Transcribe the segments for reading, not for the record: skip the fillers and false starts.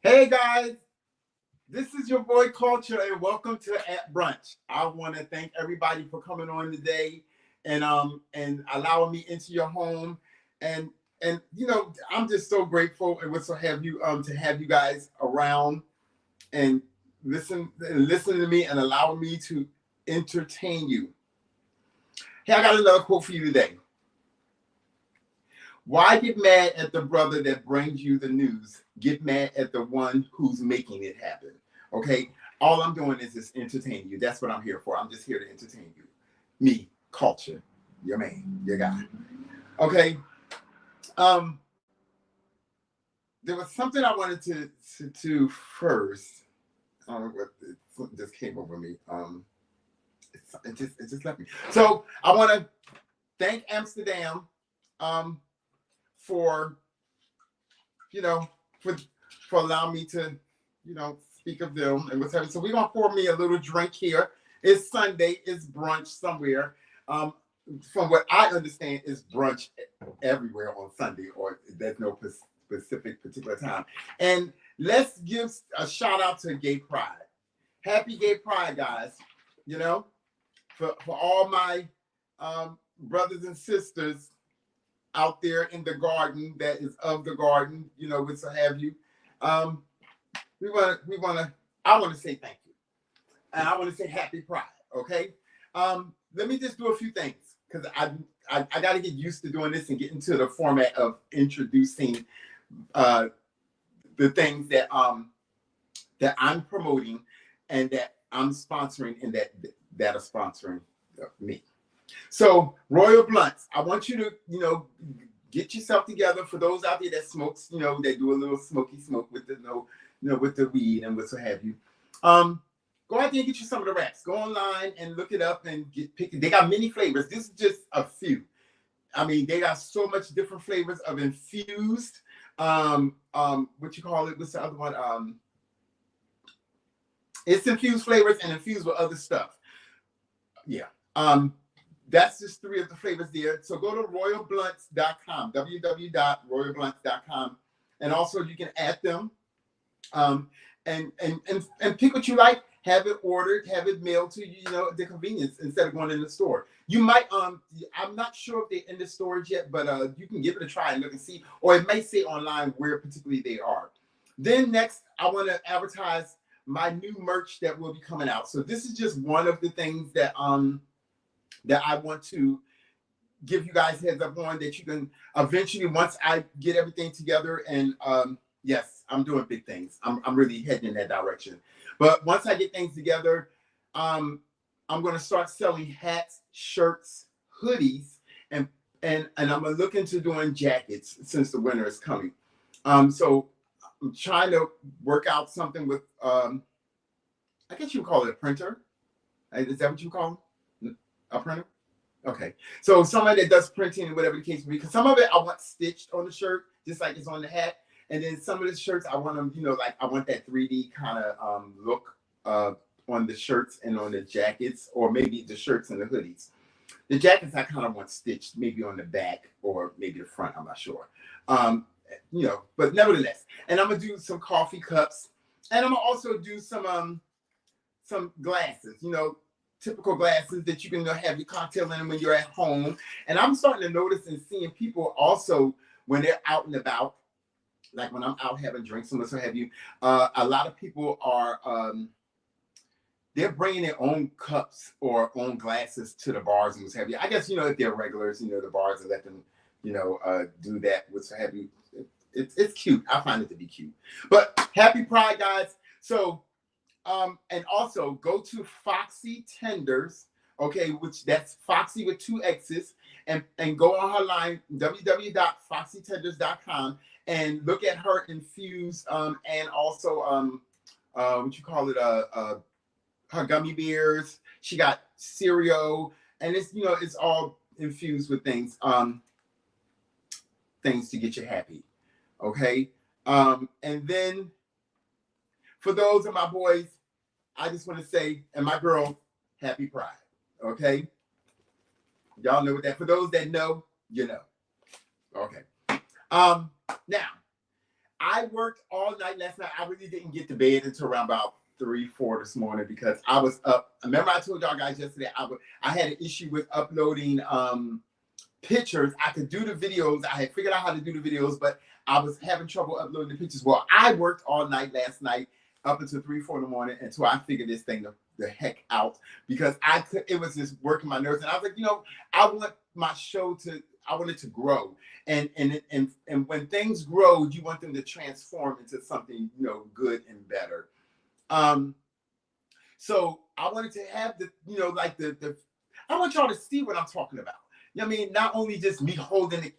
Hey guys, this is your boy Culture, and welcome to At Brunch. I want to thank everybody for coming on today, and allowing me into your home, and I'm just so grateful and would so have you to have you guys around and listen to me and allow me to entertain you. Hey, I got another quote for you today. Why get mad at the brother that brings you the news? Get mad at the one who's making it happen. Okay? All I'm doing is just entertaining you. That's what I'm here for. I'm just here to entertain you. Me, Culture, your man, your guy. Okay. Um, there was something I wanted to first. I don't know what something just came over me. It just left me. So I want to thank Amsterdam. For you know for allowing me to speak of them and what's happening. So we're gonna pour me a little drink here. It's Sunday. It's brunch somewhere. From what I understand, is brunch everywhere on Sunday, or there's no specific particular time. And let's give a shout out to Gay Pride. Happy Gay Pride, guys. You know, for all my brothers and sisters out there in the garden that is of the garden, which will have you. I want to say thank you. And I want to say happy Pride, okay? Let me just do a few things because I got to get used to doing this and get into the format of introducing the things that I'm promoting and that I'm sponsoring and that are sponsoring me. So Royal Blunts, I want you to, get yourself together. For those out there that smokes, that do a little smoky smoke with the, with the weed and what so have you. Go out there and get you some of the wraps. Go online and look it up and pick. They got many flavors. This is just a few. I mean, they got so much different flavors of infused. What you call it? What's the other one? It's infused flavors and infused with other stuff. Yeah. That's just three of the flavors there. So go to royalblunts.com, www.royalblunts.com. And also you can add them and pick what you like, have it ordered, have it mailed to you, at the convenience instead of going in the store. You might, I'm not sure if they're in the storage yet, but you can give it a try and look and see, or it may say online where particularly they are. Then next, I want to advertise my new merch that will be coming out. So this is just one of the things that I want to give you guys heads up on, that you can eventually, once I get everything together, and yes, I'm doing big things. I'm really heading in that direction. But once I get things together, I'm going to start selling hats, shirts, hoodies, and I'm going to look into doing jackets since the winter is coming. So I'm trying to work out something with, I guess you would call it a printer. Is that what you call it? A printer? Okay. So somebody that does printing and whatever the case may be, because some of it I want stitched on the shirt, just like it's on the hat. And then some of the shirts I want them, like I want that 3D kind of look on the shirts and on the jackets, or maybe the shirts and the hoodies. The jackets I kind of want stitched maybe on the back or maybe the front, I'm not sure. But nevertheless. And I'm gonna do some coffee cups, and I'm gonna also do some glasses, typical glasses that you can have your cocktail in when you're at home. And I'm starting to notice and seeing people also when they're out and about, like when I'm out having drinks and what so have you, a lot of people are, they're bringing their own cups or own glasses to the bars and what have you. I guess, if they're regulars, the bars will let them, do that, what so have you. It's cute. I find it to be cute. But happy Pride, guys. So, and also go to Foxy Tenders, okay, which that's Foxy with 2 X's, and go on her line, www.foxytenders.com, and look at her infused, and also, what you call it, her gummy bears. She got cereal, and it's, it's all infused with things, things to get you happy, okay? And then for those of my boys, I just want to say, and my girl, happy Pride, okay? Y'all know what that, for those that know, you know. Okay. Now, I worked all night last night. I really didn't get to bed until around about 3, 4 this morning because I was up. Remember I told y'all guys yesterday I had an issue with uploading pictures. I could do the videos. I had figured out how to do the videos, but I was having trouble uploading the pictures. Well, I worked all night last night up until 3, 4 in the morning until I figured this thing the heck out because it was just working my nerves. And I was like, I want my show I want it to grow. And when things grow, you want them to transform into something, good and better. So I wanted to have I want y'all to see what I'm talking about. I mean, not only just me holding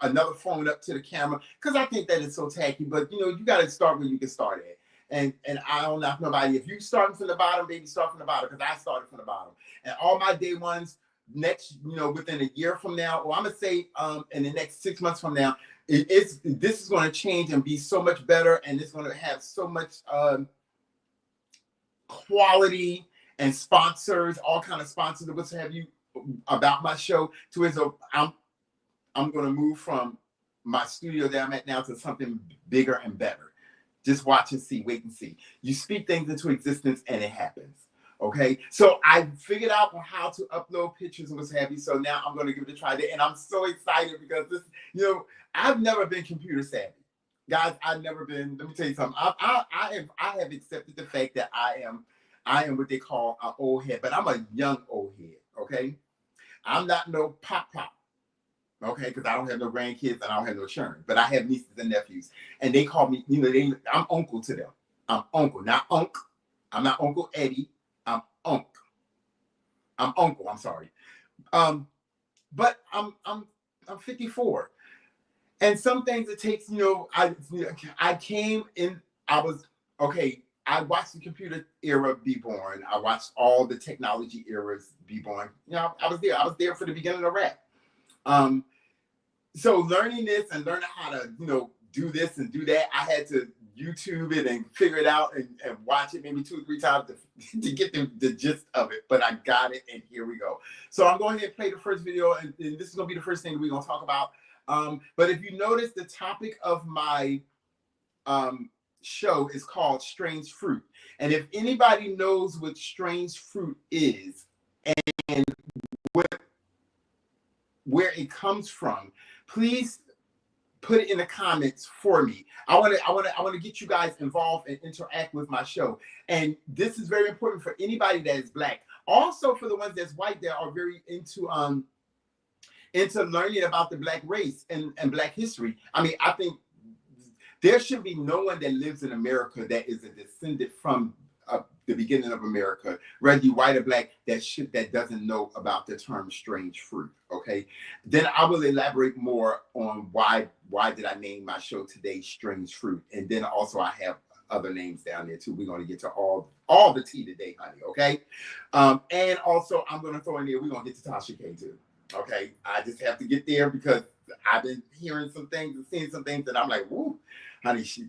another phone up to the camera, because I think that is so tacky, but you got to start where you can start at. And I don't knock nobody. If you starting from the bottom, baby, start from the bottom, because I started from the bottom. And all my day ones next, within a year from now, or I'm gonna say in the next 6 months from now, this is going to change and be so much better, and it's going to have so much quality and sponsors, all kind of sponsors, what have you, about my show. To as I'm going to move from my studio that I'm at now to something bigger and better. Just watch and see, wait and see. You speak things into existence and it happens. Okay, so I figured out how to upload pictures and what's have you. So now I'm going to give it a try there, and I'm so excited because this, I've never been computer savvy, guys. I've never been. Let me tell you something. I have accepted the fact that I am what they call an old head, but I'm a young old head. Okay, I'm not no pop. Okay, because I don't have no grandkids and I don't have no children, but I have nieces and nephews, and they call me. I'm uncle to them. I'm uncle, not Unc. I'm not Uncle Eddie. I'm Unc. I'm uncle. I'm sorry. But I'm 54, and some things it takes. I came in. I watched the computer era be born. I watched all the technology eras be born. I was there. I was there for the beginning of rap. So learning this and learning how to, do this and do that, I had to YouTube it and figure it out and watch it maybe 2 or 3 times to get the gist of it. But I got it, and here we go. So I'm going ahead and play the first video, and this is going to be the first thing that we're going to talk about. But if you notice, the topic of my show is called Strange Fruit. And if anybody knows what strange fruit is and where it comes from, please put it in the comments for me. I want to get you guys involved and interact with my show. And this is very important for anybody that is Black. Also for the ones that's white that are very into learning about the Black race and Black history. I mean, I think there should be no one that lives in America that is a descendant from the beginning of America, whether you white or Black, that doesn't know about the term strange fruit. Okay, then I will elaborate more on why did I name my show today Strange Fruit, and then also I have other names down there too. We're going to get to all the tea today, honey. Okay, and also I'm going to throw in there. We're going to get to Tasha K too. Okay, I just have to get there because I've been hearing some things and seeing some things that I'm like, woo, honey, she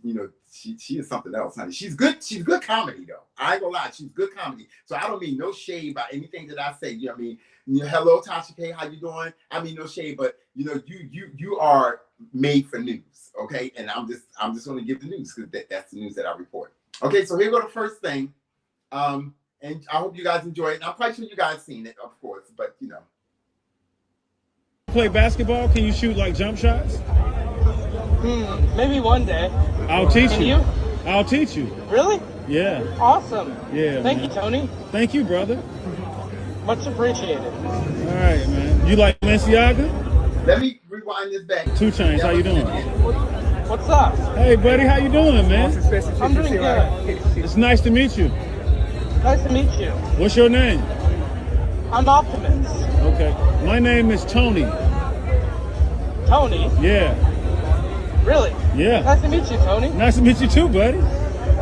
is something else, honey. She's good comedy though. I ain't gonna lie, she's good comedy. So I don't mean no shade by anything that I say. You know what I mean? Hello, Tasha K, how you doing? I mean no shade, but you are made for news, okay? And I'm just gonna give the news because that's the news that I report. Okay, so here go the first thing. And I hope you guys enjoy it. And I'm quite sure you guys seen it, of course, but Play basketball? Can you shoot like jump shots? Maybe one day. I'll teach Can you. you? I'll teach you. Really? Yeah. Awesome. Yeah. Thank you, Tony. Thank you, brother. Much appreciated. All right, man. You like Balenciaga? Let me rewind this back. 2 Chainz, how you doing? What's up? Hey, buddy, how you doing, man? I'm doing good. It's nice to meet you. Nice to meet you. What's your name? I'm Optimus. Okay. My name is Tony. Tony? Yeah. Really? Yeah. Nice to meet you, Tony. Nice to meet you too, buddy.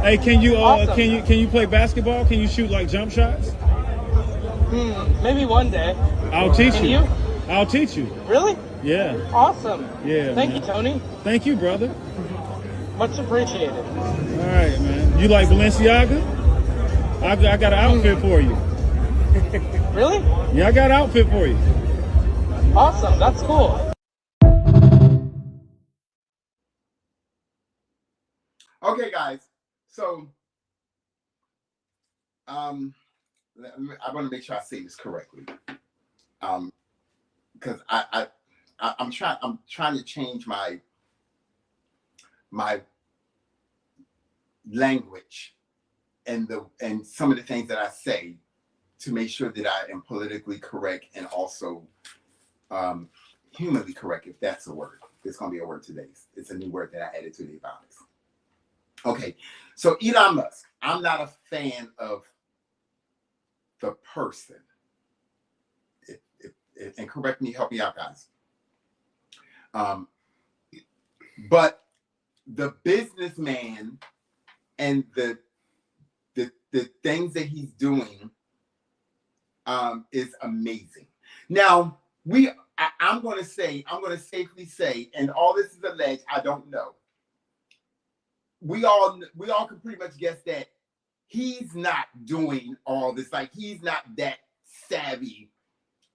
Hey, can you Awesome. can you play basketball? Can you shoot like jump shots? Maybe one day. I'll teach Can you. you? I'll teach you. Really? Yeah. Awesome. Yeah. Thank man. you, Tony. Thank you, brother. Much appreciated. All right, man. You like Balenciaga? I got an outfit for you. Really? Yeah, I got an outfit for you. Awesome. That's cool. Okay, guys. So I want to make sure I say this correctly. Because I'm trying to change my language and some of the things that I say to make sure that I am politically correct and also humanly correct, if that's a word. It's going to be a word today. It's a new word that I added to the Ebonics. Okay, so Elon Musk. I'm not a fan of the person. And correct me, help me out, guys. But the businessman and the things that he's doing is amazing. Now I'm going to safely say, and all this is alleged, I don't know. We all can pretty much guess that he's not doing all this. Like, he's not that savvy,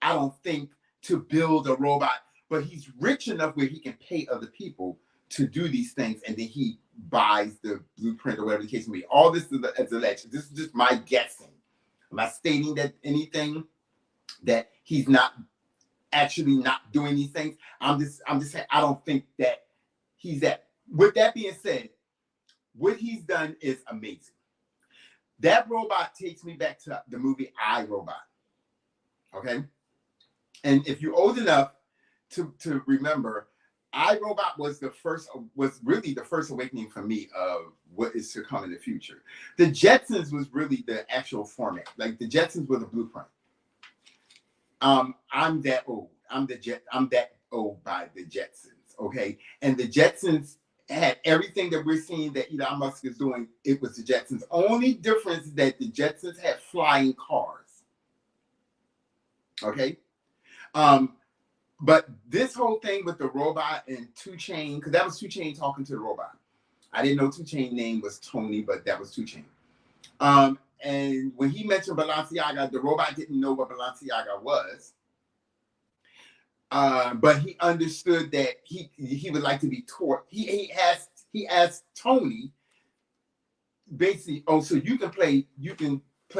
I don't think, to build a robot, but he's rich enough where he can pay other people to do these things, and then he buys the blueprint or whatever the case may be. All this is alleged. This is just my guessing. I'm not stating that anything that he's not actually not doing these things. I'm just saying I don't think that he's that. With that being said, what he's done is amazing. That robot takes me back to the movie I, Robot. Okay? And if you're old enough to remember, I, Robot was really the first awakening for me of what is to come in the future. The Jetsons was really the actual format. Like, the Jetsons were the blueprint. I'm that old. I'm that old by the Jetsons. Okay? And the Jetsons had everything that we're seeing that Elon Musk is doing. It was the Jetsons. Only difference is that the Jetsons had flying cars. Okay? But this whole thing with the robot and 2 Chainz, because that was 2 Chainz talking to the robot. I didn't know 2 Chainz name was Tony, but that was 2 Chainz. And when he mentioned Balenciaga, the robot didn't know what Balenciaga was. But he understood that he would like to be taught. He asked Tony, basically, oh, so you can play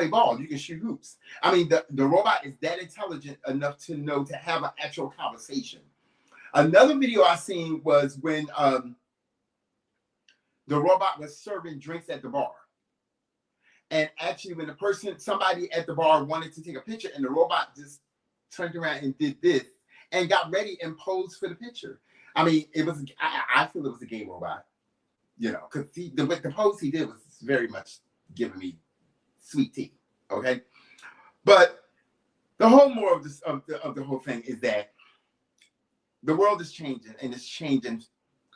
ball, you can shoot hoops. I mean, the robot is that intelligent enough to know to have an actual conversation. Another video I seen was when the robot was serving drinks at the bar. And actually, when somebody at the bar wanted to take a picture, and the robot just turned around and did this and got ready and posed for the picture. I mean, I feel it was a gay robot, because the pose he did was very much giving me sweet tea. Okay, but the whole moral of the whole thing is that the world is changing, and it's changing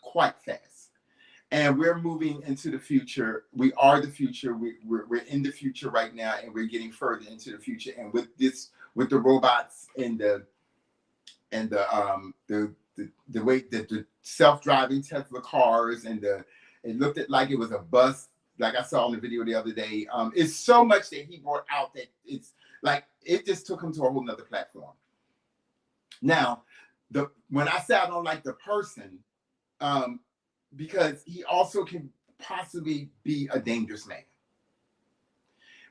quite fast, and we're moving into the future. We are the future. We're in the future right now, and we're getting further into the future. And with the robots and the way that the self-driving Tesla cars and it looked like it was a bus, like I saw in the video the other day. It's so much that he brought out that it's like it just took him to a whole nother platform. Now, when I say I don't like the person, because he also can possibly be a dangerous man.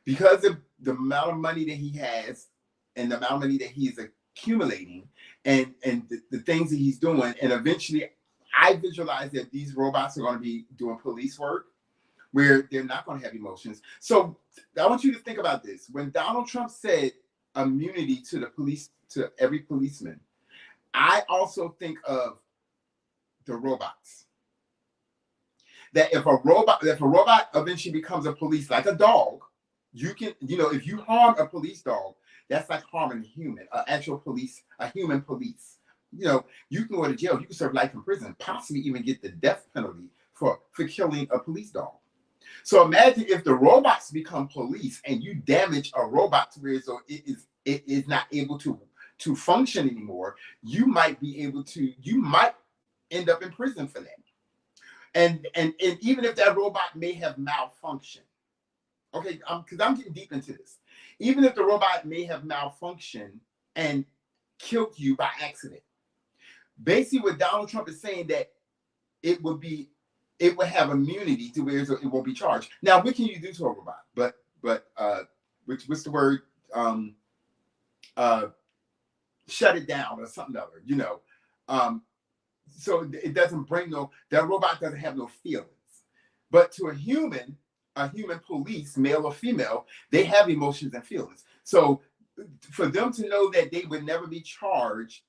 Because of the amount of money that he has and the amount of money that he's accumulating and the things that he's doing, and eventually I visualize that these robots are going to be doing police work where they're not going to have emotions. So I want you to think about this. When Donald Trump said immunity to the police, to every policeman, I also think of the robots. That if a robot eventually becomes a police, like a dog, you can, if you harm a police dog, that's like harming a human, actual police, a human police. You can go to jail, you can serve life in prison, possibly even get the death penalty for killing a police dog. So imagine if the robots become police and you damage a robot to where so it is not able to function anymore, you might end up in prison for that. And even if that robot may have malfunctioned, okay, because I'm getting deep into this. Even if the robot may have malfunctioned and killed you by accident, basically what Donald Trump is saying that it would be it will have immunity to where it won't be charged. Now, what can you do to a robot? What's the word? Uh, Shut it down or something other, you know. So it doesn't bring that robot doesn't have no feelings. But to a human police, male or female, they have emotions and feelings. So for them to know that they would never be charged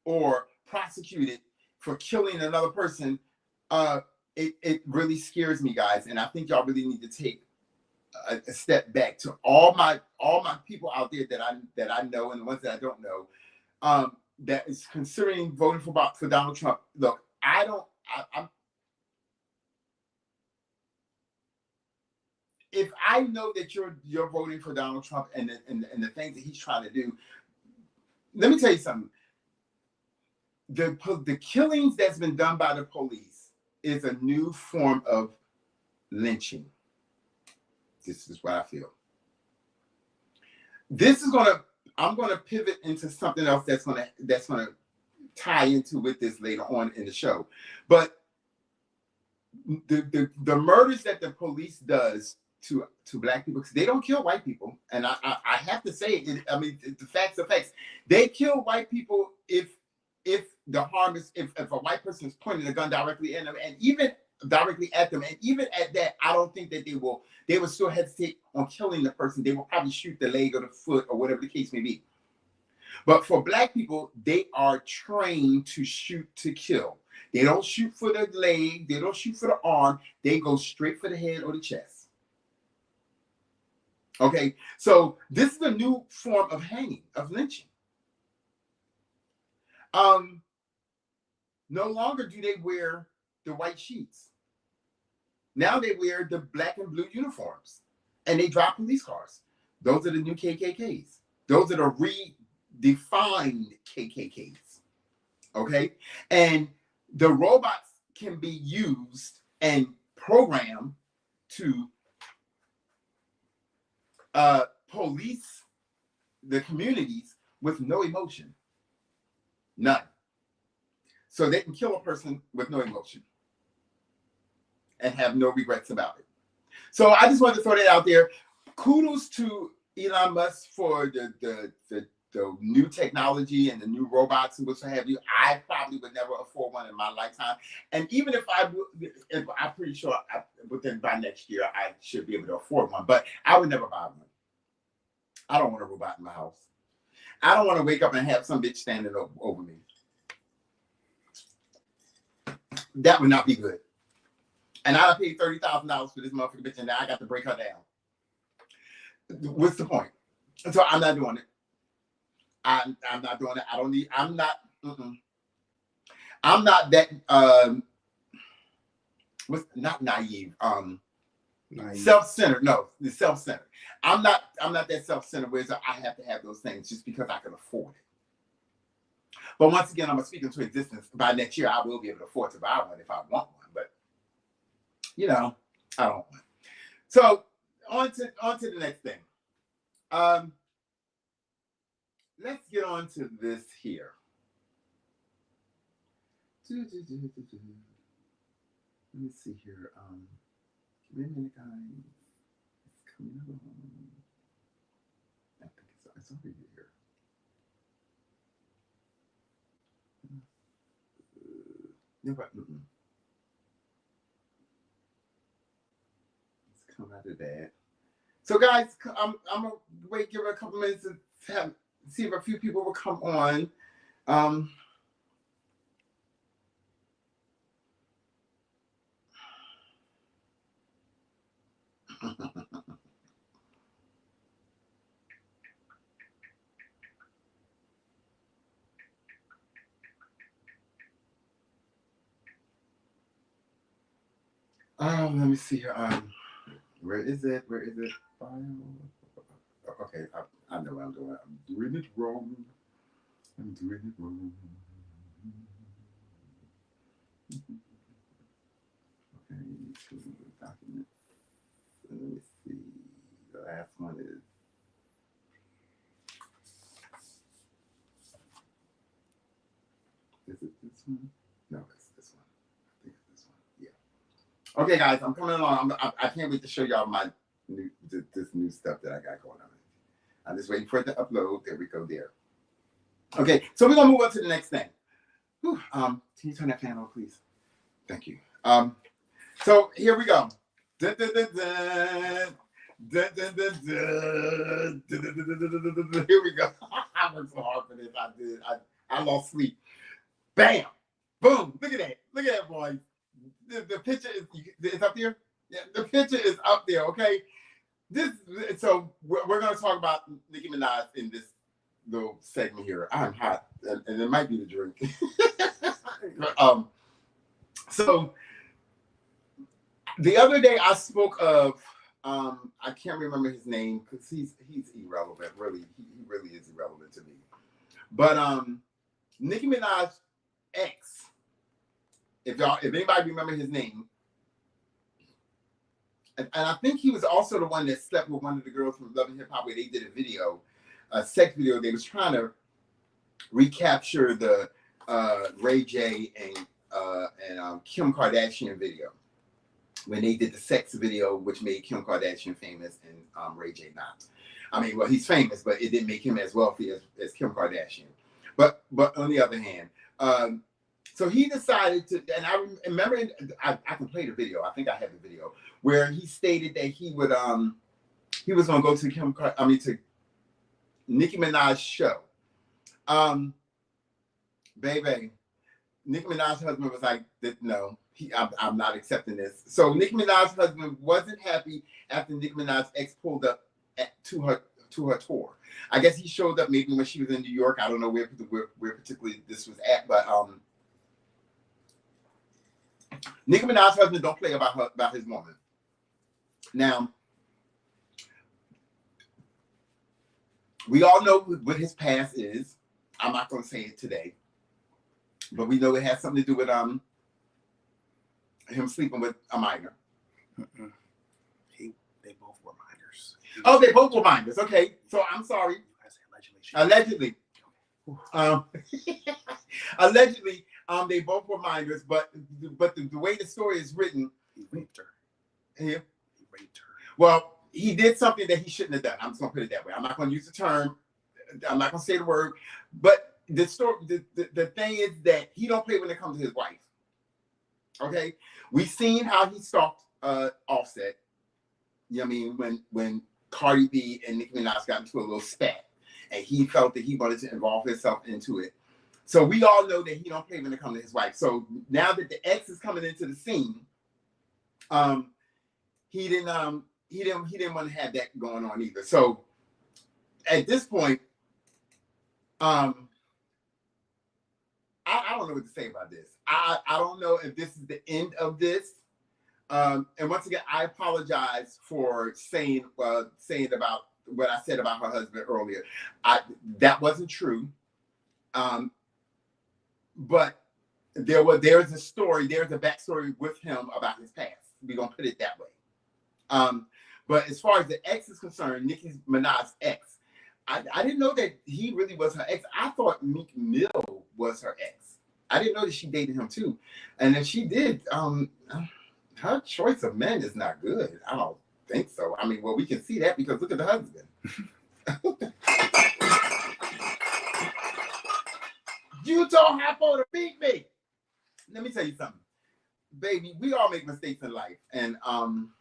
or prosecuted for killing another person, it really scares me, guys. And I think y'all really need to take a step back to all my people out there that I know and the ones that I don't know, that is considering voting for Donald Trump. Look, I'm if I know that you're voting for Donald Trump and the things that he's trying to do, let me tell you something. The killings that's been done by the police is a new form of lynching. This is what I feel. I'm gonna pivot into something else that's gonna tie into with this later on in the show. But the murders that the police does to black people, because they don't kill white people, and I have to say it. I mean, the facts are facts. They kill white people if the harm is if a white person is pointing a gun directly in them, and even directly at them, and even at that, I don't think that they will still hesitate on killing the person. They will probably shoot the leg or the foot or whatever the case may be. But for black people, they are trained to shoot to kill. They don't shoot for the leg, they don't shoot for the arm, they go straight for the head or the chest. Okay, so this is a new form of hanging, of lynching. No longer do they wear the white sheets. Now they wear the black and blue uniforms, and they drive police cars. Those are the new KKKs. Those are the redefined KKKs. Okay, and the robots can be used and programmed to police the communities with no emotion, none. So they can kill a person with no emotion and have no regrets about it. So I just wanted to throw that out there. Kudos to Elon Musk for the new technology and the new robots and what have you. I probably would never afford one in my lifetime. And even if I'm pretty sure within by next year I should be able to afford one, but I would never buy one. I don't want a robot in my house. I don't want to wake up and have some bitch standing over me. That would not be good. And I paid $30,000 for this motherfucking bitch, and now I got to break her down. What's the point? So I'm not doing it. I'm not doing it. I don't need. I'm not. I'm not that. Not naive. Naive. Self-centered. No, the self-centered. I'm not that self-centered where I have to have those things just because I can afford it. But once again, I'm gonna speak into existence. By next year, I will be able to afford to buy one if I want one. But I don't want one. So on to the next thing. Let's get on to this here. Let me see here. It's coming along. I think it's already here. No, but let's come out of that. So, guys, I'm gonna wait, give it a couple minutes to see if a few people will come on. Let me see here. Where is it? File. Okay, I know what I'm doing. I'm doing it wrong. Okay, document. Let me see. The last one is. Is it this one? No, it's this one. I think it's this one. Okay, guys, I'm coming along. I can't wait to show y'all this new stuff that I got going on. I'm just waiting for it to upload. There we go. There. Okay, so we're gonna move on to the next thing. Whew, can you turn that fan on, please? Thank you. So here we go. Dun, dun, dun, dun. Dun, dun, dun, dun. Dun, dun, dun, dun, dun, dun. Here we go. I worked so hard for this. I lost sleep. Bam! Boom! Look at that. Look at that, boys. The picture is up there. Yeah, the picture is up there. Okay. So we're gonna talk about Nicki Minaj in this little segment here. I'm hot, and it might be the drink. So the other day I spoke of I can't remember his name because he's irrelevant. Really, he really is irrelevant to me. But Nicki Minaj's ex, if anybody remember his name, and I think he was also the one that slept with one of the girls from Love and Hip Hop where they did a video, a sex video. They was trying to recapture the Ray J and Kim Kardashian video when they did the sex video, which made Kim Kardashian famous and Ray J not. I mean, well, he's famous, but it didn't make him as wealthy as Kim Kardashian. But on the other hand, so he decided to, and I remember I can play the video. I think I have the video where he stated that he was gonna go to to Nicki Minaj's show. Baby, Nicki Minaj's husband was like, no, I'm not accepting this. So Nicki Minaj's husband wasn't happy after Nicki Minaj's ex pulled up to her tour. I guess he showed up maybe when she was in New York. I don't know where particularly this was at, but Nicki Minaj's husband don't play about his woman. Now, we all know what his past is. I'm not going to say it today, but we know it has something to do with him sleeping with a minor. They both were minors. Oh, they both were minors. Okay, so I'm sorry. Allegedly. Allegedly, they both were minors, but the way the story is written, he raped her. He raped her. Well, he did something that he shouldn't have done. I'm just gonna put it that way. I'm not gonna use the term. I'm not gonna say the word. But the story, the thing is that he don't play when it comes to his wife. Okay, we've seen how he stalked Offset. You know what I mean? When Cardi B and Nicki Minaj got into a little spat, and he felt that he wanted to involve himself into it. So we all know that he don't play when it comes to his wife. So now that the ex is coming into the scene, he didn't want to have that going on either. So at this point, I don't know what to say about this. I don't know if this is the end of this. And once again, I apologize for saying about what I said about her husband earlier. That wasn't true. But there's a story, there's a backstory with him about his past. We're gonna put it that way. But as far as the ex is concerned, Nicki Minaj's ex, I didn't know that he really was her ex. I thought Meek Mill was her ex. I didn't know that she dated him too. And if she did, her choice of men is not good. I don't think so. I mean, well, we can see that because look at the husband. You told Hypo to beat me. Let me tell you something. Baby, we all make mistakes in life. And I'm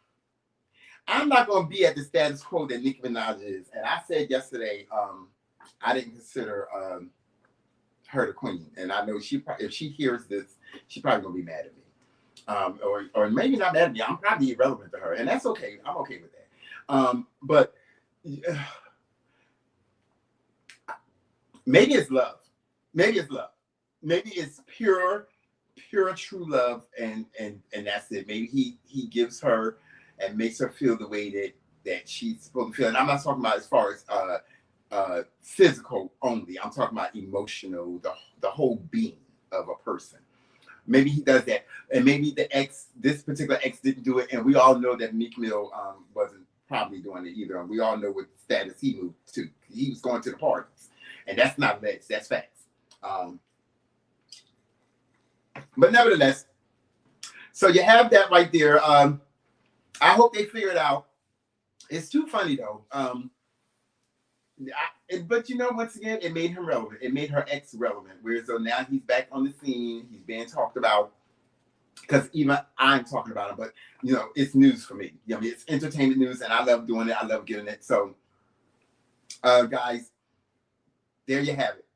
not going to be at the status quo that Nicki Minaj is. And I said yesterday, I didn't consider her the queen. And I know if she hears this, she's probably going to be mad at me. Or maybe not mad at me. I'm probably irrelevant to her. And that's okay. I'm okay with that. But maybe it's love. Maybe it's love. Maybe it's pure, true love, and that's it. Maybe he gives her and makes her feel the way that she's supposed to feel. And I'm not talking about as far as physical only. I'm talking about emotional, the whole being of a person. Maybe he does that, and maybe this particular ex didn't do it. And we all know that Meek Mill wasn't probably doing it either. And we all know what status he moved to. He was going to the parties, and that's not legs. That's facts. But nevertheless, So you have that right there. I hope they figure it out. It's too funny though. But you know, once again, it made him relevant. It made her ex relevant. Whereas so now he's back on the scene. He's being talked about. Because even I'm talking about it, but you know, it's news for me. You know, it's entertainment news, and I love doing it. I love getting it. So, guys, there you have it.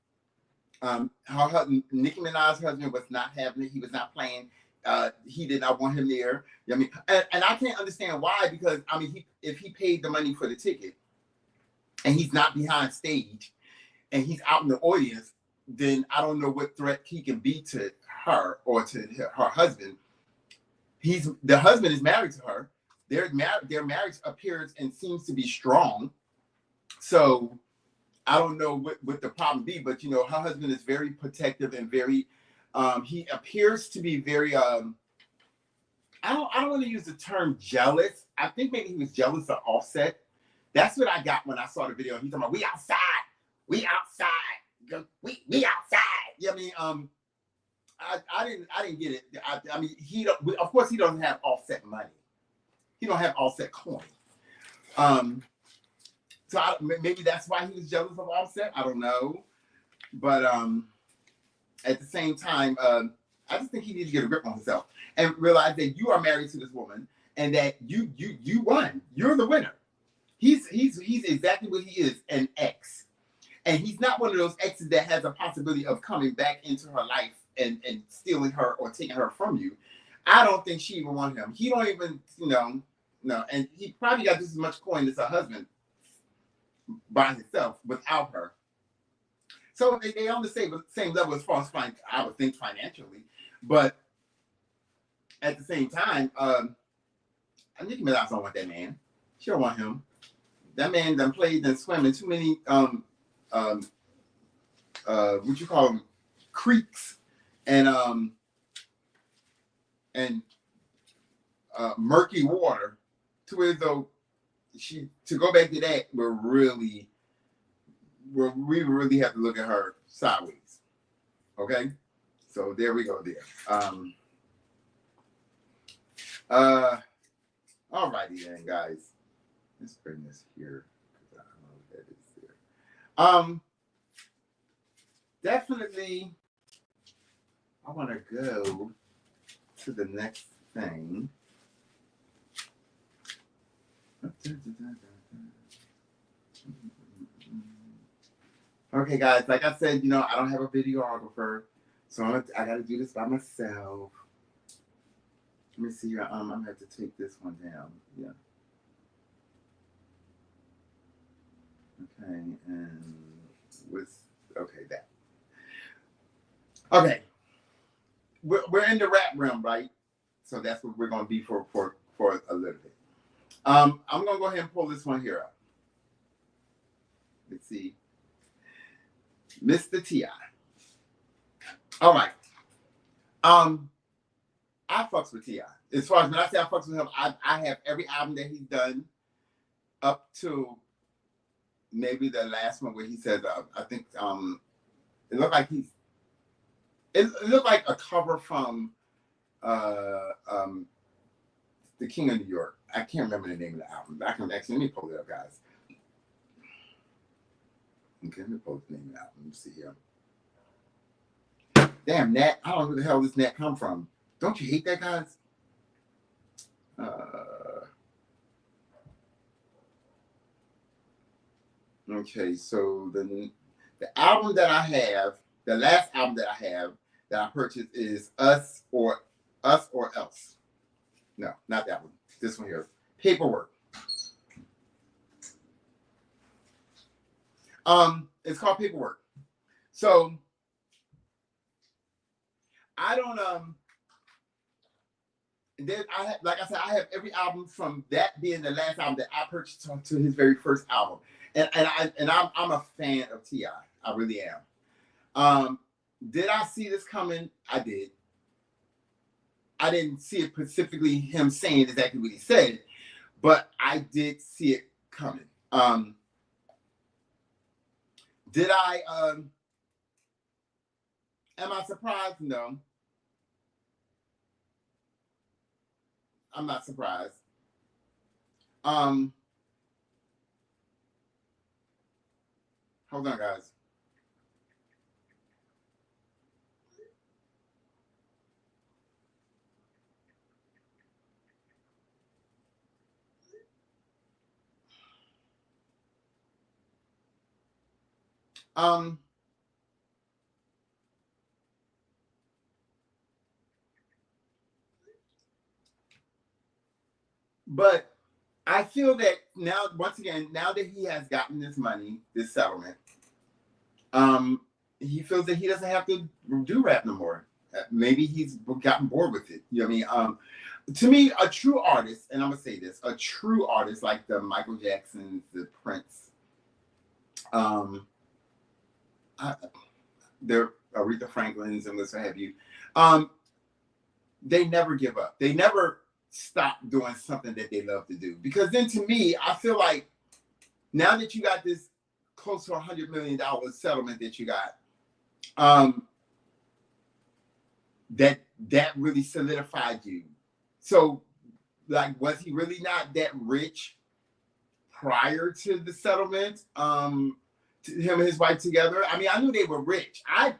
Nicki Minaj's husband was not having it. He was not playing. He did not want him there. You know what I mean, and I can't understand why. Because I mean, if he paid the money for the ticket, and he's not behind stage, and he's out in the audience, then I don't know what threat he can be to her or to her husband. The husband is married to her. Their marriage appears and seems to be strong. So I don't know what the problem be, but you know, her husband is very protective and very he appears to be very I don't want to use the term jealous. I think maybe he was jealous of Offset. That's what I got when I saw the video. He's talking about we outside. We outside. Yeah, I mean, I didn't get it. I mean, of course he doesn't have Offset money. He don't have Offset coin. So maybe that's why he was jealous of Offset. I don't know, but at the same time, I just think he needs to get a grip on himself and realize that you are married to this woman and that you won. You're the winner. He's exactly what he is, an ex. And he's not one of those exes that has a possibility of coming back into her life and stealing her or taking her from you. I don't think she even want him. He don't even, no. And he probably got just as much coin as her husband by himself without her. So they on the same level as far as I would think financially. But at the same time, Nicki Minaj don't want that man. She don't want him. That man done played and swam in too many what you call them, creeks and murky water, to where though to go back to that, we really have to look at her sideways. Okay, so there we go there. Alrighty then, guys. Let's bring this here. I don't know what that is there. Definitely, I want to go to the next thing. Okay, guys, like I said, I don't have a videographer, so I got to do this by myself. Let me see here. I'm going to have to take this one down. Yeah. Okay, and that. Okay. We're in the rap realm, right? So that's what we're going to be for a little bit. I'm going to go ahead and pull this one here up. Let's see. Mr. T.I. All right. I fucks with T.I. As far as when I say I fucks with him, I have every album that he's done up to maybe the last one where he said, I think it looked like it looked like a cover from The King of New York. I can't remember the name of the album. I can actually, let me pull it up, guys. Okay, let me pull the name of the album. Let me see here. Damn, Nat. I don't know who the hell this Nat come from. Don't you hate that, guys? Okay, so the album that I have, the last album that I have that I purchased is Us or Else. No, not that one. This one here. Paperwork. It's called Paperwork. So I don't then like I said, I have every album from that being the last album that I purchased to his very first album. And I'm a fan of T.I. I really am. Did I see this coming? I did. I didn't see it specifically him saying exactly what he said, but I did see it coming. Did I am I surprised? No. I'm not surprised. Hold on, guys. Um, but I feel that now, once again, now that he has gotten this money, this settlement, he feels that he doesn't have to do rap no more. Maybe he's gotten bored with it. You know what I mean? To me, a true artist, and I'm gonna say this, a true artist like the Michael Jacksons, the Prince, the Aretha Franklins, and what have you, they never give up. They never stop doing something that they love to do. Because then, to me, I feel like now that you got this close to $100 million settlement that you got, that really solidified you. So, like, was he really not that rich prior to the settlement? To him and his wife together. I mean, I knew they were rich. I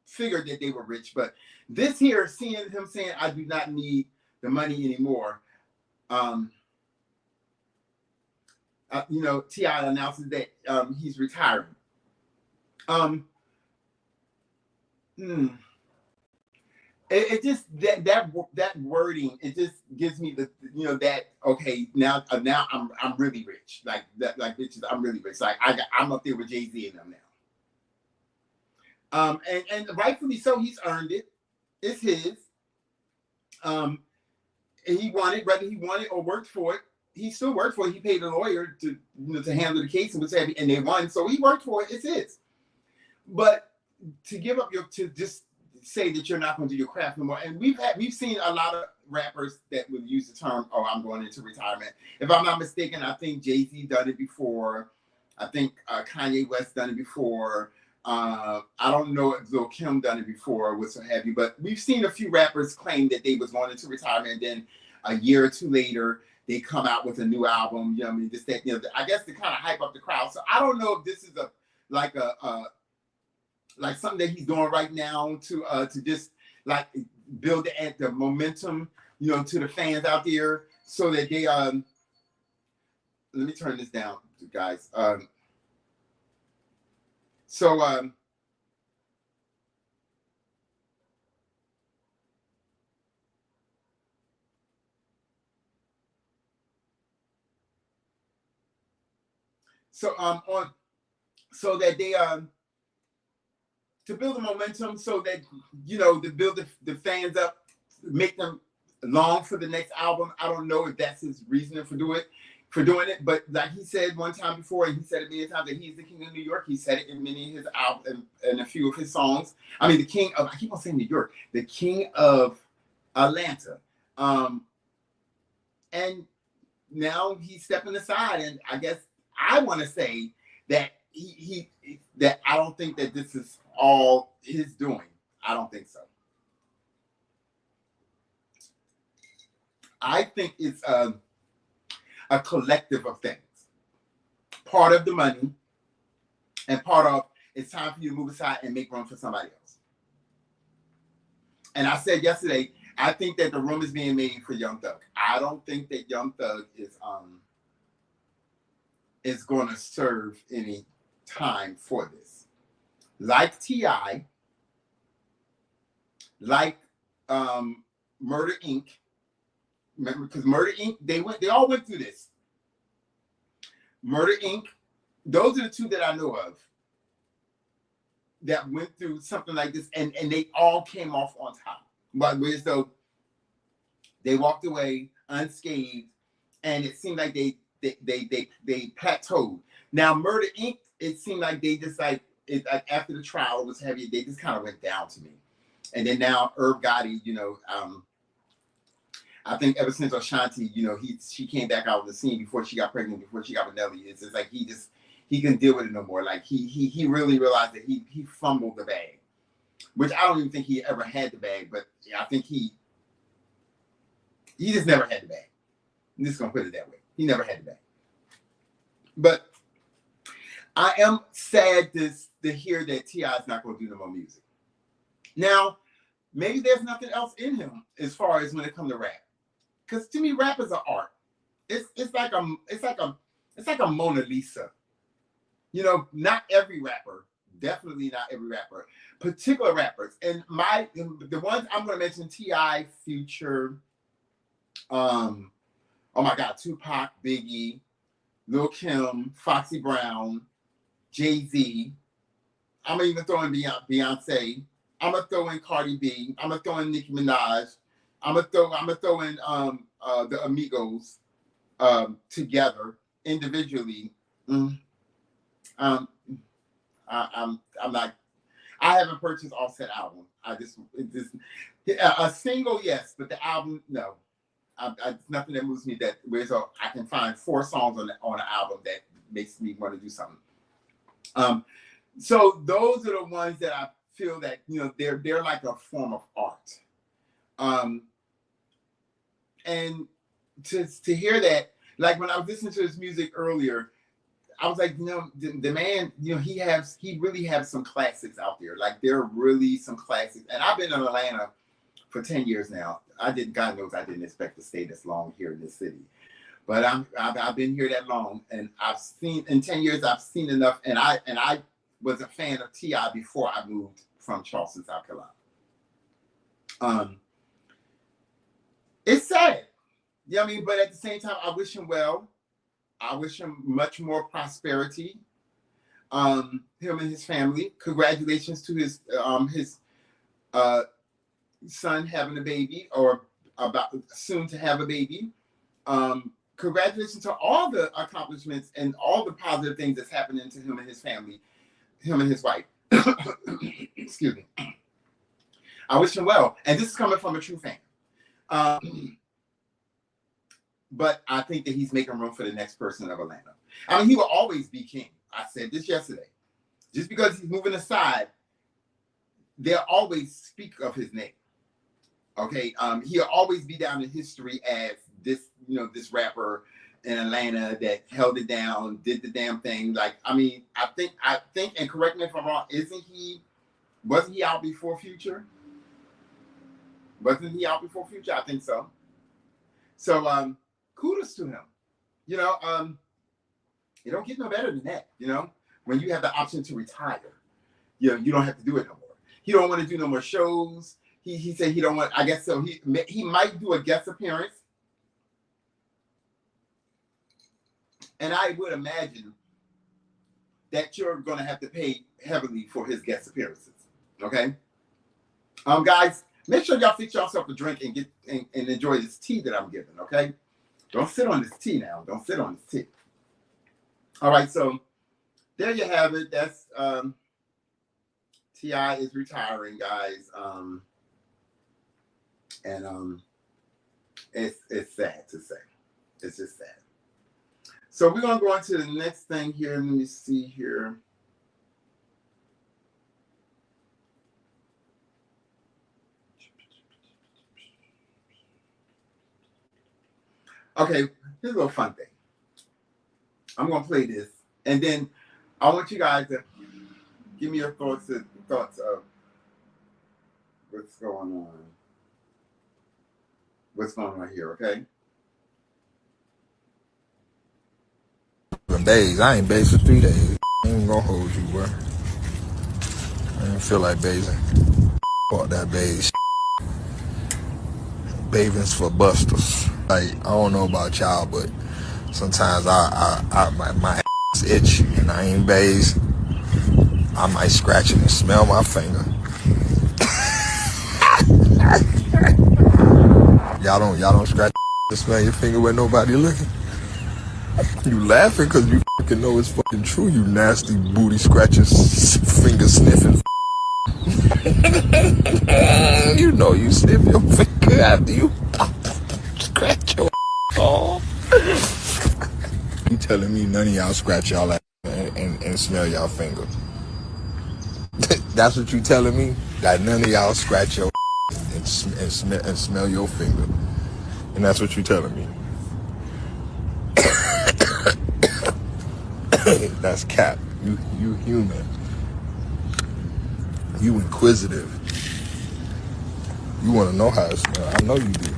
figured that they were rich, but this here, seeing him saying, "I do not need the money anymore," you know, T.I. announces that he's retiring. It just that wording, it just gives me the, you know, that okay, now I'm really rich, like that, like bitches, I'm really rich, like I'm up there with Jay-Z and them now. And rightfully so, he's earned it. It's his. And he won it, whether he won it or worked for it. He still worked for it. He paid a lawyer to, you know, to handle the case and and they won. So he worked for it. It's his. But to give up to just say that you're not going to do your craft no more. And we've seen a lot of rappers that would use the term, "Oh, I'm going into retirement." If I'm not mistaken, I think Jay-Z done it before. I think Kanye West done it before. I don't know if Lil Kim done it before or what have you, but we've seen a few rappers claim that they was going into retirement, and then a year or two later they come out with a new album. You know what I mean? Just that, you know, I guess to kind of hype up the crowd. So I don't know if this is like something that he's doing right now to just like build the momentum, you know, to the fans out there, so that they let me turn this down, guys. So that they to build the momentum, so that, you know, to build the fans up, make them long for the next album. I don't know if that's his reasoning for doing it, but like he said one time before, and he said it many times, that he's the king of New York. He said it in many of his albums and a few of his songs. I mean, the king of, I keep on saying New York, the king of Atlanta. And now he's stepping aside, and I guess I want to say that that I don't think that this is all his doing. I don't think so. I think it's a collective of things. Part of the money, and part of it's time for you to move aside and make room for somebody else. And I said yesterday, I think that the room is being made for Young Thug. I don't think that Young Thug is going to serve any time for this. Like T.I., like Murder Inc. Remember, because Murder Inc., they all went through this. Murder Inc., those are the two that I know of that went through something like this, and they all came off on top. But whereas though they walked away unscathed, and it seemed like they plateaued. Now Murder Inc., it seemed like they just like after the trial was heavy, they just kind of went down to me. And then now Irv Gotti, you know, I think ever since Ashanti, you know, she came back out of the scene before she got pregnant, before she got with Nelly. It's just like he couldn't deal with it no more. Like he really realized that he fumbled the bag, which I don't even think he ever had the bag, but I think he He just never had the bag. I'm just gonna put it that way. He never had the bag. But I am sad to hear that T.I. is not gonna do no more music. Now, maybe there's nothing else in him as far as when it comes to rap. Because to me, rap is an art. It's like a Mona Lisa. You know, not every rapper, definitely not every rapper, particular rappers. And the ones I'm gonna mention, T.I., Future, oh my God, Tupac, Biggie, Lil Kim, Foxy Brown, Jay-Z. I'm gonna even throw in Beyonce. I'm gonna throw in Cardi B. I'm gonna throw in Nicki Minaj. I'm gonna throw in the Amigos together individually. I'm not. I haven't purchased Offset album. A single, yes, but the album, no. Nothing that moves me that where so I can find 4 songs on an album that makes me want to do something. So those are the ones that I feel that, you know, they're like a form of art. And to hear that, like when I was listening to his music earlier, I was like, you know, the man, you know, he really has some classics out there. Like there are really some classics. And I've been in Atlanta for 10 years now. God knows I didn't expect to stay this long here in this city. But I've been here that long, and I've seen in 10 years I've seen enough. And I was a fan of T.I. before I moved from Charleston, South Carolina. It's sad. You know what I mean? But at the same time, I wish him well. I wish him much more prosperity. Him and his family. Congratulations to his son having a baby, or about soon to have a baby. Congratulations to all the accomplishments and all the positive things that's happening to him and his family, him and his wife. Excuse me. I wish him well. And this is coming from a true fan. But I think that he's making room for the next person of Atlanta. I mean, he will always be king. I said this yesterday. Just because he's moving aside, they'll always speak of his name. Okay, he'll always be down in history as this, you know, this rapper in Atlanta that held it down, did the damn thing. Like, I mean, I think, and correct me if I'm wrong, wasn't he out before Future? Wasn't he out before Future? I think so. So, kudos to him. You know, you don't get no better than that. You know, when you have the option to retire, you know, you don't have to do it no more. He don't want to do no more shows. He said he don't want. I guess so. He might do a guest appearance, and I would imagine that you're going to have to pay heavily for his guest appearances. Okay, guys, make sure y'all fix yourself a drink and and enjoy this tea that I'm giving. Okay, don't sit on this tea now. Don't sit on this tea. All right, so there you have it. That's T.I. is retiring, guys. And it's sad to say. It's just sad. So we're gonna go on to the next thing here. Let me see here. Okay, here's a little fun thing. I'm gonna play this, and then I want you guys to give me your thoughts of what's going on. What's going on here, okay? Days. I ain't bathed for 3 days. I ain't gonna hold you, bro. I didn't feel like bathing. Fuck that bathe. Bathing's for busters. Like, I don't know about y'all, but sometimes my ass itch and I ain't bathed. I might scratch it and smell my finger. Y'all don't scratch and smell your finger when nobody looking. You laughing because you fucking know it's fucking true, you nasty booty scratching, finger sniffing. You know you sniff your finger after you scratch your off. You telling me none of y'all scratch y'all ass and smell y'all finger? That's what you telling me? That none of y'all scratch your and smell your finger? And And that's what you're telling me. That's cap. You human. You inquisitive. You want to know how it smells. I know you do.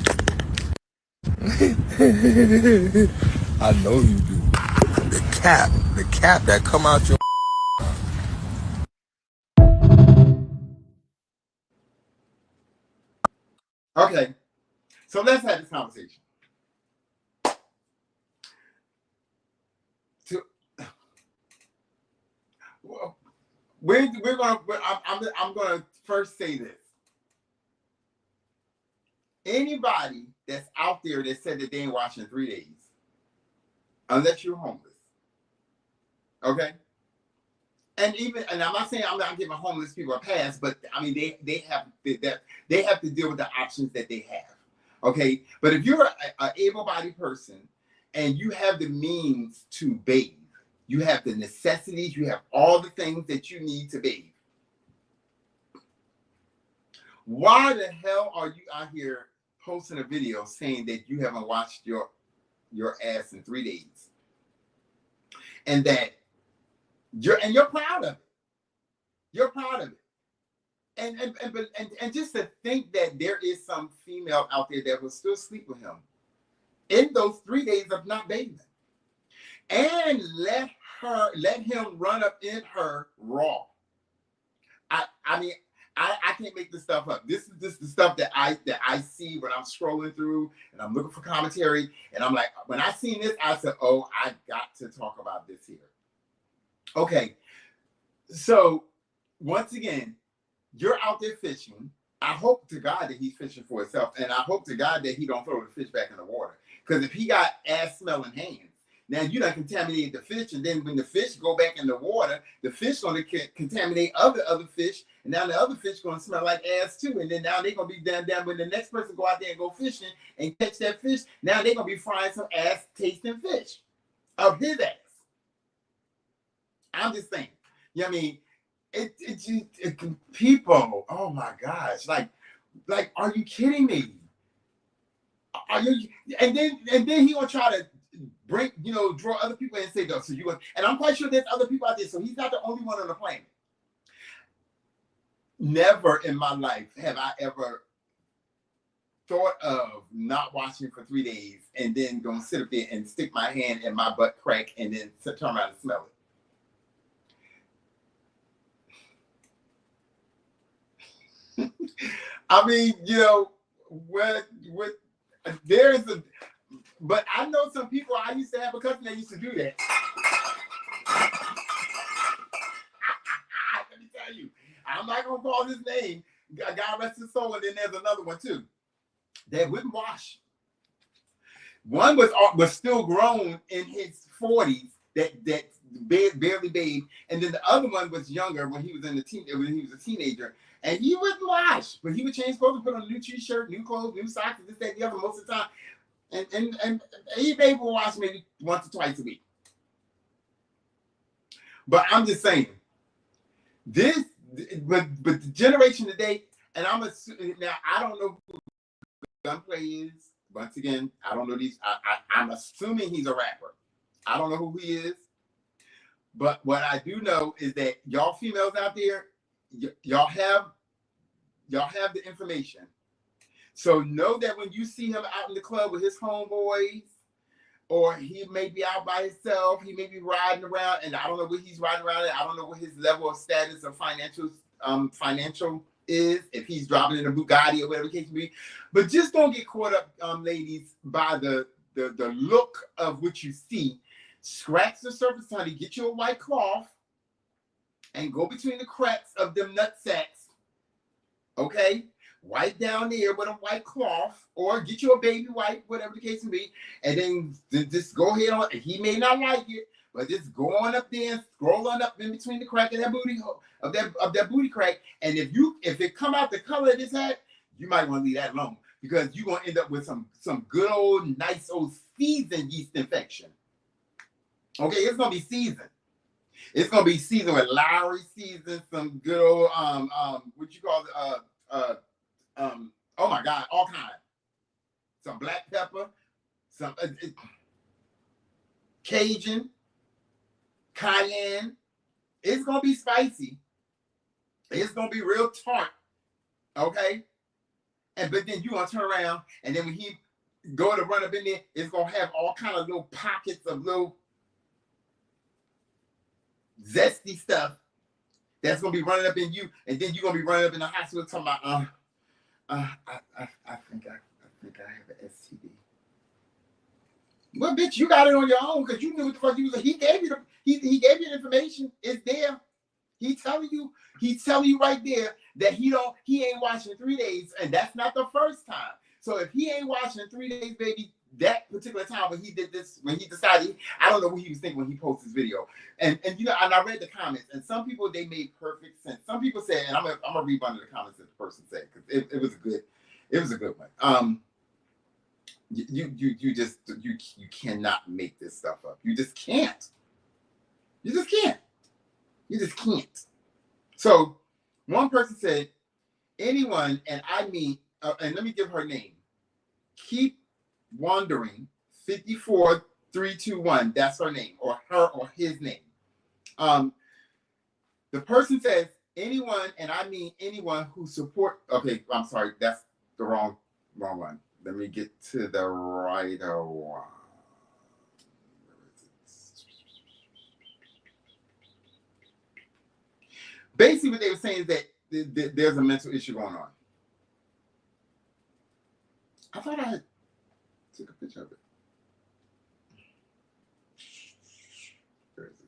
I know you do. The cap that come out your. Okay, so let's have this conversation. I'm gonna first say this. Anybody that's out there that said that they ain't washing 3 days, unless you're homeless, okay? And I'm not saying I'm not giving homeless people a pass, but I mean they have to deal with the options that they have, okay? But if you're an able-bodied person and you have the means to bathe, you have the necessities, you have all the things that you need to bathe, why the hell are you out here posting a video saying that you haven't washed your ass in 3 days, and that you're proud of it? You're proud of it, and just to think that there is some female out there that will still sleep with him in those 3 days of not bathing, and let him run up in her raw. I mean. I can't make this stuff up. This is the stuff that I see when I'm scrolling through and I'm looking for commentary. And I'm like, when I seen this, I said, oh, I got to talk about this here. Okay. So once again, you're out there fishing. I hope to God that he's fishing for himself. And I hope to God that he don't throw the fish back in the water. Because if he got ass smelling hands, now you done contaminated the fish, and then when the fish go back in the water, the fish gonna contaminate other fish, and now the other fish gonna smell like ass too. And then now they're gonna be down when the next person go out there and go fishing and catch that fish. Now they're gonna be frying some ass tasting fish of his ass. I'm just saying. You know what I mean? People, oh my gosh, like, are you kidding me? Are you? And then he gonna try to draw other people in and say, so you, and I'm quite sure there's other people out there, so he's not the only one on the planet. Never in my life have I ever thought of not washing for 3 days and then gonna sit up there and stick my hand in my butt crack and then turn around and smell it. I mean, what there is a. But I know some people, I used to have a cousin that used to do that. Let me tell you, I'm not going to call his name. God rest his soul, and then there's another one too. That wouldn't wash. One was still grown in his 40s that barely bathed, and then the other one was younger when he was a teenager, and he wouldn't wash, but he would change clothes and put on a new t-shirt, new clothes, new socks, and this, that, and the other most of the time. And he maybe will watch maybe once or twice a week. But I'm just saying, but the generation today, and I'm assuming now, I don't know who Gunplay is. Once again, I don't know these. I'm assuming he's a rapper. I don't know who he is. But what I do know is that y'all females out there, y'all have the information. So know that when you see him out in the club with his homeboys, or he may be out by himself, he may be riding around, and I don't know what he's riding around at. I don't know what his level of status of financial is, if he's driving in a Bugatti or whatever the case may be. But just don't get caught up, ladies, by the look of what you see. Scratch the surface, honey. Get you a white cloth and go between the cracks of them nut sacks. Okay? Wipe down there with a white cloth, or get you a baby wipe, whatever the case may be, and then just go ahead on. He may not like it, but just go on up there and scroll on up in between the crack of that booty of that booty crack. And if it come out the color of this hat, you might want to leave that alone, because you're gonna end up with some good old nice old seasoned yeast infection. Okay, it's gonna be seasoned. It's gonna be seasoned with Lowry season, some good old what you call it, oh my God, all kinds. some black pepper, some Cajun, cayenne. It's gonna be spicy. It's gonna be real tart. Okay, but then you gonna turn around, and then when he go to run up in there, it's gonna have all kind of little pockets of little zesty stuff that's gonna be running up in you, and then you're gonna be running up in the hospital talking about, I think I have an STD. Well, bitch, you got it on your own because you knew what the fuck you was. He gave you he gave you the information. It's there. He's telling you right there that he ain't watching 3 days, and that's not the first time. So if he ain't watching 3 days, baby, that particular time when he did this, when he decided, I don't know what he was thinking when he posted this video. And you know, and I read the comments, and some people, they made perfect sense. Some people said, and I'm gonna read one of the comments that the person said, because it was a good one. You cannot make this stuff up. You just can't. You just can't. So one person said, anyone, and I mean, and let me give her name. Keep Wandering 54321. That's her name, or her or his name. The person says, anyone, and I mean anyone who support. Okay, I'm sorry, that's the wrong one. Let me get to the right one. Basically, what they were saying is that there's a mental issue going on. I thought I took a picture of it. Where is it?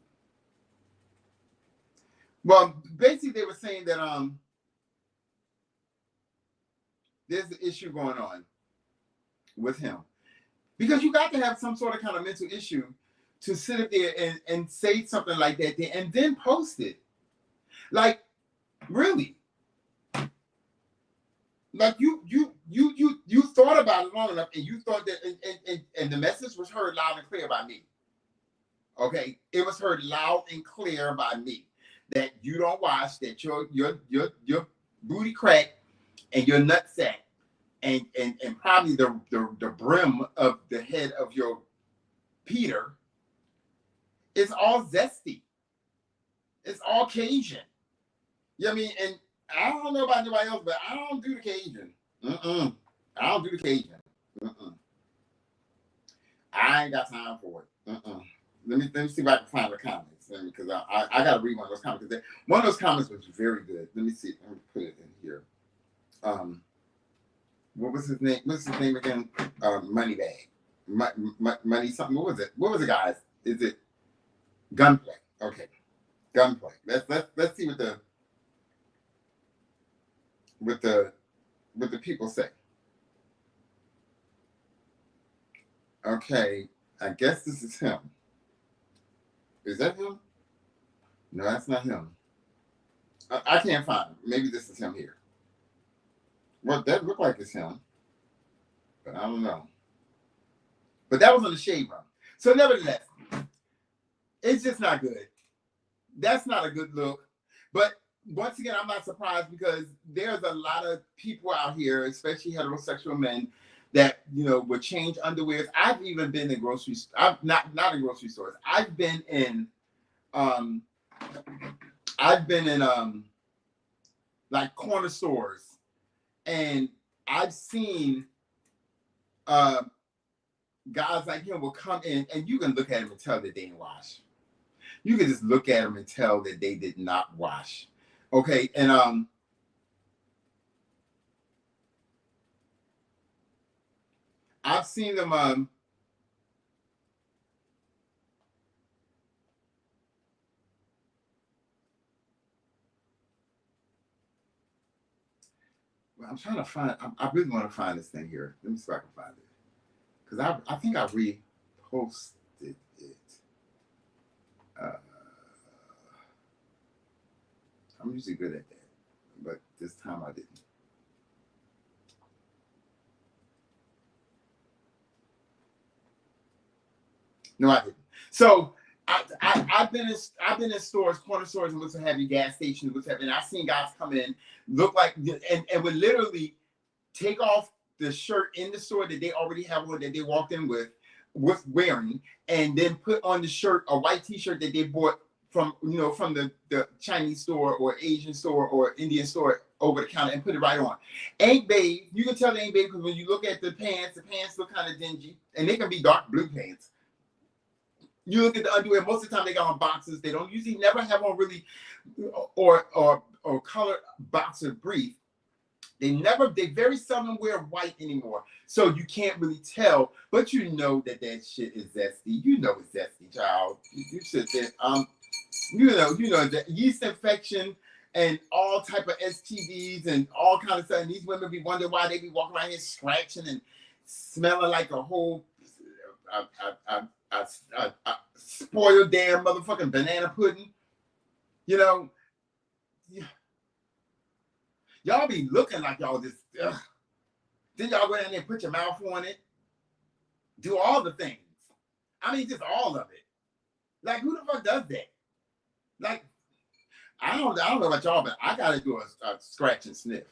Well, basically, they were saying that there's an issue going on with him, because you got to have some sort of kind of mental issue to sit up there and say something like that there and then post it. Like, really? Like you thought about it long enough, and you thought that, and the message was heard loud and clear by me. Okay, it was heard loud and clear by me that you don't wash, that your booty crack and your nutsack and probably the brim of the head of your Peter is all zesty. It's all Cajun. You know what I mean? And I don't know about anybody else, but I don't do the Cajun. I don't do the Cajun. I ain't got time for it. Let me see if I can find the comments, because I got to read one of those comments. One of those comments was very good. Let me see. Let me put it in here. What was his name? What's his name again? Moneybag. Money something. What was it? What was it, guys? Is it Gunplay? Okay, Gunplay. Let's see what the people say. Okay, I guess this is him. Is that him? No, that's not him. I can't find him. Maybe this is him here. Well, that looked like it's him, but I don't know. But that was on the shade room. So nevertheless, it's just not good. That's not a good look. But once again, I'm not surprised, because there's a lot of people out here, especially heterosexual men, that, you know, would change underwears. I've even been in groceries. I've not in grocery stores. I've been in like corner stores, and I've seen guys like him will come in, and you can look at him and tell that they didn't wash. You can just look at them and tell that they did not wash. Okay, and I've seen them well, I'm trying to find, I really want to find this thing here. Let me see if I can find it, because I think I reposted it. I'm usually good at that, but this time I didn't. No, I didn't. So I've been in stores, corner stores, and what's have you, gas stations, what's have, and I've seen guys come in, look like, and would literally take off the shirt in the store that they already have on that they walked in with wearing, and then put on the shirt a white t-shirt that they bought from from the Chinese store or Asian store or Indian store over the counter and put it right on. Ain't bathed. You can tell they ain't bathed because when you look at the pants look kind of dingy, and they can be dark blue pants. You look at the underwear, most of the time they got on boxers. They don't usually never have on really or color boxer brief. They very seldom wear white anymore. So you can't really tell, but you know that shit is zesty. You know it's zesty, child. You sit there. You know the yeast infection and all type of STDs and all kind of stuff. And these women be wondering why they be walking around here scratching and smelling like a whole spoiled damn motherfucking banana pudding. You know, y'all be looking like y'all just. Then y'all go down there and put your mouth on it. Do all the things. I mean, just all of it. Like, who the fuck does that? Like, I don't know about y'all, but I gotta do a scratch and sniff.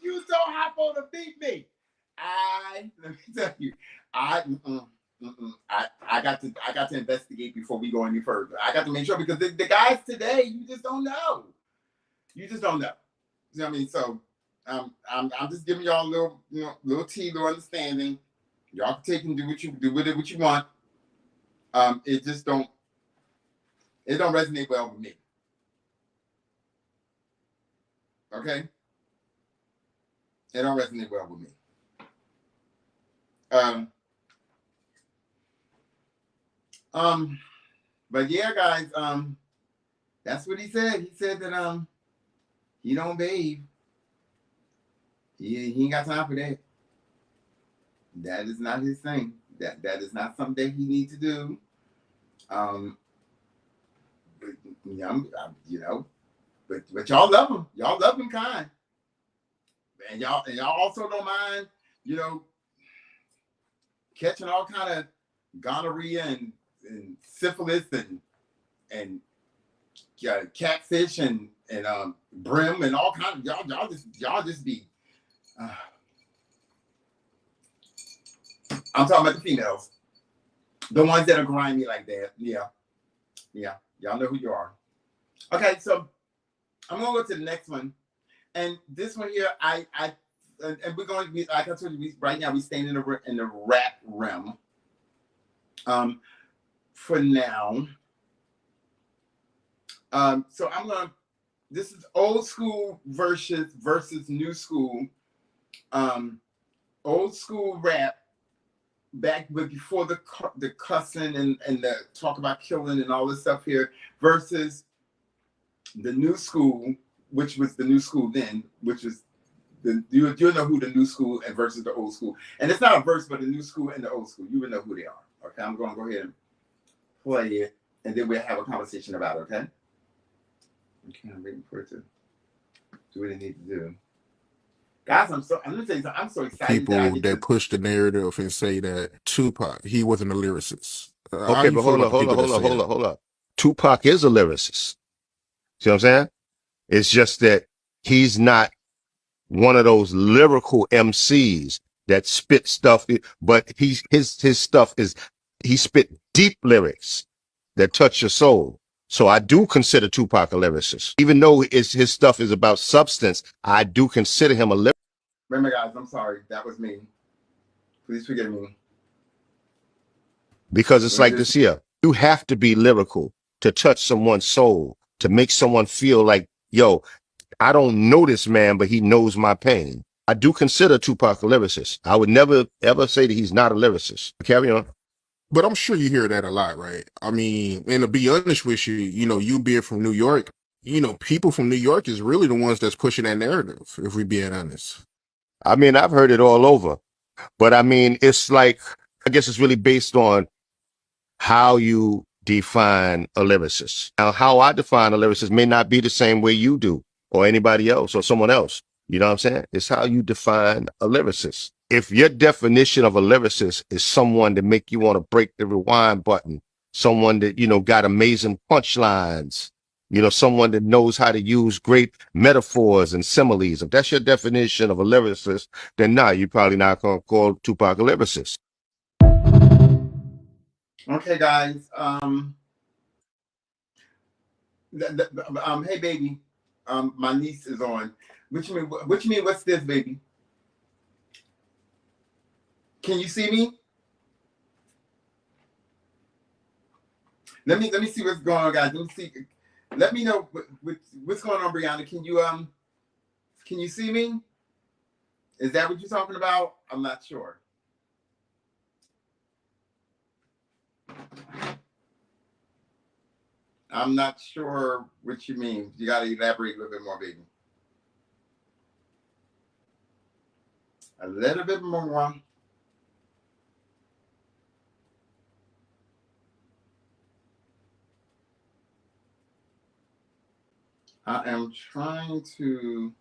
You so hot on to beat me. Let me tell you, I got to investigate before we go any further. I got to make sure because the guys today, you just don't know. You just don't know. You know what I mean? So I'm just giving y'all a little tea, little understanding. Y'all can take and do with it what you want. It don't resonate well with me. Okay? It don't resonate well with me. But yeah, guys, that's what he said. He said that he don't bathe. He ain't got time for that. That is not his thing. That is not something he needs to do. But y'all love him. Y'all love him kind. And y'all also don't mind, catching all kind of gonorrhea and syphilis and catfish and brim and all kinds of y'all just be I'm talking about the females. The ones that are grimy like that. Yeah. Y'all know who you are. Okay, so I'm gonna go to the next one. And this one here, and we're going to be, like I told you, right now we staying in the rap realm. For now. So this is old school versus new school. Old school rap back before the cussing and the talk about killing and all this stuff here versus the new school, which was the new school then, which is you know who the new school and versus the old school. And it's not a verse, but the new school and the old school. You will know who they are. Okay, I'm going to go ahead and play it, and then we'll have a conversation about it, okay? Okay, I'm waiting for it to do what it needs to do. Guys, I'm gonna tell you something. I'm so excited. People that push the narrative and say that Tupac, he wasn't a lyricist. Okay, but hold up. Tupac is a lyricist. See what I'm saying? It's just that he's not one of those lyrical MCs that spit stuff, but his stuff is, he spit deep lyrics that touch your soul. So I do consider Tupac a lyricist. Even though his stuff is about substance, I do consider him a lyricist. Remember, guys, I'm sorry. That was me. Please forgive me. Because it's like this here. You have to be lyrical to touch someone's soul, to make someone feel like, yo, I don't know this man, but he knows my pain. I do consider Tupac a lyricist. I would never, ever say that he's not a lyricist. Carry on. But I'm sure you hear that a lot, right? I mean, and to be honest with you, you being from New York, people from New York is really the ones that's pushing that narrative, if we're being honest. I mean, I've heard it all over. But I mean, it's like, I guess it's really based on how you define a lyricist. Now, how I define a lyricist may not be the same way you do, or anybody else, or someone else. You know what I'm saying? It's how you define a lyricist. If your definition of a lyricist is someone to make you want to break the rewind button, someone that, got amazing punchlines, You know, someone that knows how to use great metaphors and similes. If that's your definition of a lyricist, then nah, you're probably not gonna call Tupac a lyricist. Okay, guys. Hey, baby. My niece is on. What you mean? What you mean? What's this, baby? Can you see me? Let me see what's going on, guys. Let me see. Let me know what's going on, Brianna. Can you see me? Is that what you're talking about? I'm not sure. I'm not sure what you mean. You got to elaborate a little bit more, baby. A little bit more. I am trying to.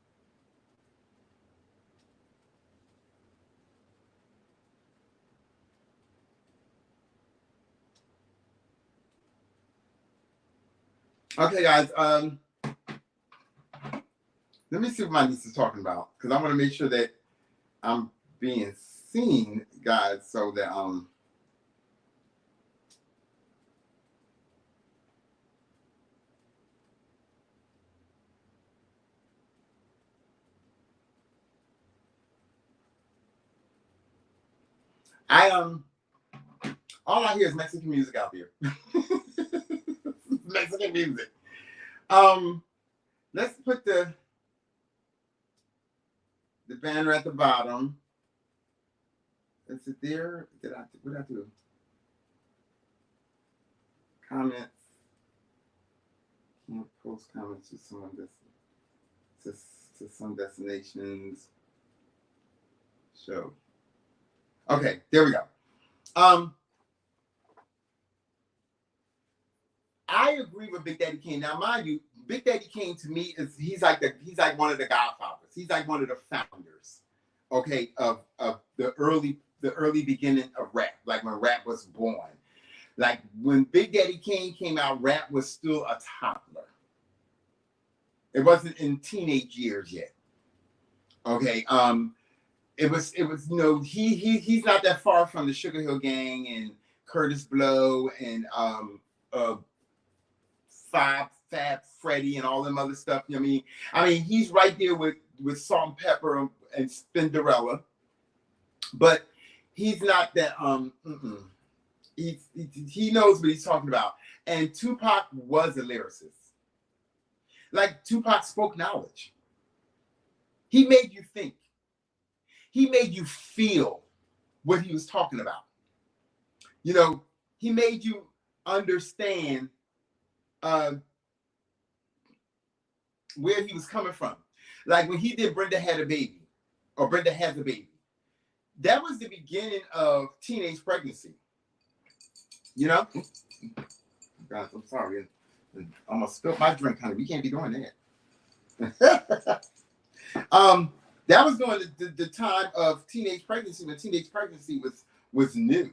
Okay, guys. Let me see what my niece is talking about, because I want to make sure that I'm being seen, guys, so that all I hear is Mexican music out there. Mexican music. Let's put the banner at the bottom. Is it there? What did I do? Comments. Can't post comments to someone to some destinations. Show. Okay, there we go. I agree with Big Daddy Kane. Now, mind you, Big Daddy Kane to me he's like one of the godfathers. He's like one of the founders, okay, of the early beginning of rap, like when rap was born. Like when Big Daddy Kane came out, rap was still a toddler. It wasn't in teenage years yet. Okay. It was he's not that far from the Sugar Hill Gang and Curtis Blow and Fab Freddy and all them other stuff. You know what I mean, he's right there with Salt and Pepper and Spinderella, but he's not that. He knows what he's talking about. And Tupac was a lyricist. Like Tupac spoke knowledge. He made you think. He made you feel what he was talking about. You know, he made you understand where he was coming from. Like when he did Brenda Had a Baby, or Brenda Has a Baby. That was the beginning of teenage pregnancy. You know? Guys, I'm sorry. I almost spilled my drink, honey. We can't be doing that. That was during the time of teenage pregnancy, when teenage pregnancy was new.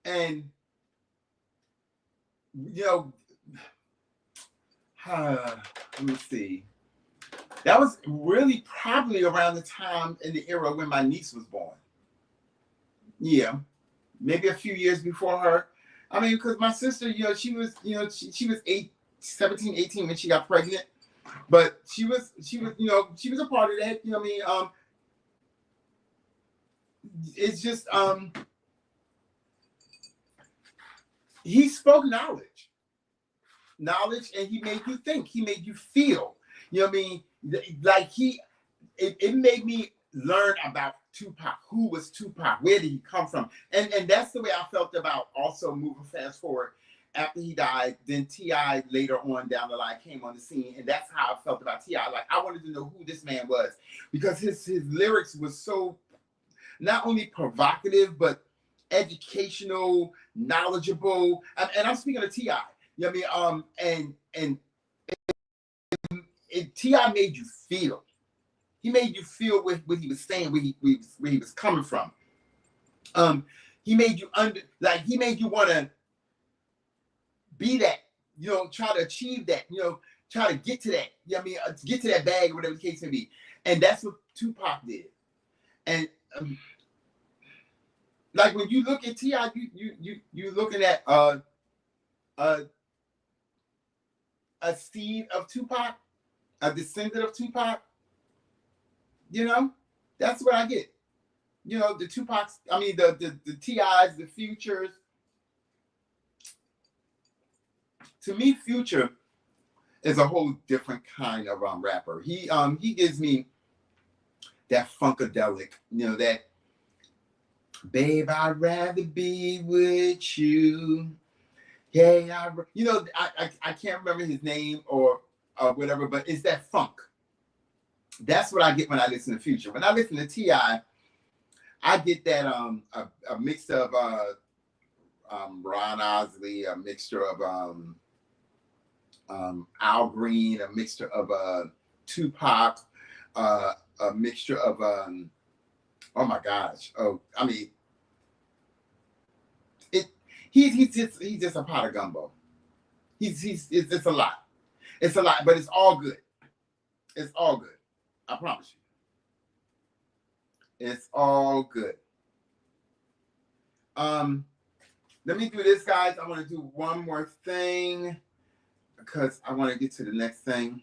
And you know, let me see. That was really probably around the time in the era when my niece was born. Yeah, maybe a few years before her. I mean, because my sister, she was 17, 18 when she got pregnant, but she was a part of that. You know what I mean? It's just he spoke knowledge, and he made you think. He made you feel. You know what I mean? Like it made me learn about Tupac. Who was Tupac? Where did he come from? And that's the way I felt about also moving fast forward. After he died, then T.I. later on down the line came on the scene, and that's how I felt about T.I. Like I wanted to know who this man was, because his lyrics was so not only provocative but educational, knowledgeable, and I'm speaking of T.I. You know what I mean? And T.I. made you feel. He made you feel what he was saying, where he was coming from. He made you he made you want to be that, try to achieve that, try to get to that. You know what I mean? Get to that bag, whatever the case may be. And that's what Tupac did. And like when you look at T.I., you looking at a seed of Tupac, a descendant of Tupac. That's what I get. The Tupacs, I mean the T.I.s, the Futures. To me, Future is a whole different kind of rapper. He gives me that funkadelic, that babe, I'd rather be with you. Yeah, I can't remember his name or whatever, but it's that funk. That's what I get when I listen to Future. When I listen to T.I., I get that a mix of Ron Osley, a mixture of Al Green, a mixture of Tupac, a mixture of oh my gosh, I mean, he's just a pot of gumbo. It's just a lot. It's a lot, but it's all good. It's all good. I promise you. It's all good. Let me do this, guys. I want to do one more thing because I want to get to the next thing.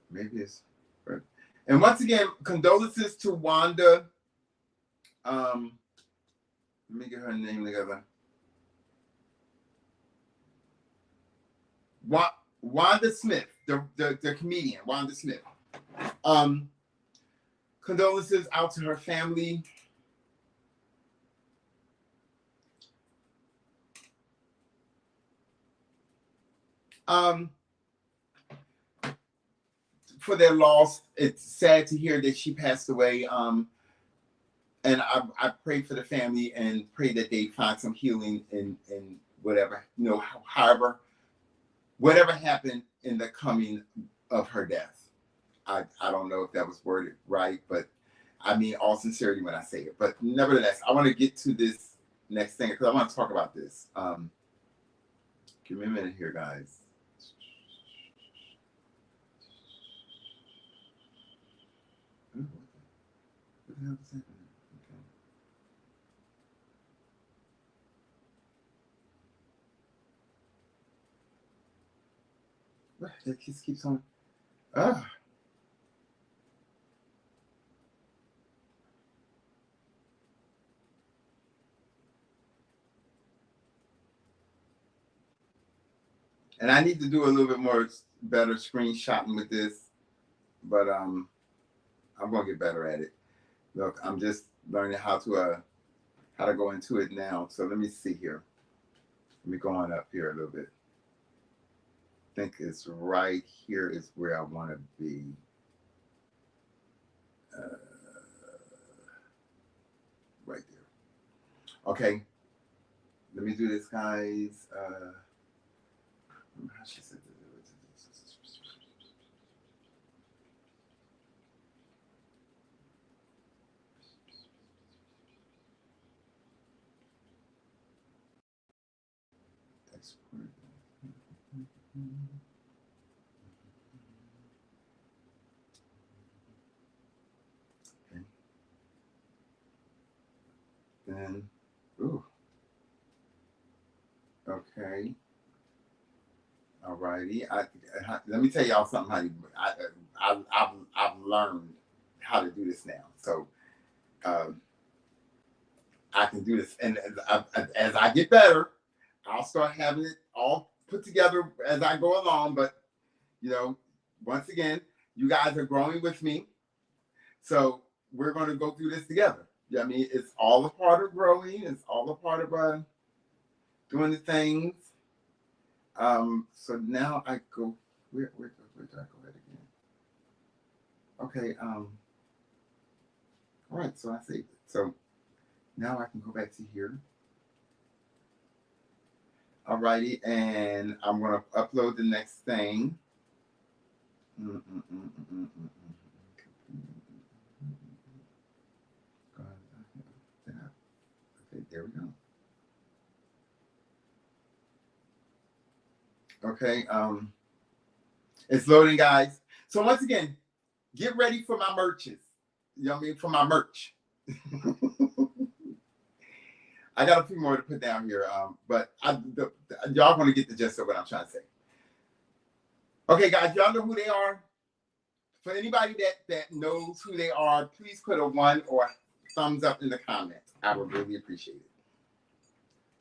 Maybe it's right. And once again, condolences to Wanda. Let me get her name together. Wanda Smith, the comedian, Wanda Smith. Condolences out to her family. For their loss, it's sad to hear that she passed away. And I pray for the family and pray that they find some healing in whatever, however, whatever happened in the coming of her death. I don't know if that was worded right, but I mean all sincerity when I say it. But nevertheless, I want to get to this next thing because I want to talk about this. Give me a minute here, guys. What the hell is that? What? That just keeps on. Ah. And I need to do a little bit more better screenshotting with this, but I'm gonna get better at it. Look, I'm just learning how to go into it now. So let me see here. Let me go on up here a little bit. I think it's right here is where I want to be. Right there. Okay. Let me do this, guys. How she said okay. Then, ooh. Okay. Alrighty. Let me tell y'all something, honey. I've learned how to do this now. So I can do this, and as I get better, I'll start having it all put together as I go along. But once again, you guys are growing with me, so we're going to go through this together. I mean, it's all a part of growing. It's all a part of doing the things. So now I go. Where do I go at again? Okay. All right. So I saved it. So now I can go back to here. Alrighty, and I'm gonna upload the next thing. There we go. Okay, it's loading, guys. So once again, get ready for my merches. You know what I mean? For my merch. I got a few more to put down here, but y'all going to get the gist of what I'm trying to say. Okay, guys, y'all know who they are? For anybody that knows who they are, please put a 1 or a thumbs up in the comments. I would really appreciate it.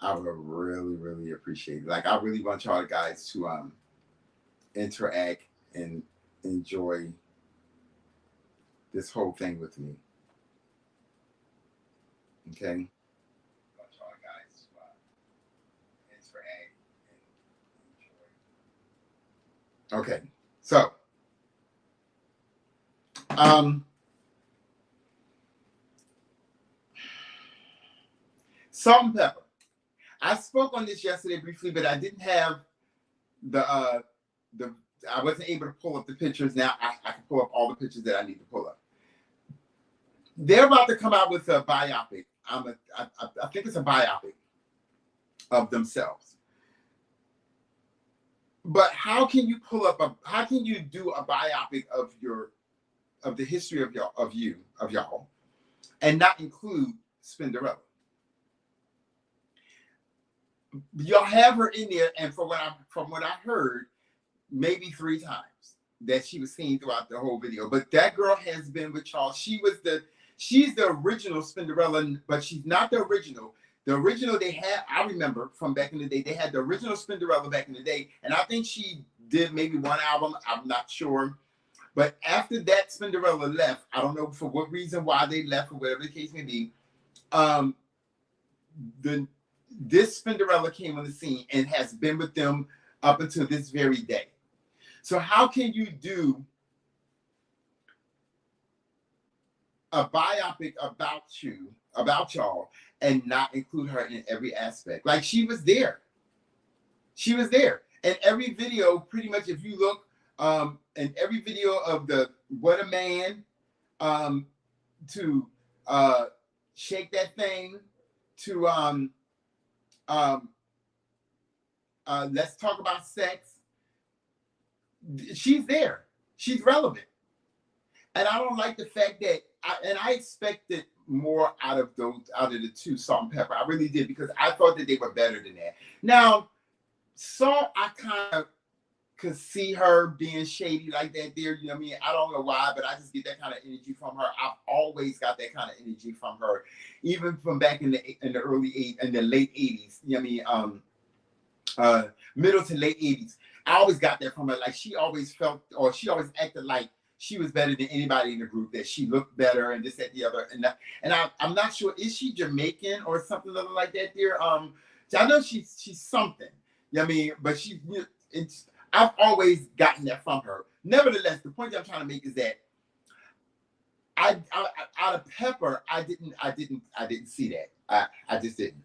I would really, really appreciate it. Like, I really want y'all guys to interact and enjoy this whole thing with me. Okay? I want y'all guys to interact and enjoy. Okay, so salt and pepper. I spoke on this yesterday briefly, but I didn't have I wasn't able to pull up the pictures. Now I can pull up all the pictures that I need to pull up. They're about to come out with a biopic. I think it's a biopic of themselves. But how can you do a biopic of the history of y'all and not include Spinderella? Y'all have her in there, and from what I heard, maybe 3 times that she was seen throughout the whole video. But that girl has been with y'all. She's the original Spinderella, but she's not the original. The original they had, I remember from back in the day, they had the original Spinderella back in the day, and I think she did maybe 1 album. I'm not sure. But after that Spinderella left, I don't know for what reason why they left or whatever the case may be. This Spinderella came on the scene and has been with them up until this very day. So how can you do a biopic about y'all, and not include her in every aspect? Like, she was there. And every video, pretty much, if you look, in every video of the What a Man, to Shake That Thing, to Let's Talk About Sex, she's there. She's relevant. And I don't like the fact that I expected more out of the 2, Salt and Pepper. I really did, because I thought that they were better than that. Now, Salt, I kind of could see her being shady like that there. You know what I mean? I don't know why, but I just get that kind of energy from her. I've always got that kind of energy from her, even from back in the late 80s. You know what I mean? Middle to late 80s. I always got that from her. Like, she always felt, or she always acted like she was better than anybody in the group, that she looked better and this, that, the other. And I'm not sure, is she Jamaican or something like that there? I know she's something. You know what I mean? But I've always gotten that from her. Nevertheless, the point that I'm trying to make is that out of Pepper, I didn't see that. I just didn't.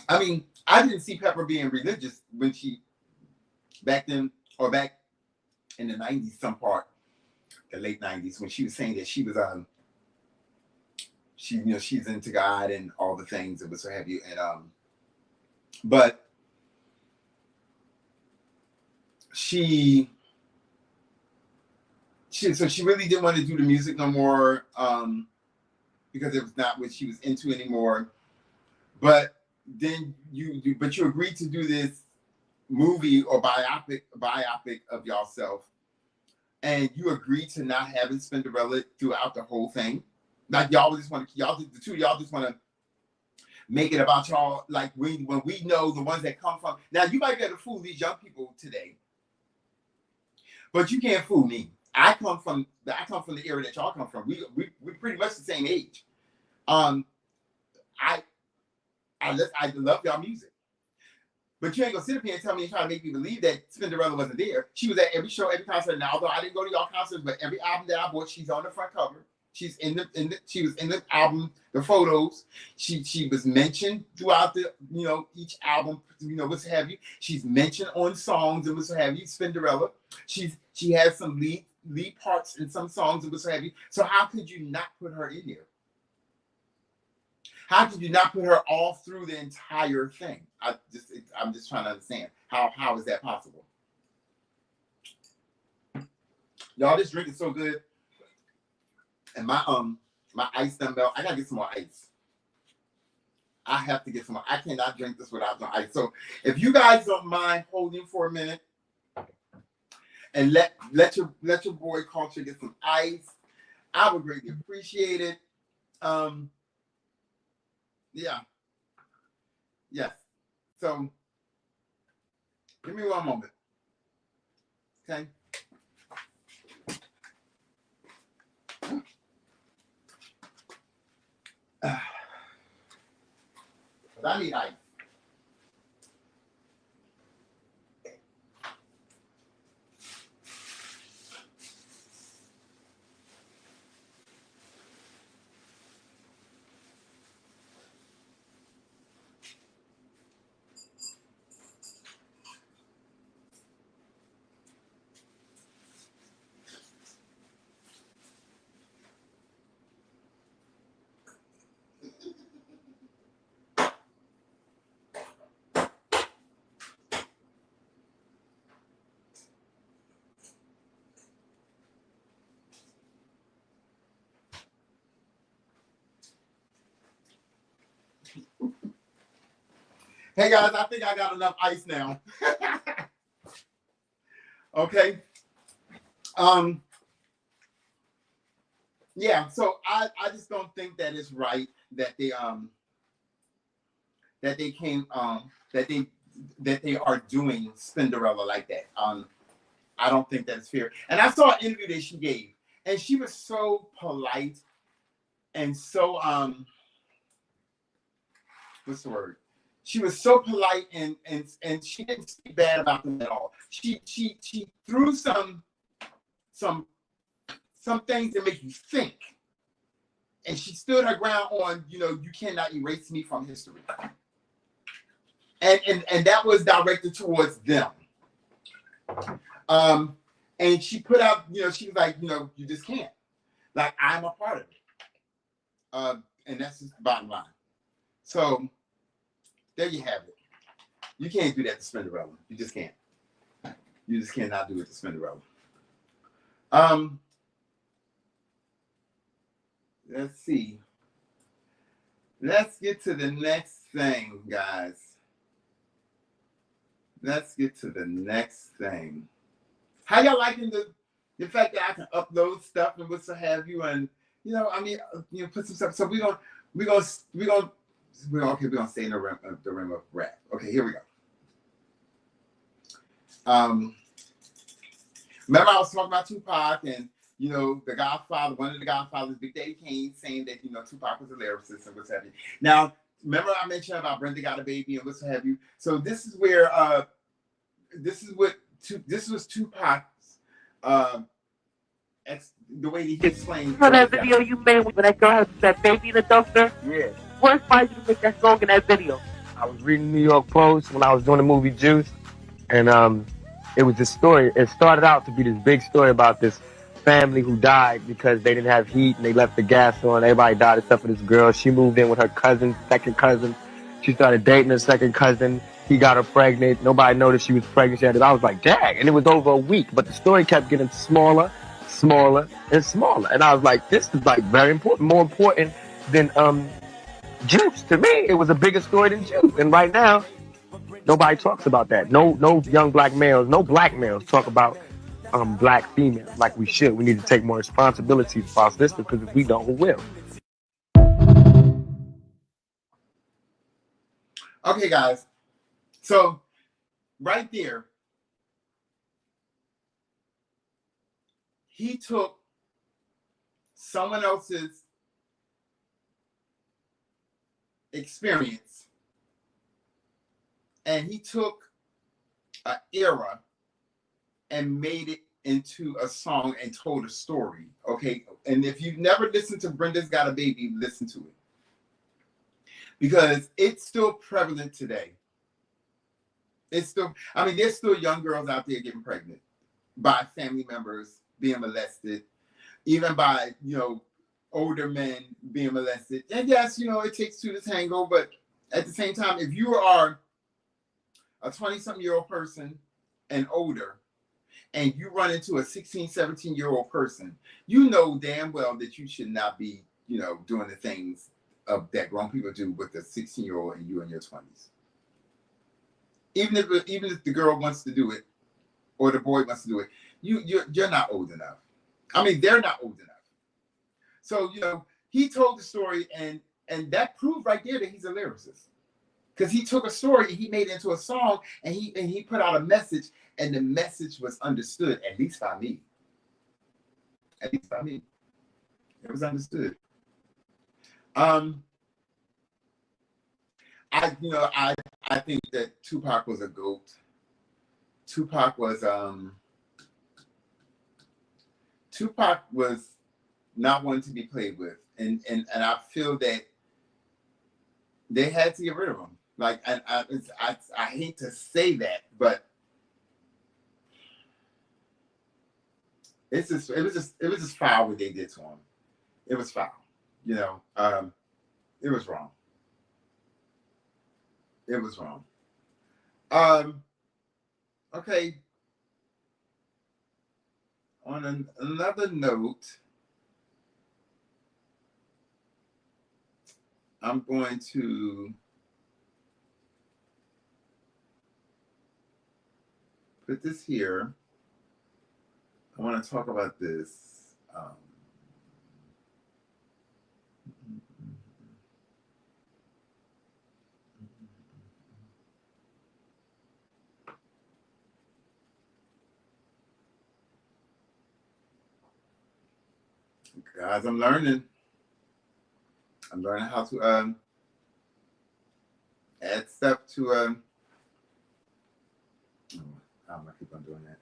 I mean, I didn't see Pepper being religious when she back then, or back in the 90s, the late 90s, when she was saying that she was she's into God and all the things and what have you. And but she really didn't want to do the music no more, because it was not what she was into anymore. But then you agreed to do this movie or biopic of yourself, and you agreed to not having Spinderella throughout the whole thing. Like, the two of y'all just want to make it about y'all. Like, when we know the ones that come from, now you might be able to fool these young people today, but you can't fool me. I come from the era that y'all come from. We pretty much the same age. I love y'all music. But you ain't gonna sit up here and tell me and try to make me believe that Spinderella wasn't there. She was at every show, every concert. Now, although I didn't go to y'all concerts, but every album that I bought, she's on the front cover. She was in the album, the photos. She was mentioned throughout the, each album, what have you. She's mentioned on songs and what have you. Spinderella. She has some lead parts in some songs and what have you. So how could you not put her in there? How could you not put her all through the entire thing? I'm just trying to understand how is that possible? Y'all, this drink is so good, and my ice done melt. I gotta get some more ice. I have to get some more. I cannot drink this without some ice. So if you guys don't mind holding for a minute and let your boy Culture get some ice, I would greatly appreciate it. Yeah. Yes. So give me one moment. Okay. I need ice. Hey guys, I think I got enough ice now. Okay. Yeah, so I just don't think that it's right that they are doing Cinderella like that. I don't think that's fair. And I saw an interview that she gave, and she was so polite and so what's the word? She was so polite and she didn't speak bad about them at all. She threw some things that make you think. And she stood her ground on, you cannot erase me from history. And that was directed towards them. And she put out, she was like, you just can't. Like, I'm a part of it. And that's just the bottom line. So there you have it. You can't do that to Cinderella. You just can't. You just cannot do it to Cinderella. Let's see. Let's get to the next thing, guys. Let's get to the next thing. How y'all liking the fact that I can upload stuff and what have you, and put some stuff. So we're gonna stay in the realm of rap. Okay, here we go. Remember I was talking about Tupac and the Godfather, one of the Godfathers, Big Daddy Kane, saying that Tupac was a lyricist and what have you. Now, remember I mentioned about Brenda Got a Baby and what have you. So this is where this was Tupac's the way that he explained. On that video you made when that girl had that baby in the dumpster? Yeah. What inspired you to make that song in that video? I was reading New York Post when I was doing the movie Juice, and it was this story. It started out to be this big story about this family who died because they didn't have heat and they left the gas on. Everybody died except for this girl. She moved in with her cousin, second cousin. She started dating her second cousin. He got her pregnant. Nobody noticed she was pregnant. She had it. I was like, dang. And it was over a week, but the story kept getting smaller, smaller, and smaller. And I was like, this is like very important, more important than Juice. To me, it was a bigger story than Juice. And right now, nobody talks about that. No young black males, no black males talk about black females like we should. We need to take more responsibility for our sister, because if we don't, who will? Okay, guys. So right there, he took someone else's experience and he took an era and made it into a song and told a story. Okay. And if you've never listened to Brenda's Got a Baby, listen to it, because it's still prevalent today. It's still, there's still young girls out there getting pregnant by family members, being molested, even by, older men being molested. And yes, you know, it takes two to tango, but at the same time, if you are a 20-something-year-old person and older, and you run into a 16, 17-year-old person, you know damn well that you should not be, you know, doing the things that grown people do with a 16-year-old and you in your 20s. Even if the girl wants to do it or the boy wants to do it, you're not old enough. I mean, they're not old enough. So, you know, he told the story, and that proved right there that he's a lyricist. Because he took a story and he made it into a song, and he put out a message, and the message was understood, at least by me. At least by me. It was understood. I think that Tupac was a GOAT. Tupac was not one to be played with, and I feel that they had to get rid of him. Like, I hate to say that, but it was just foul what they did to him. It was foul, you know. It was wrong. It was wrong. Okay. On another note, I'm going to put this here. I want to talk about this. Guys, I'm learning how to add stuff to I'm gonna keep on doing that.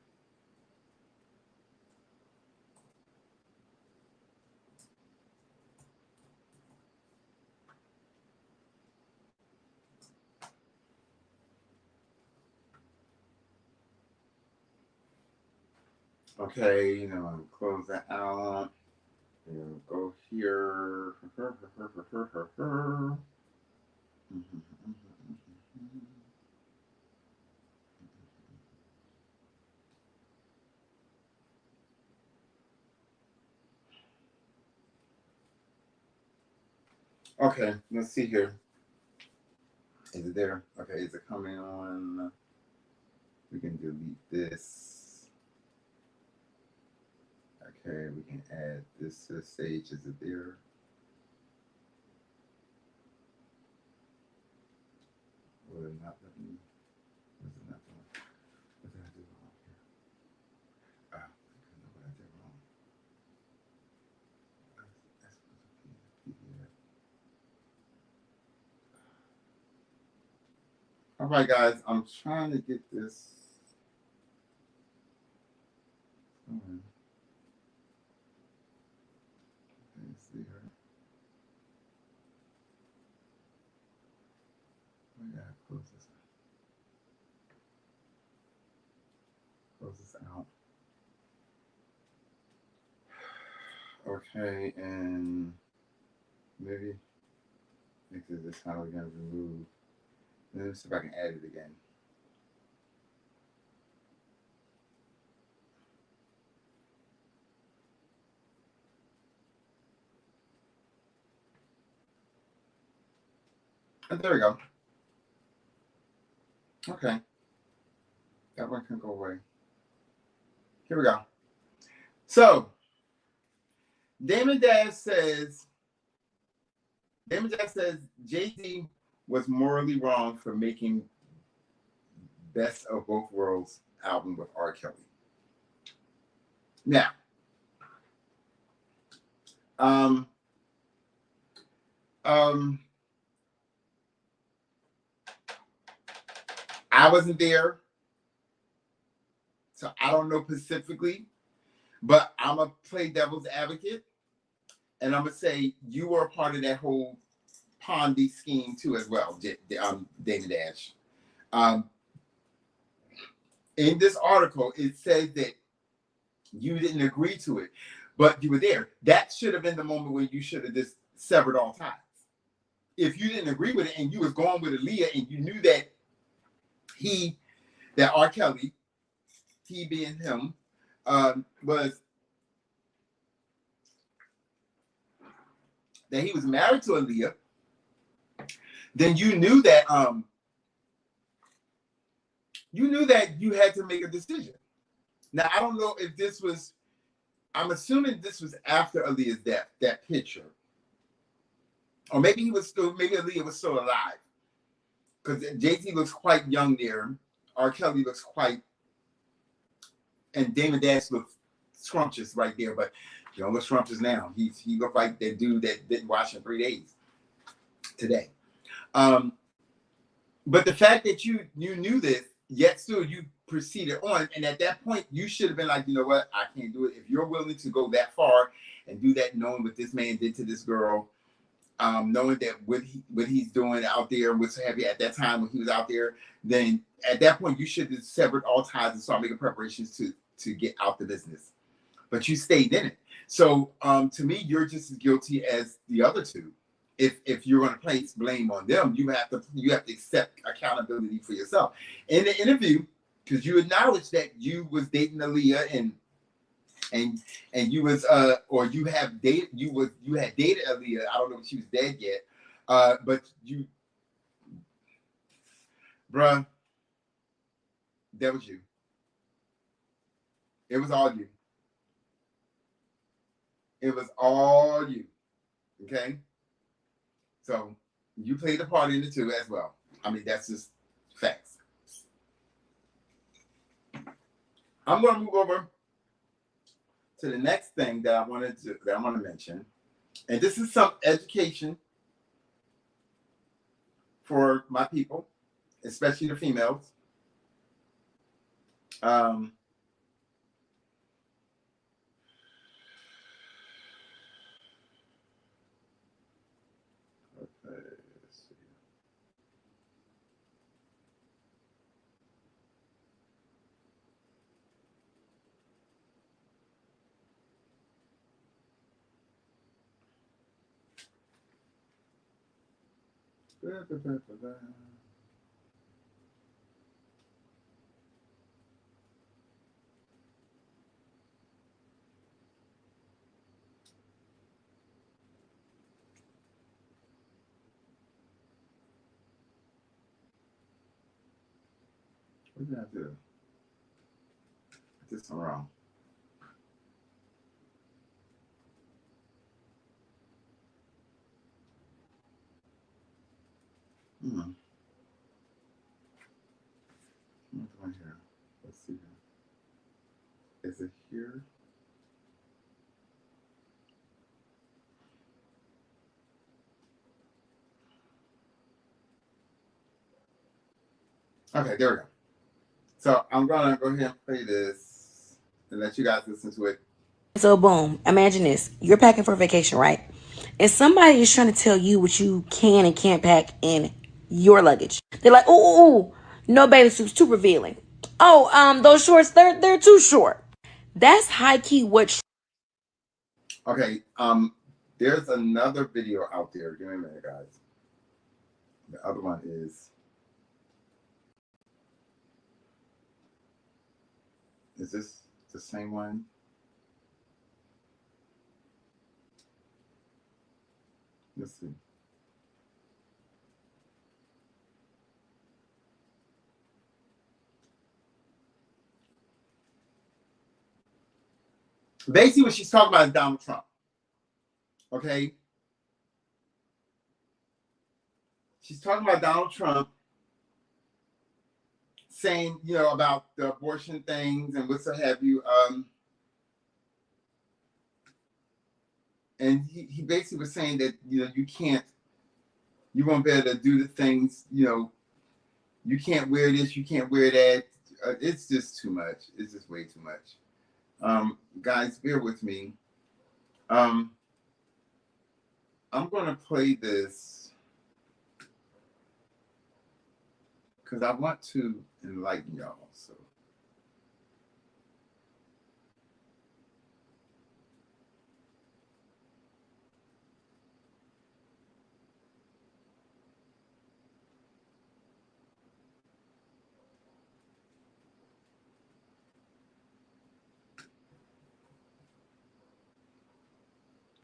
Okay, you know, close that out. And go here. Okay, let's see here. Is it there? Okay, is it coming on? We can delete this. Okay, we can add this to the stage. Is it there? Will it not let me? What is it not doing? What did I do wrong here? Ah, I don't know what I did wrong. That's supposed to be the PDF. All right, guys, I'm trying to get this. Let's see here. We gotta close this out. Okay, and maybe this how we're gonna remove. Let me see if I can add it again. And there we go. Okay. That one can go away. Here we go. So, Damon Dash says Jay-Z was morally wrong for making Best of Both Worlds album with R. Kelly. Now, I wasn't there, so I don't know specifically, but I'm going to play devil's advocate, and I'm going to say you were a part of that whole Ponzi scheme too as well, Damon Dash. In this article, it says that you didn't agree to it, but you were there. That should have been the moment when you should have just severed all ties. If you didn't agree with it and you was going with Aaliyah and you knew that that R. Kelly, he being him, was that he was married to Aaliyah, then you knew that you had to make a decision. Now I don't know if this was. I'm assuming this was after Aaliyah's death. That picture, or maybe Aaliyah was still alive, because Jay-Z looks quite young there. R. Kelly looks quite, and Damon Dash looks scrumptious right there, but he don't look scrumptious now. He looked like that dude that didn't wash in 3 days today. But the fact that you knew this, yet still you proceeded on, and at that point you should have been like, you know what, I can't do it. If you're willing to go that far and do that, knowing what this man did to this girl, knowing that what he's doing out there was heavy at that time when he was out there, then at that point you should have severed all ties and start making preparations to get out the business. But you stayed in it. So to me, you're just as guilty as the other two. If you're going to place blame on them, you have to accept accountability for yourself. In the interview, because you acknowledged that you was dating Aaliyah and you was or you had dated Aaliyah. I don't know if she was dead yet, but you, bruh, that was you. It was all you. It was all you. Okay. So you played a part in it too as well. I mean, that's just facts. I'm going to move over to the next thing that I want to mention, and this is some education for my people, especially the females. What did I do? I did something wrong. What's on here? Let's see here. Is it here? Okay, there we go. So I'm gonna go ahead and play this and let you guys listen to it. So boom, imagine this. You're packing for vacation, right? And somebody is trying to tell you what you can and can't pack in your luggage. They're like, ooh, no baby suits, too revealing. Oh, those shorts, they're too short. That's high key what. Okay, there's another video out there. Give me a minute, guys. The other one is this the same one? Let's see. Basically, what she's talking about is Donald Trump. Okay? She's talking about Donald Trump saying, you know, about the abortion things and what have you. And he basically was saying that, you know, you won't be able to do the things, you know, you can't wear this, you can't wear that. It's just too much. It's just way too much. Guys, bear with me. I'm going to play this because I want to enlighten y'all. So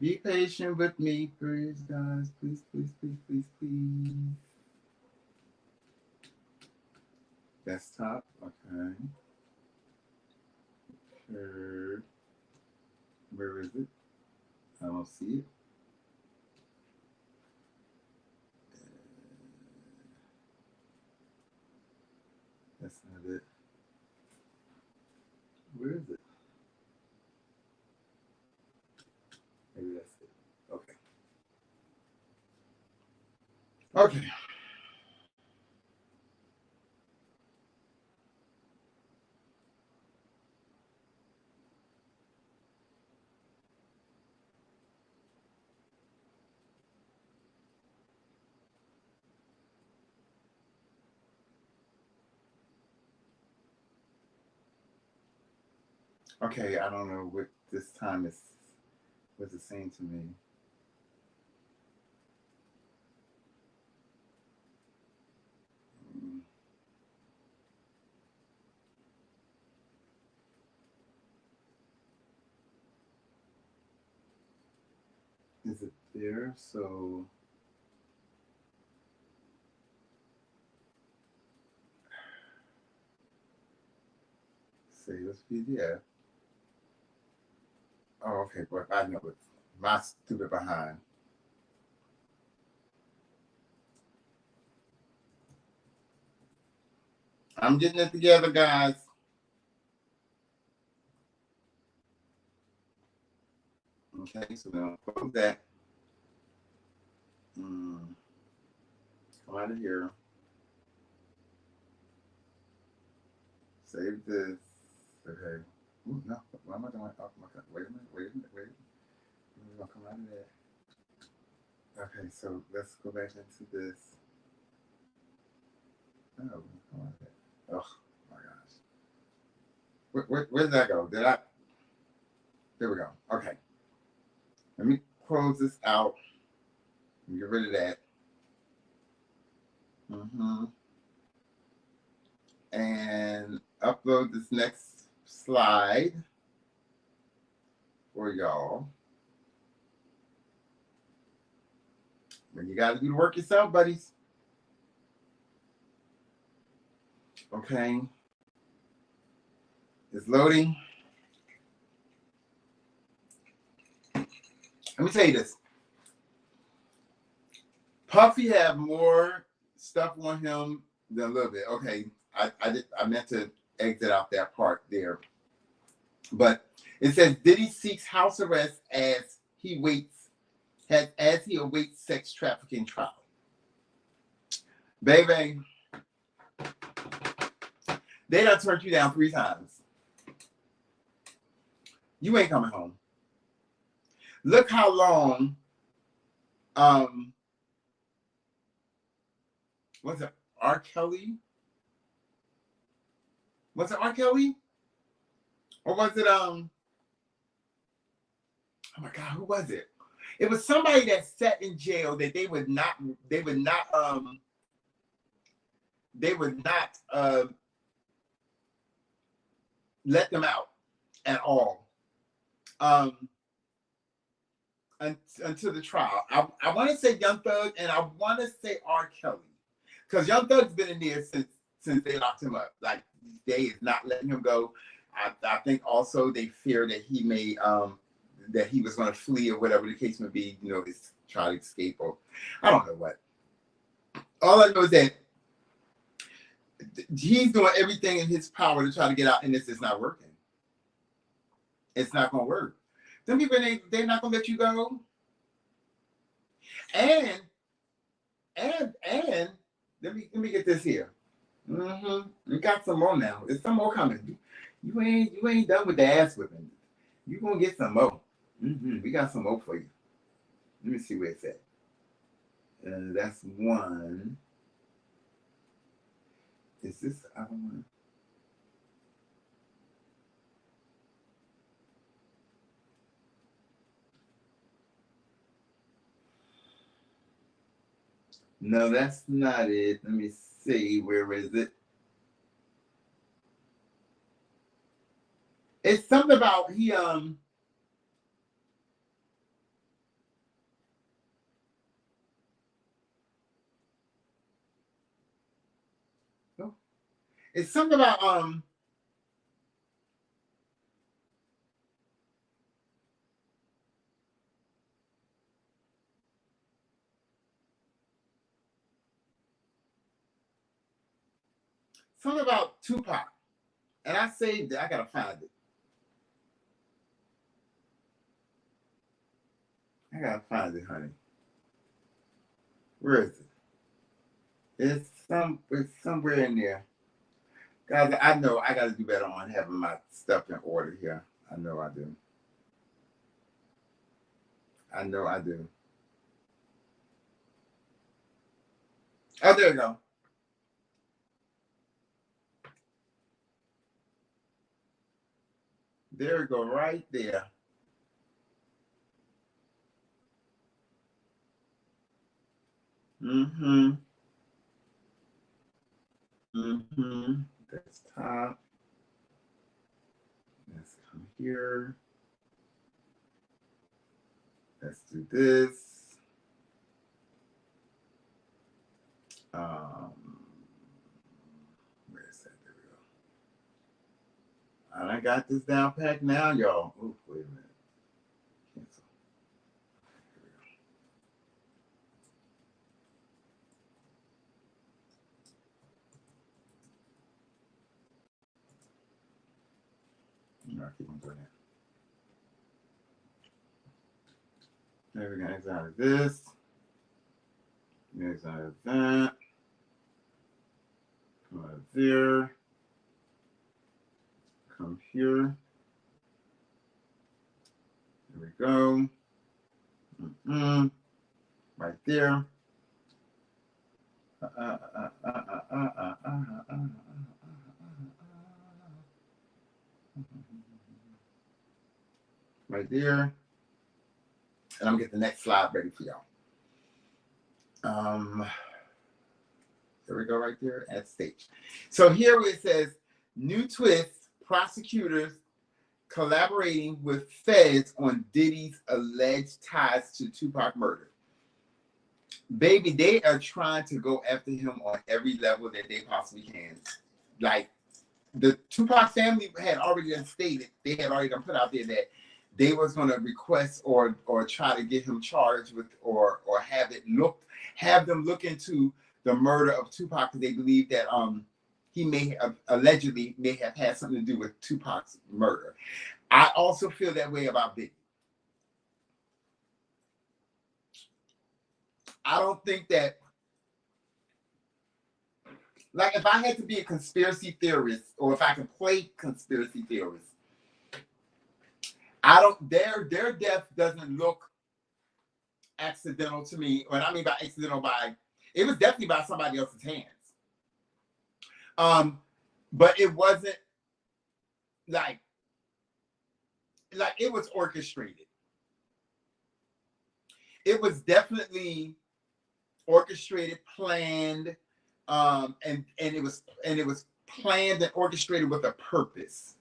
Be patient with me, please, guys. Please, please, please, please, please. Desktop. Okay. Sure. Where is it? I don't see it. That's not it. Where is it? Maybe that's it. Okay. Okay. Okay, I don't know what this time is. What's it saying to me? Is it there? So save this PDF. Oh, okay, but I know it. My stupid behind. I'm getting it together, guys. Okay, so now close that. Come out of here. Save this. Okay. Ooh, no, why am I doing? Oh my God! Wait a minute. Wait a minute. Wait. We're gonna come out of that. Okay, so let's go back into this. Oh, come out of that. Oh my gosh. Where did that go? Did I? There we go. Okay. Let me close this out. Get rid of that. And upload this next slide for y'all. When you got to do the work yourself, buddies. Okay. It's loading. Let me tell you this. Puffy have more stuff on him than a little bit. Okay, I meant to exit out that part there. But it says Diddy seeks house arrest as he awaits sex trafficking trial. Baby, they done turned you down 3 times. You ain't coming home. Look how long was it R. Kelly? Was it R. Kelly? Or was it oh my God, who was it? It was somebody that sat in jail that they would not let them out at all. Until the trial. I want to say Young Thug and I want to say R. Kelly. Because Young Thug's been in there since they locked him up. Like, they is not letting him go. I think also they fear that he may that he was going to flee or whatever the case may be, try to escape or I don't know what. All I know is that he's doing everything in his power to try to get out, and this is not working. It's not going to work. Them people, they're not going to let you go. And let me get this here. We got some more now. There's some more coming. You ain't done with the ass whipping. You gonna get some more. We got some more for you. Let me see where it's at. That's one. Is this the other one? No, that's not it. Let me see. Where is it? It's something about he It's something about something about Tupac, and I saved it. I gotta find it. I gotta find it, honey. Where is it? It's somewhere in there. Guys, I know I gotta do better on having my stuff in order here. I know I do. I know I do. Oh, there you go. There you go, right there. Mm-hmm. Mm-hmm. That's top. Let's come here. Let's do this. Where is that? There we go. And I got this down packed now, y'all. Ooh, wait a minute. Cancel. Here we go. I keep on doing that. There we go. Exit out of this. Exit out of that. Come out of there. Come here. There we go. Right there. Right there. And I'm getting the next slide ready for y'all. There we go, right there at stage. So here it says, new twist, prosecutors collaborating with feds on Diddy's alleged ties to Tupac murder. Baby, they are trying to go after him on every level that they possibly can. Like, the Tupac family had already stated, they had already put out there that they was going to request or try to get him charged with or have them look into the murder of Tupac, because they believe that he may have allegedly have had something to do with Tupac's murder. I also feel that way about Biggie. I don't think that, like, if I had to be a conspiracy theorist, or if I can play conspiracy theorist, their death doesn't look accidental to me. What I mean by accidental, it was definitely by somebody else's hands. But it wasn't like it was orchestrated. It was definitely orchestrated, planned, and it was planned and orchestrated with a purpose.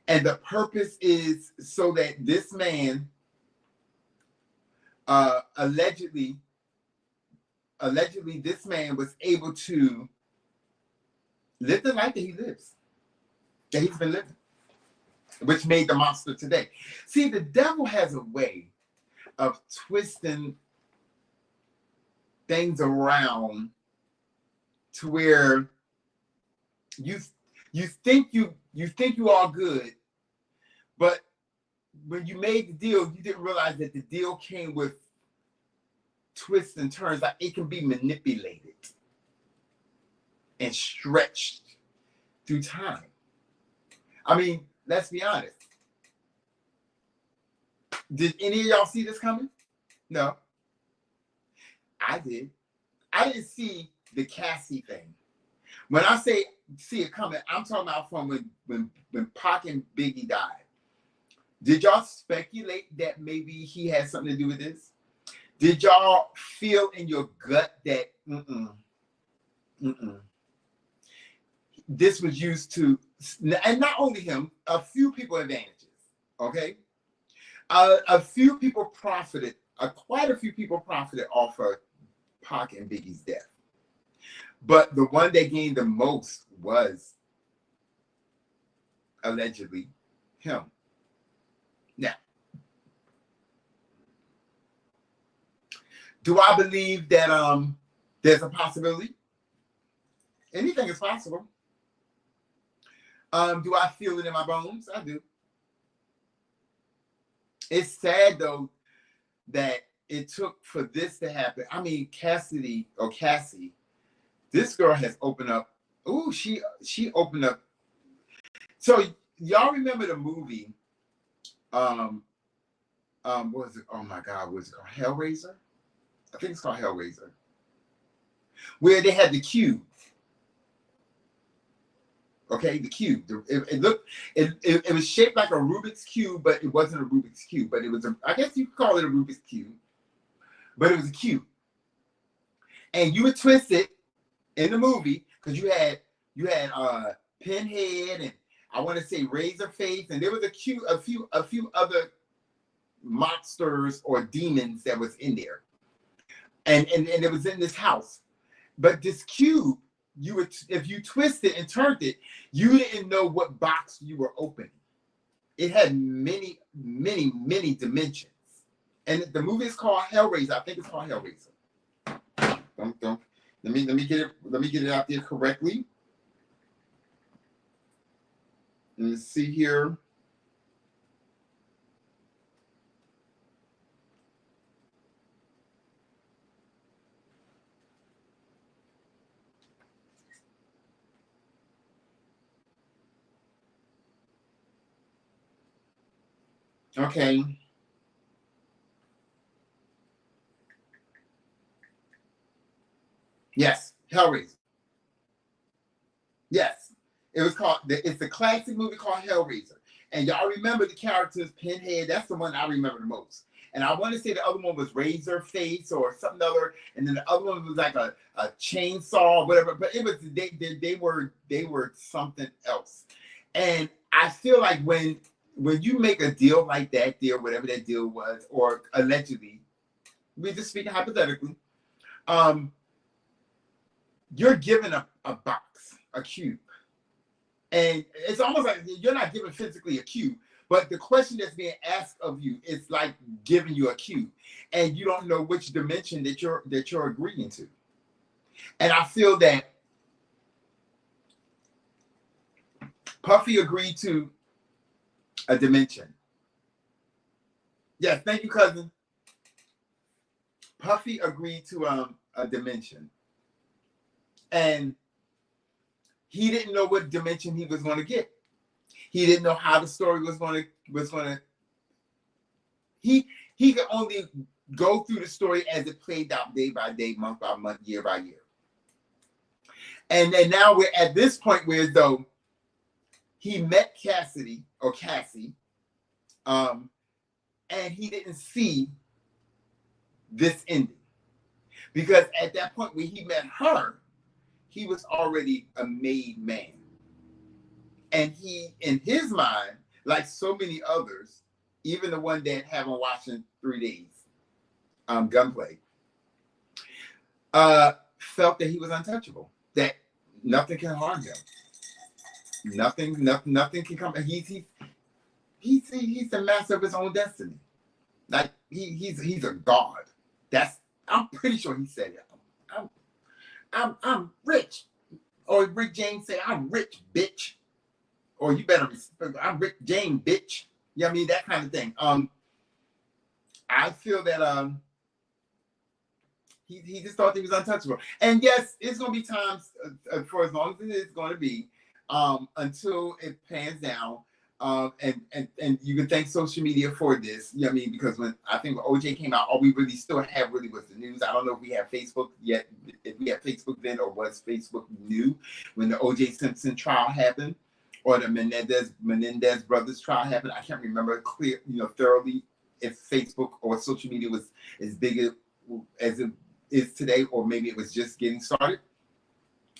And the purpose is so that this man allegedly this man was able to live the life that he lives, that he's been living, which made the monster today. See, the devil has a way of twisting things around to where you think you all good, but when you made the deal, you didn't realize that the deal came with twists and turns. Like, it can be manipulated and stretched through time. I mean, let's be honest. Did any of y'all see this coming? No. I did. I didn't see the Cassie thing. When I say see it coming, I'm talking about from when Pac and Biggie died. Did y'all speculate that maybe he had something to do with this? Did y'all feel in your gut that this was used to, and not only him, a few people advantages, okay? A few people profited, quite a few people profited off of Pac and Biggie's death. But the one that gained the most was allegedly him. Now, do I believe that there's a possibility? Anything is possible. Do I feel it in my bones? I do. It's sad though that it took for this to happen. I mean, Cassie, this girl has opened up. Ooh, she opened up. So y'all remember the movie? What was it? Oh my God, was it called Hellraiser? I think it's called Hellraiser. Where they had the cube. Okay, the cube. It was shaped like a Rubik's cube, but it wasn't a Rubik's cube. But it was I guess you could call it a Rubik's cube, but it was a cube. And you would twist it in the movie because you had Pinhead and I want to say Razorface, and there was a few other monsters or demons that was in there, and it was in this house. But this cube, if you twist it and turned it, you didn't know what box you were opening. It had many, many, many dimensions. And the movie is called Hellraiser. I think it's called Hellraiser. Don't. Let me get it out there correctly. Let's see here. Okay. Yes, Hellraiser. Yes. It's a classic movie called Hellraiser. And y'all remember the characters, Pinhead, that's the one I remember the most. And I want to say the other one was Razorface or something other, and then the other one was like a chainsaw, whatever. But it was they were something else. And I feel like when you make a deal like that deal, whatever that deal was, or allegedly, we're just speaking hypothetically, you're given a box, a cube. And it's almost like you're not given physically a cube, but the question that's being asked of you is like giving you a cube, and you don't know which dimension that you're agreeing to. And I feel that Puffy agreed to a dimension. Yes, thank you, cousin. Puffy agreed to a dimension, and he didn't know what dimension he was going to get. He didn't know how the story was going to. He could only go through the story as it played out day by day, month by month, year by year. And then now we're at this point where though he met Cassie, and he didn't see this ending. Because at that point when he met her, he was already a made man. And he, in his mind, like so many others, even the one that haven't watched in 3 days, Gunplay, felt that he was untouchable, that nothing can harm him. Nothing can come. He's the master of his own destiny. Like he's a god. I'm pretty sure he said it. I'm rich. Or Rick James say, I'm rich, bitch. Or you better respect, I'm Rick James, bitch. You know what I mean? That kind of thing. I feel that he just thought he was untouchable. And yes, it's gonna be times for as long as it is going to be, until it pans down. And you can thank social media for this. You know what I mean? Because when OJ came out, all we really still have really was the news. I don't know if we have Facebook yet, if we had Facebook then, or was Facebook new when the OJ Simpson trial happened, or the Menendez brothers trial happened. I can't remember thoroughly if Facebook or social media was as big as it is today, or maybe it was just getting started.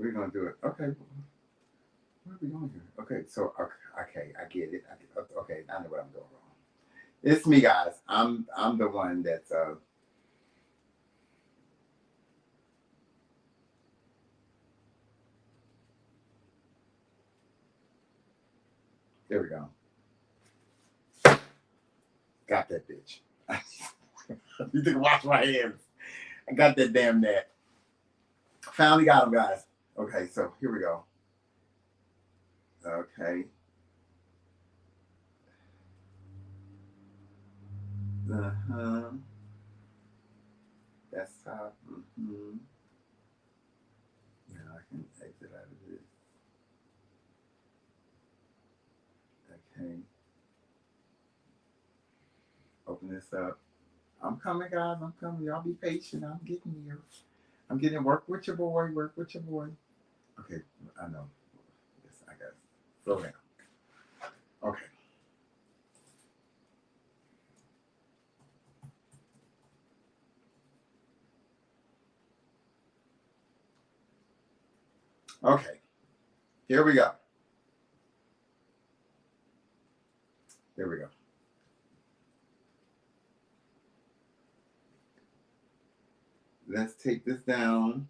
We're gonna do it. Okay. What are we doing here? Okay, so okay, I get it. Okay, I know what I'm doing wrong. It's me, guys. I'm the one that's there we go. Got that bitch. You can wash my hands. I got that damn net. Finally got him, guys. Okay, so here we go. Okay. Uh-huh. Desktop. Mm-hmm. Now I can exit out of this. Okay. Open this up. I'm coming, guys. I'm coming. Y'all be patient. I'm getting here. I'm getting work with your boy. Work with your boy. Okay, I know. Yes, I got it. Slow down. Okay. Okay. Here we go. Here we go. Let's take this down.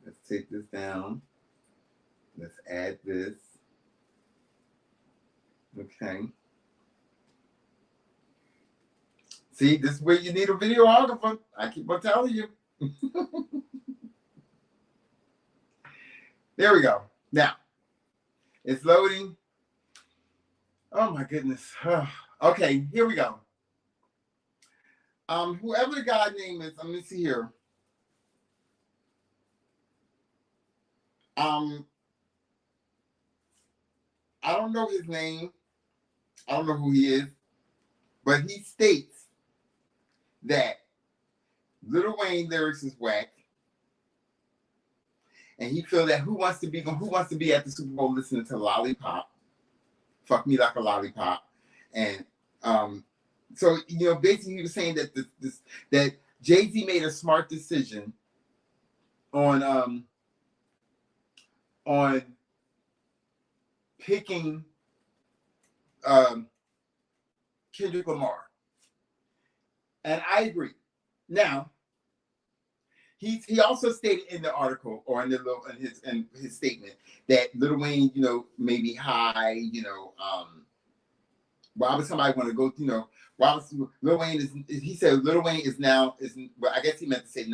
Let's take this down. Let's add this. Okay. See, this is where you need a videographer. I keep on telling you. There we go. Now, it's loading. Oh my goodness. Okay, here we go. Whoever the guy name is, let me see here. I don't know his name. I don't know who he is, but he states that Lil Wayne lyrics is whack, and he feel that who wants to be at the Super Bowl listening to Lollipop, Fuck Me Like a Lollipop, and so basically he was saying that that Jay-Z made a smart decision on picking Kendrick Lamar, and I agree. Now, he also stated in the article or in his statement that Lil Wayne, may be high, why would somebody want to go, why was Lil Wayne he said Lil Wayne well, I guess he meant to say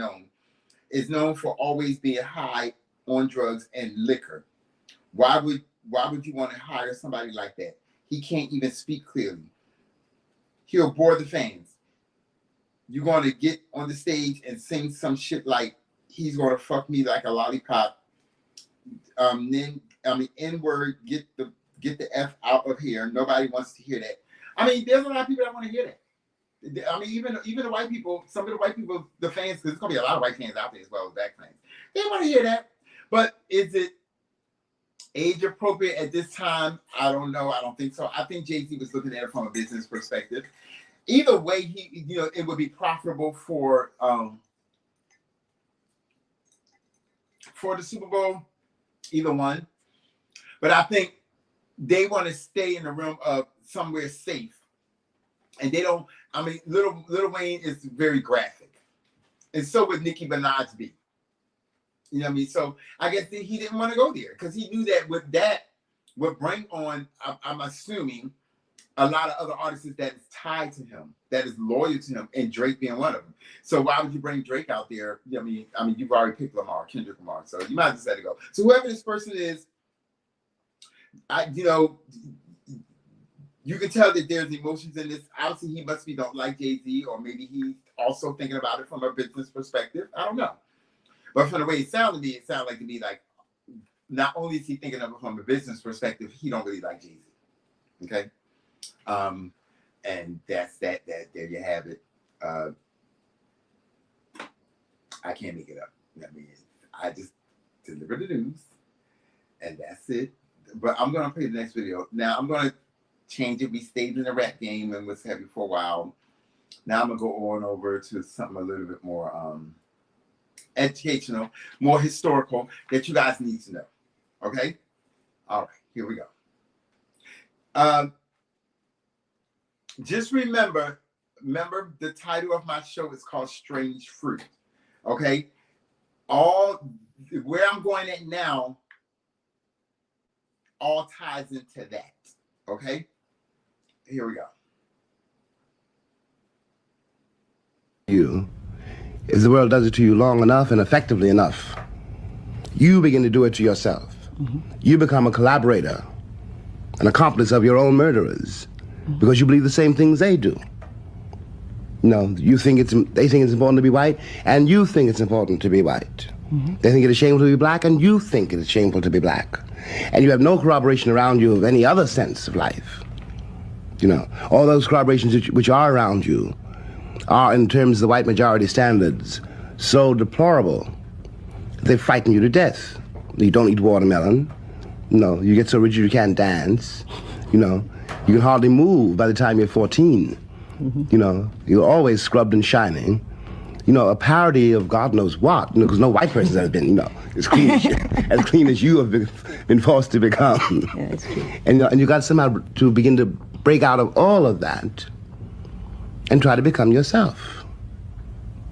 is known for always being high on drugs and liquor. Why would you want to hire somebody like that? He can't even speak clearly. He'll bore the fans. You're going to get on the stage and sing some shit like he's going to fuck me like a lollipop. N-word, get the F out of here. Nobody wants to hear that. There's a lot of people that want to hear that. Even the white people, some of the white people, the fans, because there's going to be a lot of white fans out there as well as black fans. They want to hear that. But is it age appropriate at this time? I don't know. I don't think so. I think Jay-Z was looking at it from a business perspective. Either way, it would be profitable for the Super Bowl, either one. But I think they want to stay in the realm of somewhere safe, and they don't. Lil Wayne is very graphic, and so would Nicki Minaj be. You know what I mean? So I guess he didn't want to go there because he knew that would bring on. I'm assuming a lot of other artists that is tied to him, that is loyal to him, and Drake being one of them. So why would you bring Drake out there? You've already picked Kendrick Lamar, so you might just let it go. So whoever this person is, you can tell that there's emotions in this. Obviously, he must be don't like Jay-Z, or maybe he's also thinking about it from a business perspective. I don't know. But from the way it sounded to me, it sounded like to me like not only is he thinking of it from a business perspective, he don't really like Jay-Z. Okay? And that's that there you have it. I can't make it up. I just deliver the news, and that's it. But I'm gonna play the next video. Now I'm gonna change it. We stayed in the rap game and was heavy for a while. Now I'm gonna go on over to something a little bit more educational, more historical that you guys need to know. Okay? All right, here we go. Just remember the title of my show is called Strange Fruit. Okay? Where I'm going at now all ties into that. Okay? Here we go. You, if the world does it to you long enough and effectively enough, you begin to do it to yourself. You become a collaborator, an accomplice of your own murderers, because you believe the same things they do. No, they think it's important to be white, and you think it's important to be white. They think it is shameful to be black, and you think it is shameful to be black. And you have no corroboration around you of any other sense of life. You know, all those corroborations which are around you are, in terms of the white majority standards, so deplorable, they frighten you to death. You don't eat watermelon. No, you get so rigid you can't dance. You know, you can hardly move by the time you're 14. You know, you're always scrubbed and shining. You know, a parody of God knows what, you know, because no white person's ever been, you know, as clean as you have been forced to become. Yeah, that's true. And you got somehow to begin to break out of all of that and try to become yourself.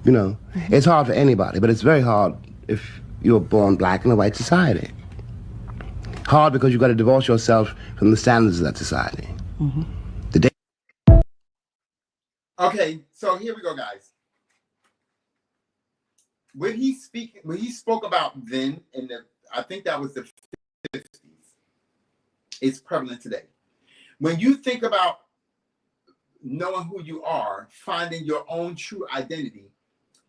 You know, it's hard for anybody, but it's very hard if you're born black in a white society. Hard because you've got to divorce yourself from the standards of that society. Okay, so here we go, guys. When he spoke about then, I think that was the 50s, it's prevalent today. When you think about knowing who you are, finding your own true identity,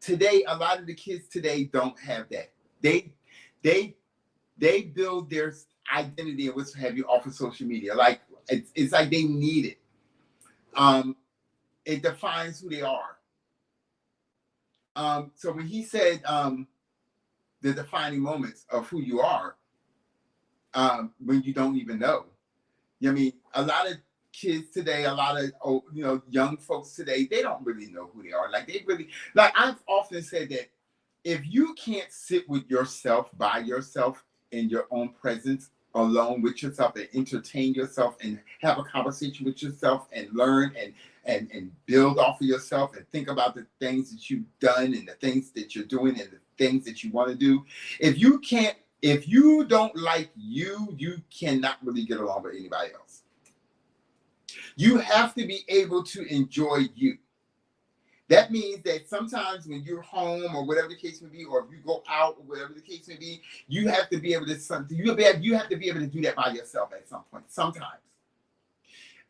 today, a lot of the kids today don't have that. They build their identity and what have you off of social media. Like it's like they need it. It defines who they are. So when he said the defining moments of who you are, when you don't even know, I mean, a lot of kids today, a lot of young folks today, they don't really know who they are. Like I've often said that if you can't sit with yourself by yourself in your own presence, alone with yourself, and entertain yourself and have a conversation with yourself and learn and build off of yourself and think about the things that you've done and the things that you're doing and the things that you want to do. If you don't like you, you cannot really get along with anybody else. You have to be able to enjoy you. That means that sometimes when you're home or whatever the case may be, or if you go out or whatever the case may be, you have to be able to do that by yourself at some point. Sometimes.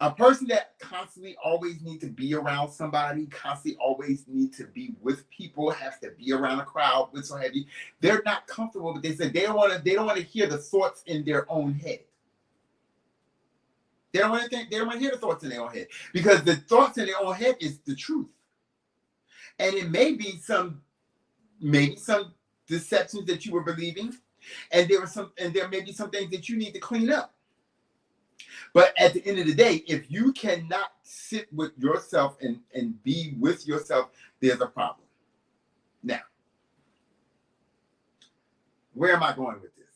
A person that constantly always needs to be around somebody, constantly always need to be with people, have to be around a crowd, with so heavy, they're not comfortable. But they say they don't want to hear the thoughts in their own head. They don't want to hear the thoughts in their own head, because the thoughts in their own head is the truth. And it may be some deceptions that you were believing, and there may be some things that you need to clean up. But at the end of the day, if you cannot sit with yourself and be with yourself, there's a problem. Now, where am I going with this?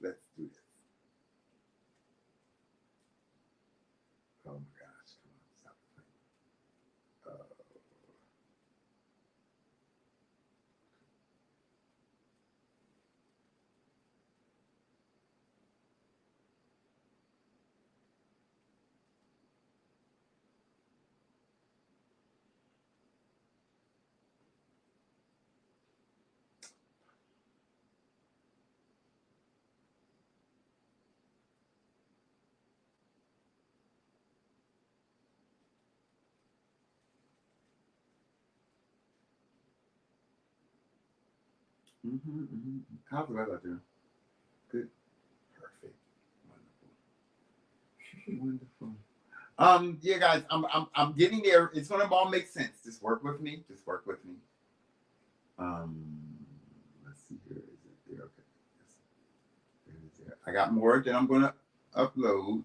Let's do this. Oh my gosh. Stop playing. How's the weather out there? Good. Perfect. Wonderful. Yeah, guys, I'm getting there. It's gonna all make sense. Just work with me. Let's see here. Is it there? Okay. It is there. I got more that I'm gonna upload.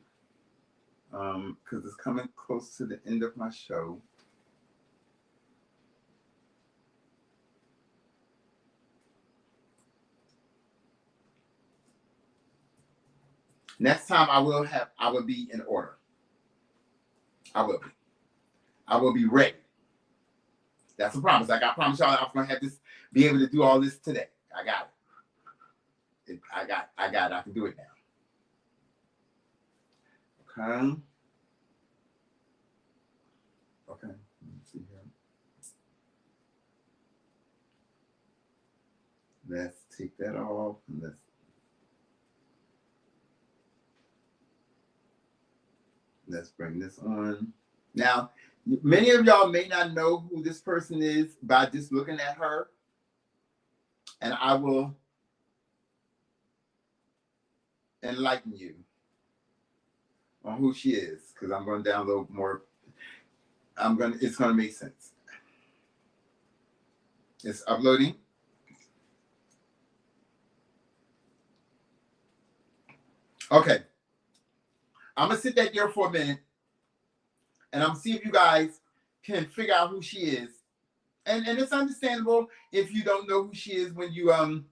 Because it's coming close to the end of my show. Next time I will be in order. I will be ready. That's a promise. Like I promise y'all, I'm gonna have this, be able to do all this today. I got it. I got it. I can do it now. Okay. Okay. Let's see here. Let's take that off. And let's bring this on. Now, many of y'all may not know who this person is by just looking at her. And I will enlighten you on who she is, because I'm going to download more. It's going to make sense. It's uploading. Okay. I'm going to sit back there for a minute, and I'm going to see if you guys can figure out who she is. And it's understandable if you don't know who she is when you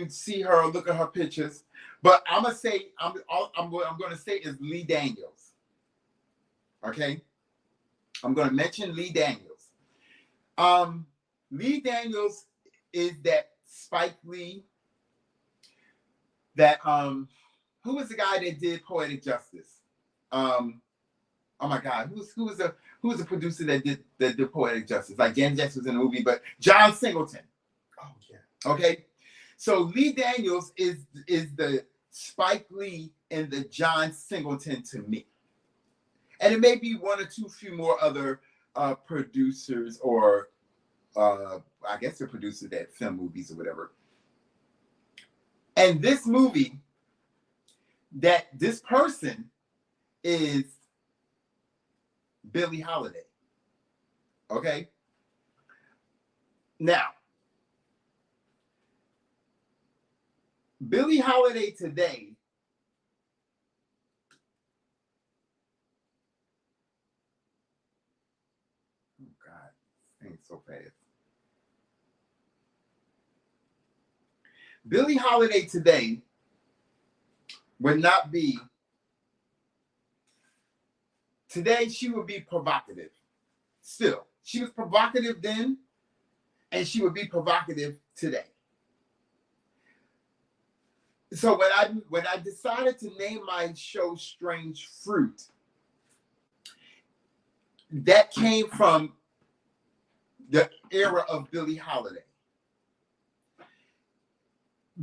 see her or look at her pictures. But I'm gonna say I'm gonna say is Lee Daniels. Okay, I'm gonna mention Lee Daniels. Lee Daniels is that Spike Lee. That who was the guy that did Poetic Justice? Oh my God, who was the producer that did Poetic Justice? Like Janet Jackson was in the movie, but John Singleton. Oh yeah. Okay. So Lee Daniels is the Spike Lee and the John Singleton to me. And it may be one or two few more other producers or I guess the producers that film movies or whatever. And this movie, that this person is Billie Holiday. Okay? Now, Billie Holiday today oh God, this thing's so fast. Billie Holiday today would not be, today she would be provocative. Still, she was provocative then, and she would be provocative today. So when I decided to name my show Strange Fruit, that came from the era of Billie Holiday.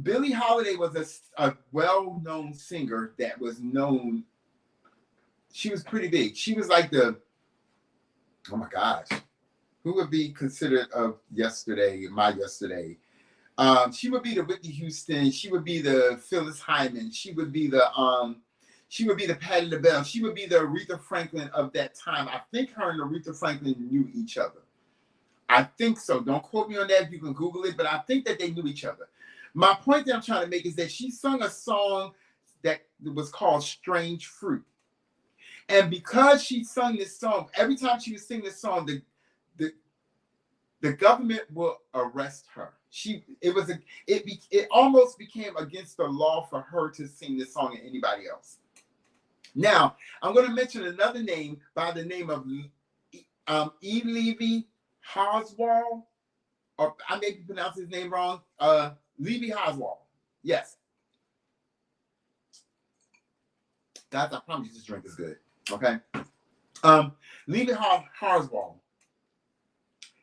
Billie Holiday was a well-known singer that was known. She was pretty big. She was like the, oh my gosh, who would be considered of yesterday, my yesterday? She would be the Whitney Houston. She would be the Phyllis Hyman. She would be the Patti LaBelle. She would be the Aretha Franklin of that time. I think her and Aretha Franklin knew each other. I think so. Don't quote me on that. You can Google it, but I think that they knew each other. My point that I'm trying to make is that she sung a song that was called Strange Fruit. And because she sung this song, every time she would sing this song, the government will arrest her. It almost became against the law for her to sing this song and anybody else. Now, I'm going to mention another name by the name of E. Levy Oswald, or I may be pronouncing his name wrong. Levy Oswald. Yes. Guys, I promise you this drink is good. Okay. Levy Oswald.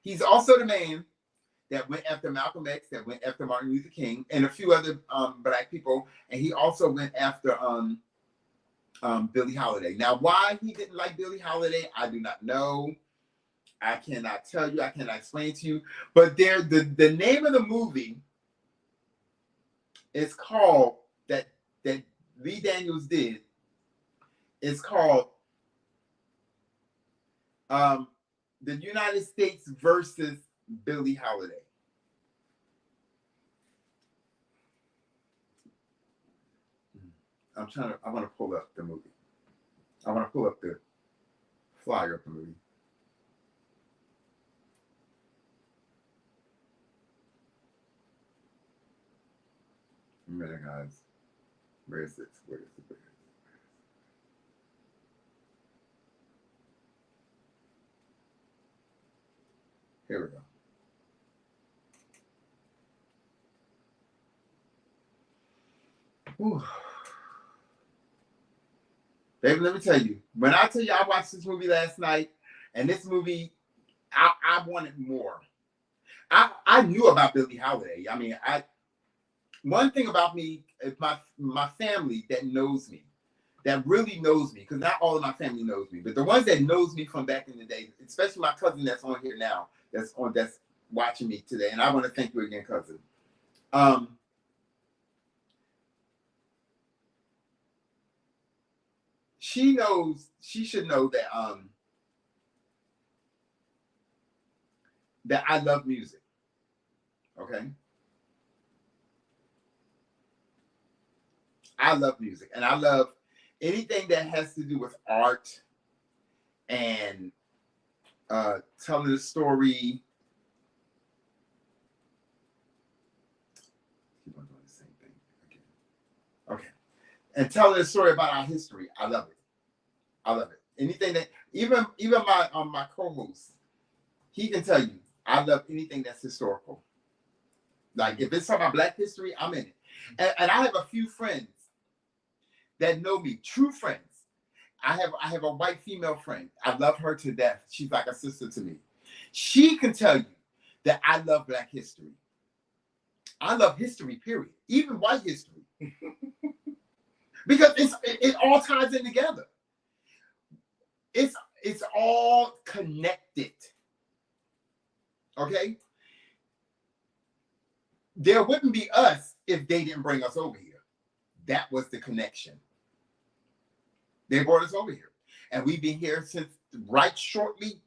He's also the man that went after Malcolm X, that went after Martin Luther King, and a few other Black people. And he also went after Billie Holiday. Now, why he didn't like Billie Holiday, I do not know. I cannot tell you. I cannot explain to you. But the name of the movie is called, that Lee Daniels did, is called The United States versus Billie Holiday. I want to pull up the movie. I want to pull up the flyer of the movie. A minute, guys. Where is this? Where is it? Where is it? Here we go. Whew. Baby, let me tell you. When I tell you I watched this movie last night, and this movie, I wanted more. I knew about Billie Holiday. I mean, one thing about me is my family that knows me, that really knows me, because not all of my family knows me, but the ones that knows me from back in the day, especially my cousin that's on here now, that's watching me today, and I want to thank you again, cousin. She should know that that I love music. Okay? I love music, and I love anything that has to do with art and telling the story. Keep on doing the same thing again. Okay. And telling the story about our history. I love it. I love it. Anything that even my co-host, he can tell you, I love anything that's historical. Like if it's talking about Black history, I'm in it. And I have a few friends that know me, true friends. I have a white female friend. I love her to death. She's like a sister to me. She can tell you that I love Black history. I love history, period. Even white history. Because it all ties in together. It's all connected. Okay? There wouldn't be us if they didn't bring us over here. That was the connection. They brought us over here. And we've been here since right shortly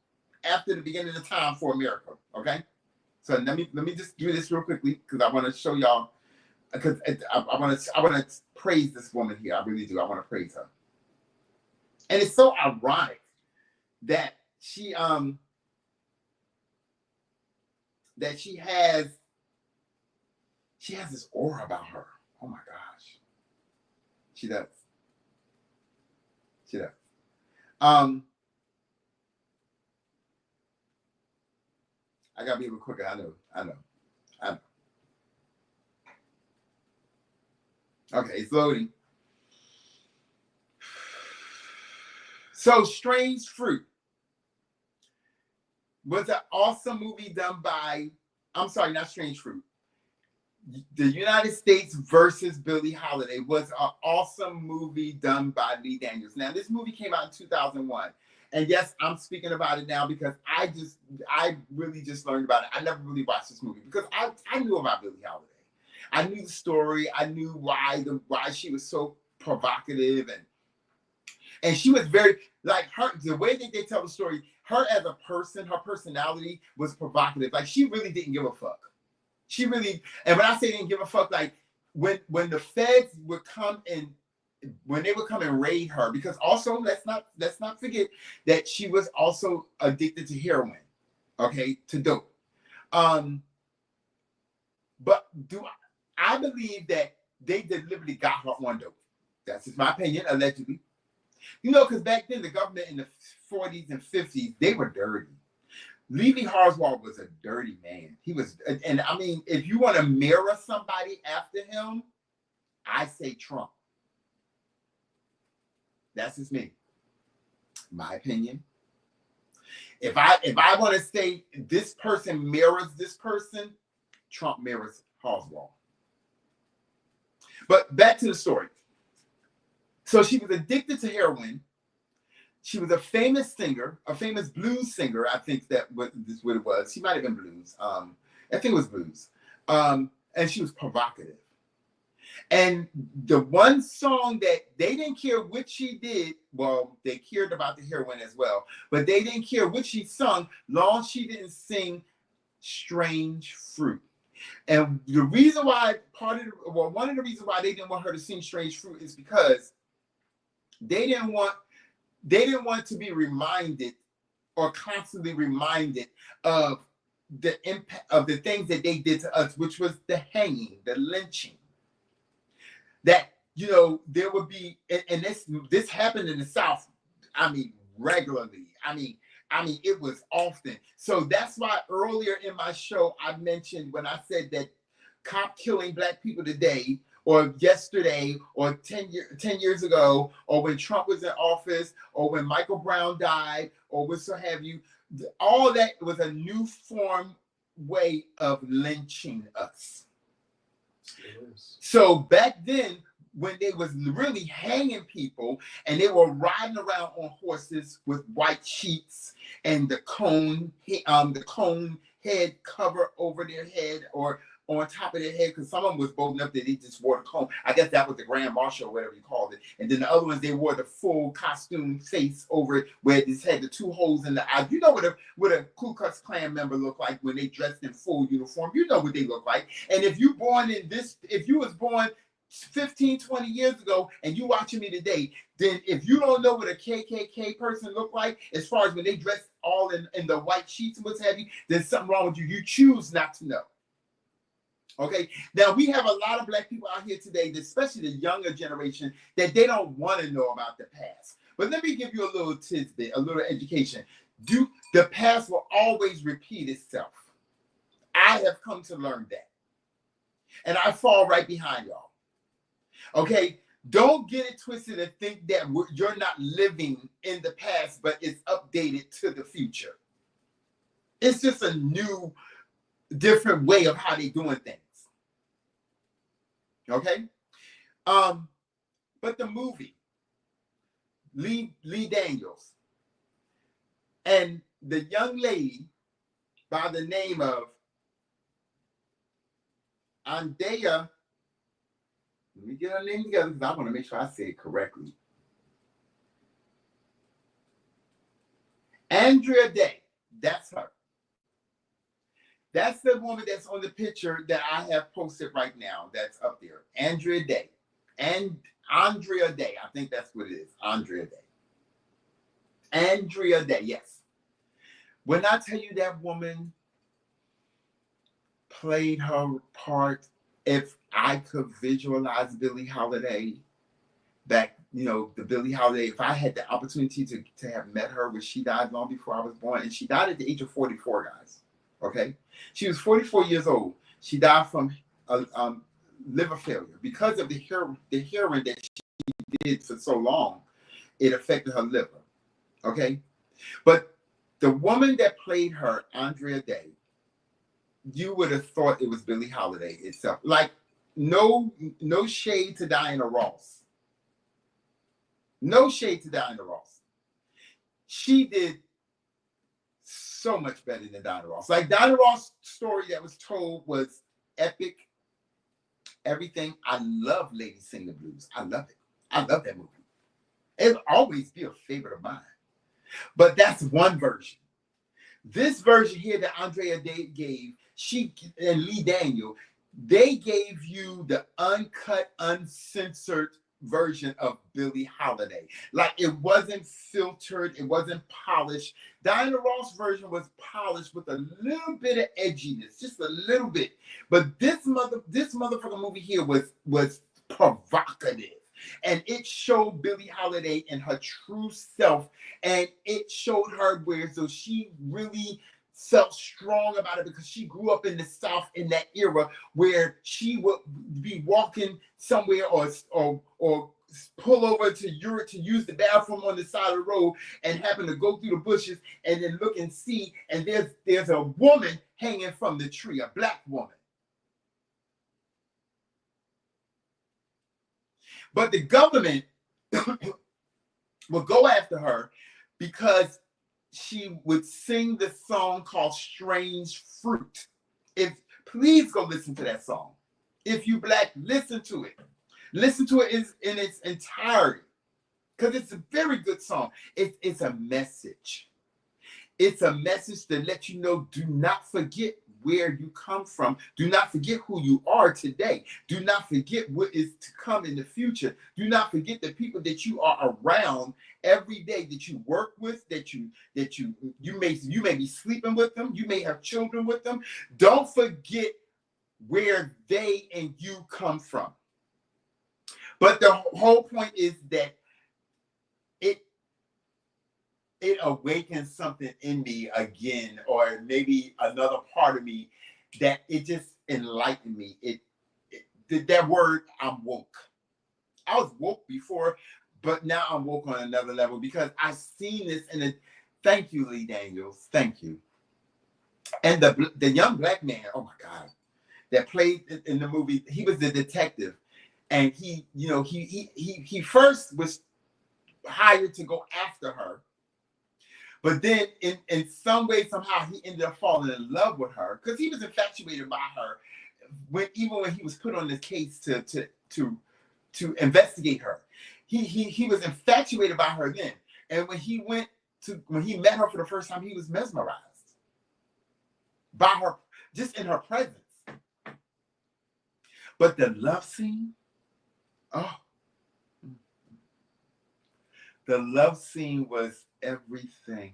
after the beginning of time for America. Okay? So let me just do this real quickly because I want to show y'all, because I want to praise this woman here. I really do. I want to praise her. And it's so ironic that she has this aura about her. Oh my gosh. She does. She does. I gotta be a little quicker. I know. Okay, it's loading. So, Strange Fruit was an awesome movie done by, I'm sorry, not Strange Fruit. The United States versus Billie Holiday was an awesome movie done by Lee Daniels. Now, this movie came out in 2001. And yes, I'm speaking about it now because I really just learned about it. I never really watched this movie because I knew about Billie Holiday. I knew the story. I knew why she was so provocative, and she was very, like, her, the way that they tell the story, her as a person, her personality was provocative. Like, she really didn't give a fuck. She really, and when I say didn't give a fuck, like when the feds would come and when they would come and raid her, because also let's not forget that she was also addicted to heroin, okay, to dope. But I believe that they deliberately got her on dope. That's just my opinion, allegedly. You know, because back then the government in the 40s and 50s, they were dirty. Levy Harswell was a dirty man. He was, and I mean, if you want to mirror somebody after him, I say Trump. That's just me. My opinion. If I want to say this person mirrors this person, Trump mirrors Harswell. But back to the story. So she was addicted to heroin. She was a famous singer, a famous blues singer. I think this is what it was. She might have been blues. I think it was blues. And she was provocative. And the one song that they didn't care what she did, well, they cared about the heroin as well, but they didn't care what she sung, long as she didn't sing Strange Fruit. And the reason why, one of the reasons why they didn't want her to sing Strange Fruit is because they didn't want to be reminded or constantly reminded of the impact of the things that they did to us, which was the hanging, the lynching. That you know, there would be, and this happened in the South, I mean, regularly. I mean, it was often. So that's why earlier in my show, I mentioned when I said that cop killing black people today, or yesterday, or 10 years ago, or when Trump was in office, or when Michael Brown died, or what so have you, all that was a new form way of lynching us. So back then, when they was really hanging people and they were riding around on horses with white sheets and the cone head cover over their head or on top of their head, because some of them was bold enough that they just wore the cone. I guess that was the Grand Marshal or whatever you called it. And then the other ones, they wore the full costume face over it, where it just had the two holes in the eye. You know what a Ku Klux Klan member look like when they dressed in full uniform. You know what they look like. And if you was born 15, 20 years ago and you watching me today, then if you don't know what a KKK person look like, as far as when they dress all in the white sheets and what's have you, there's something wrong with you. You choose not to know. Okay, now we have a lot of black people out here today, especially the younger generation, that they don't want to know about the past. But let me give you a little tidbit, a little education. The past will always repeat itself. I have come to learn that. And I fall right behind y'all. Okay, don't get it twisted and think that you're not living in the past, but it's updated to the future. It's just a new, different way of how they're doing things. Okay, but the movie, Lee Daniels, and the young lady by the name of Andrea, let me get her name together because I want to make sure I say it correctly. Andrea Day, that's her. That's the woman that's on the picture that I have posted right now. That's up there. Andrea Day. And Andrea Day. I think that's what it is. Andrea Day. Andrea Day, yes. When I tell you that woman played her part, if I could visualize Billie Holiday back, you know, the Billie Holiday, if I had the opportunity to have met her when she died long before I was born, and she died at the age of 44, guys. Okay, she was 44 years old. She died from liver failure because of the heroin that she did for so long. It affected her liver. Okay, but the woman that played her, Andrea Day, you would have thought it was Billie Holiday itself. Like no shade to Diana Ross. No shade to Diana Ross. She did so much better than Diana Ross. Like Diana Ross' story that was told was epic. Everything. I love Lady Sing the Blues. I love it. I love that movie. It'll always be a favorite of mine. But that's one version. This version here that Andrea Day gave, she and Lee Daniel, they gave you the uncut, uncensored version of Billie Holiday. Like it wasn't filtered, it wasn't polished. Diana Ross' version was polished with a little bit of edginess, just a little bit. But this motherfucking movie here was provocative. And it showed Billie Holiday in her true self, and it showed her where so she really felt strong about it because she grew up in the South in that era where she would be walking somewhere or pull over to use the bathroom on the side of the road and happen to go through the bushes and then look and see, and there's a woman hanging from the tree, a black woman. But the government will go after her because she would sing the song called Strange Fruit. Please go listen to that song. If you black, listen to it. Listen to it in its entirety. Because it's a very good song. It's a message. It's a message to let you know, do not forget where you come from. Do not forget who you are today. Do not forget what is to come in the future. Do not forget the people that you are around every day, that you work with, that you may be sleeping with them. You may have children with them. Don't forget where they and you come from. But the whole point is that it awakens something in me again, or maybe another part of me that it just enlightened me. That word, I'm woke. I was woke before, but now I'm woke on another level because I've seen this thank you, Lee Daniels. Thank you. And the young black man, oh my God, that played in the movie, he was the detective. And he first was hired to go after her. But then in some way, somehow he ended up falling in love with her because he was infatuated by her even when he was put on the case to investigate her. He was infatuated by her then. And when he met her for the first time, he was mesmerized by her, just in her presence. But the love scene, the love scene was everything.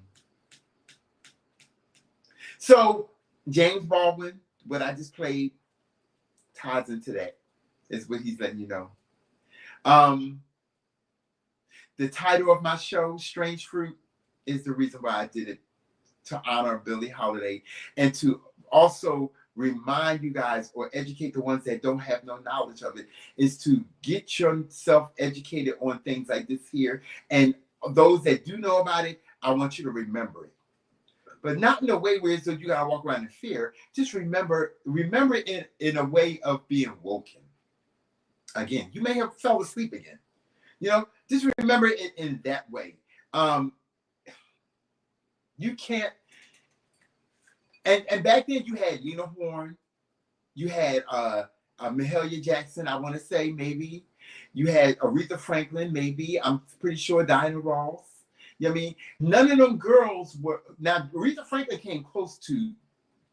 So James Baldwin, what I just played, ties into that. Is what he's letting you know. The title of my show, Strange Fruit, is the reason why I did it, to honor Billie Holiday and to also remind you guys, or educate the ones that don't have no knowledge of it, is to get yourself educated on things like this here. And those that do know about it, I want you to remember it. But not in a way where so you gotta walk around in fear. Just remember it in a way of being woken. Again, you may have fell asleep again. Just remember it in that way. You can't. And back then you had Lena Horne, you had Mahalia Jackson, I want to say, maybe. You had Aretha Franklin, maybe. I'm pretty sure Diana Ross. You know what I mean? None of them girls were. Now, Aretha Franklin came close to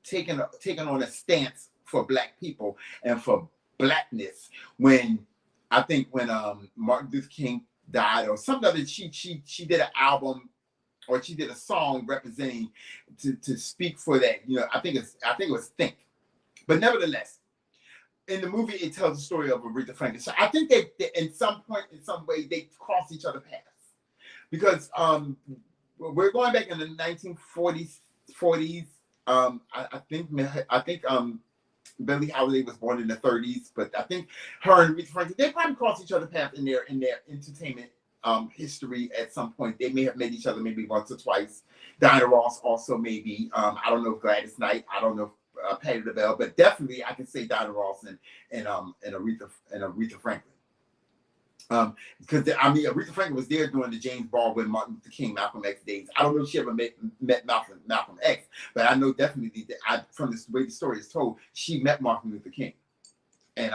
taking on a stance for Black people and for Blackness when Martin Luther King died, or something other. She did an album, or she did a song representing to speak for that. I think it was Think. But nevertheless, in the movie, it tells the story of Aretha Franklin. So I think that in some point, in some way, they cross each other's paths. Because we're going back in the 1940s, 40s. I think Billie Holiday was born in the 30s, but I think her and Aretha Franklin, they probably crossed each other's path in their entertainment history at some point. They may have met each other maybe once or twice. Diana Ross also maybe. I don't know if Gladys Knight. I don't know if Patti LaBelle, but definitely I can say Diana Ross and Aretha Franklin. Because Aretha Franklin was there during the James Baldwin, Martin Luther King, Malcolm X days. I don't know if she ever met Malcolm X, but I know definitely that from the way the story is told, she met Martin Luther King, and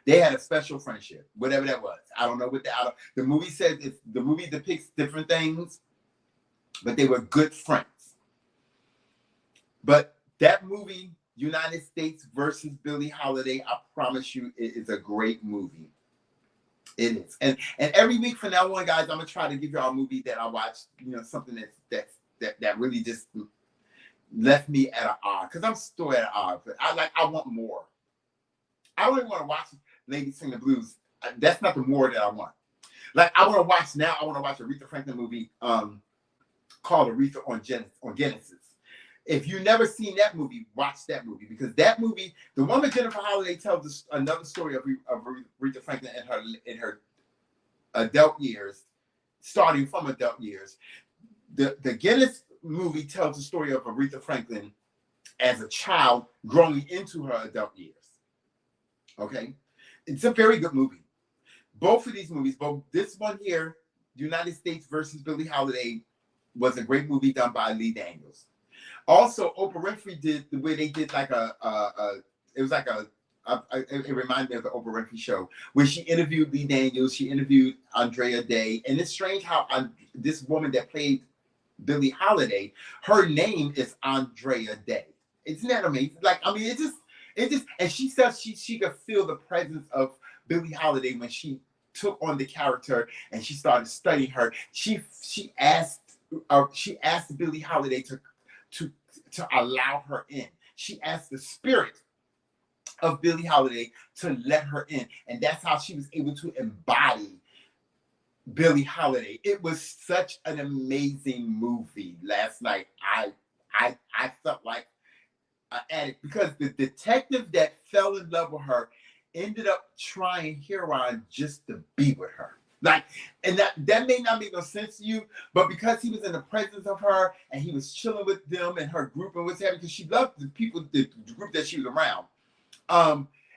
they had a special friendship, whatever that was. I don't know what the movie says. The movie depicts different things, but they were good friends. But that movie, United States versus Billie Holiday, I promise you, it is a great movie. It is. And every week from now on, guys, I'm gonna try to give y'all a movie that I watched, something that really just left me at an odd. Because I'm still at an odd, but I want more. I don't even want to watch Lady Sing the Blues. That's not the more that I want. I want to watch Aretha Franklin movie called Aretha on Genesis. If you've never seen that movie, watch that movie, because that movie, the one with Jennifer Holiday, tells another story of Aretha Franklin in her adult years, starting from adult years. The Guinness movie tells the story of Aretha Franklin as a child growing into her adult years. Okay, it's a very good movie. Both of these movies, both this one here, United States versus Billie Holiday, was a great movie done by Lee Daniels. Also, Oprah Winfrey did the way they did it reminded me of the Oprah Winfrey Show, where she interviewed Lee Daniels, she interviewed Andrea Day, and it's strange how this woman that played Billie Holiday, her name is Andrea Day. Isn't that amazing? It just, and she says she could feel the presence of Billie Holiday when she took on the character and she started studying her. She asked Billie Holiday to allow her in. She asked the spirit of Billie Holiday to let her in. And that's how she was able to embody Billie Holiday. It was such an amazing movie last night. I felt like an addict because the detective that fell in love with her ended up trying heroin just to be with her. Like, and that may not make no sense to you, but because he was in the presence of her and he was chilling with them and her group and what's happening, because she loved the people, the group that she was around.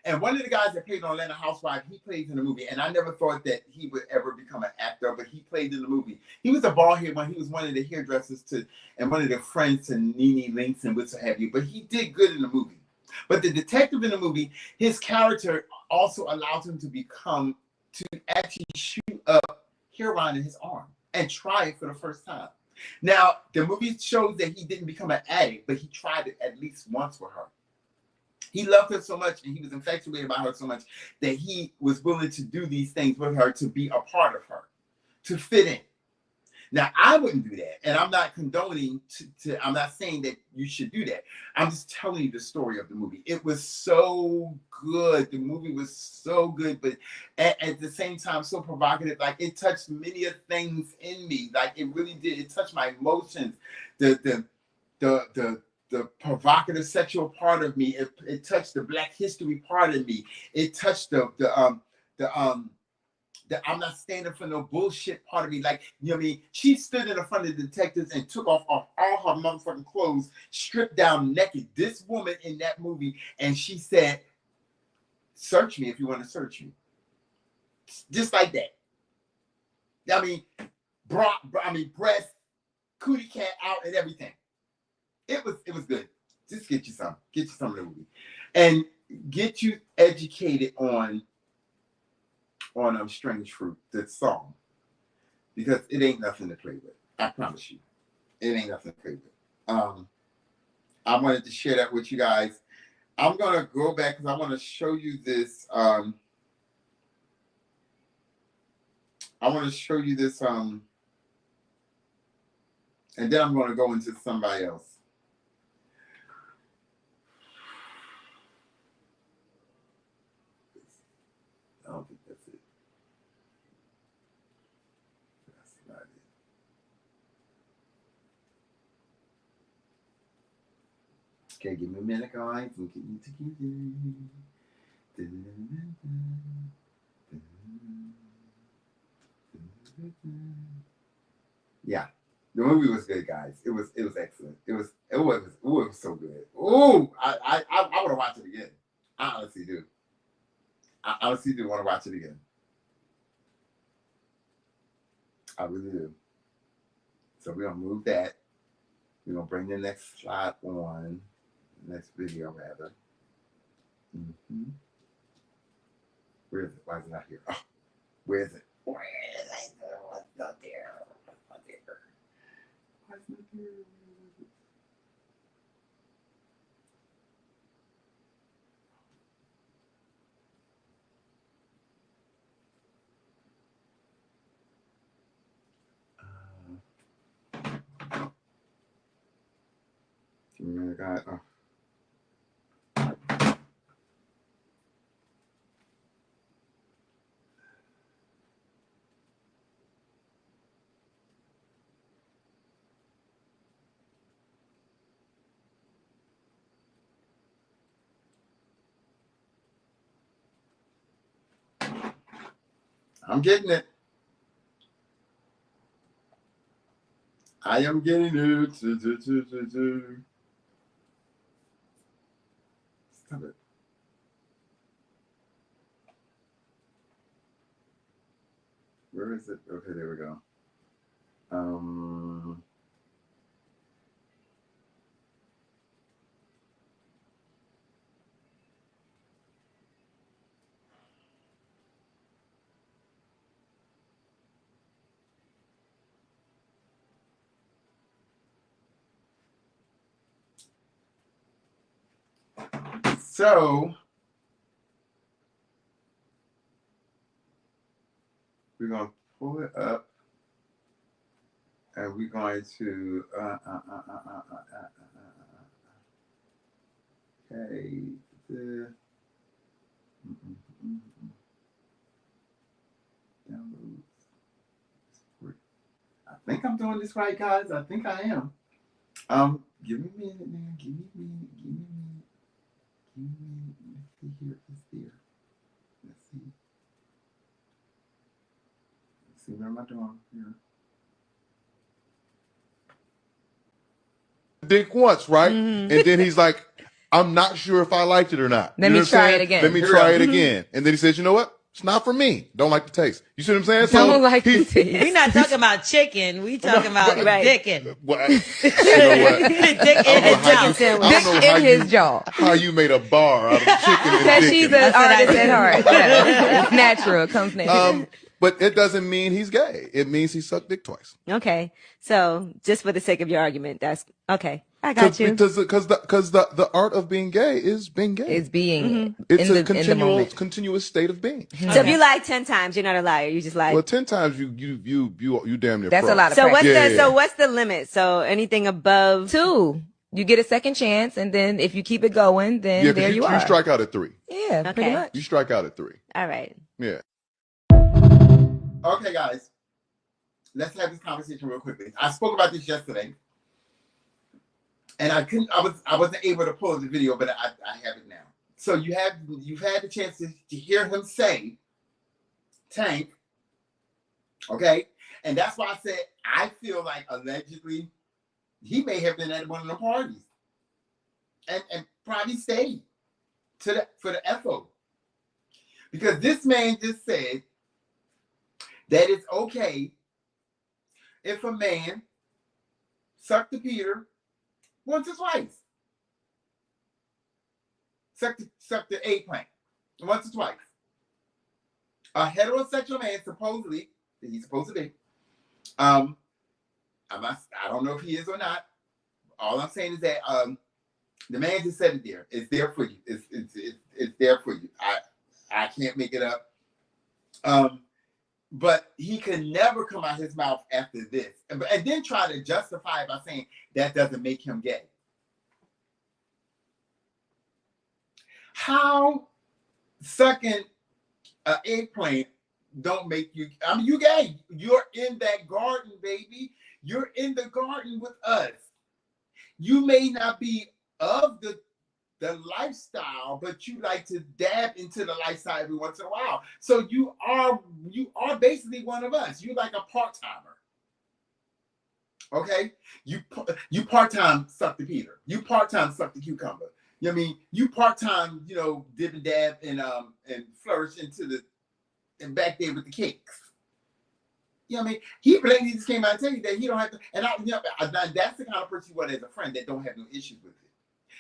And one of the guys that played on Atlanta Housewives, he plays in the movie, and I never thought that he would ever become an actor, but he played in the movie. He was a bald head when he was one of the hairdressers to, and one of the friends to Nene Leakes and what have you. But he did good in the movie. But the detective in the movie, his character also allows him to actually shoot up heroin in his arm and try it for the first time. Now, the movie shows that he didn't become an addict, but he tried it at least once with her. He loved her so much and he was infatuated by her so much that he was willing to do these things with her to be a part of her, to fit in. Now, I wouldn't do that. And I'm not condoning, I'm not saying that you should do that. I'm just telling you the story of the movie. It was so good. The movie was so good, but at the same time, so provocative. Like, it touched many of things in me. Like, it really did. It touched my emotions. The provocative sexual part of me. It touched the Black history part of me. It touched the I'm not standing for no bullshit part of me. Like, you know what I mean? She stood in the front of the detectives and took off all her motherfucking clothes, stripped down naked. This woman in that movie, and she said, search me if you want to search me. Just like that. I mean, breast, cootie cat out and everything. It was good. Just get you some. Get you some of the movie. And get you educated on Strange Fruit, the song. Because it ain't nothing to play with. I promise you. It ain't nothing to play with. I wanted to share that with you guys. I'm gonna go back because I want to show you this. I want to show you this, and then I'm gonna go into somebody else. I don't think that's it. That's not it. Okay, give me a minute, guys. I'm getting together. Yeah, the movie was good, guys. It was excellent. It was so good. Oh, I want to watch it again. I honestly do. I honestly do want to watch it again. I really do. So we're gonna move that. We're gonna bring the next slide on, next video rather. Mm-hmm. Where is it? Why is it not here? Oh, where is it? Where is it? What's not there? What's not there? Why is it not there? God. Oh. I'm getting it. I am getting it. Stop it. Where is it? Okay, there we go. So we're gonna pull it up, and we're going to okay. I'm doing this right, guys. I think I am. Give me a minute, man. Give me a minute. Let's see here. Let's see. What am I doing here? Dick once, right? And then he's like, I'm not sure if I liked it or not. Let me try it again. Let me try it again. And then he says, you know what? It's not for me. Don't like the taste. You see what I'm saying? Don't like the taste. We're not talking about chicken. We talking about dicking. Well, you know what? Dick in his jaw. Dick in his jaw. How you made a bar out of chicken and Because dick. she's an artist at heart. Yeah. It's natural. It comes natural. But it doesn't mean he's gay. It means he sucked dick twice. Okay. So just for the sake of your argument, that's okay. I got you. Because the art of being gay is being gay. It's being. It's a continuous state of being. So if you lie 10 times, you're not a liar. You just lie. Well, 10 times you damn near. That's pro. a lot of So practice. what's the limit? So anything above 2. You get a second chance, and then if you keep it going, then there you are. You strike out at 3. Yeah, Okay. pretty much. You strike out at 3. All right. Yeah. Okay, guys. Let's have this conversation real quickly. I spoke about this yesterday. And I wasn't able to pull the video, but I have it now. So you've had the chance to hear him say Tank. Okay? And that's why I said I feel like allegedly he may have been at one of the parties. And probably stayed for the FO. Because this man just said that it's okay if a man sucked the Peter once or twice. Suck the eggplant once or twice. A heterosexual man he's supposed to be. I don't know if he is or not. All I'm saying is that the man just said it there. It's there for you. It's there for you. I can't make it up. But he can never come out his mouth after this and then try to justify it by saying that doesn't make him gay. How sucking an eggplant don't make you, I mean, you gay. You're in that garden, baby. You're in the garden with us. You may not be of the lifestyle, but you like to dab into the lifestyle every once in a while. So you are basically one of us. You're like a part-timer. Okay? You part-time suck the Peter. You part-time suck the cucumber. You know what I mean? You part-time, dib and dab and flourish and back there with the cakes. You know what I mean? He blatantly just came out and tell you that he don't have to, and that's the kind of person you want as a friend that don't have no issues with it.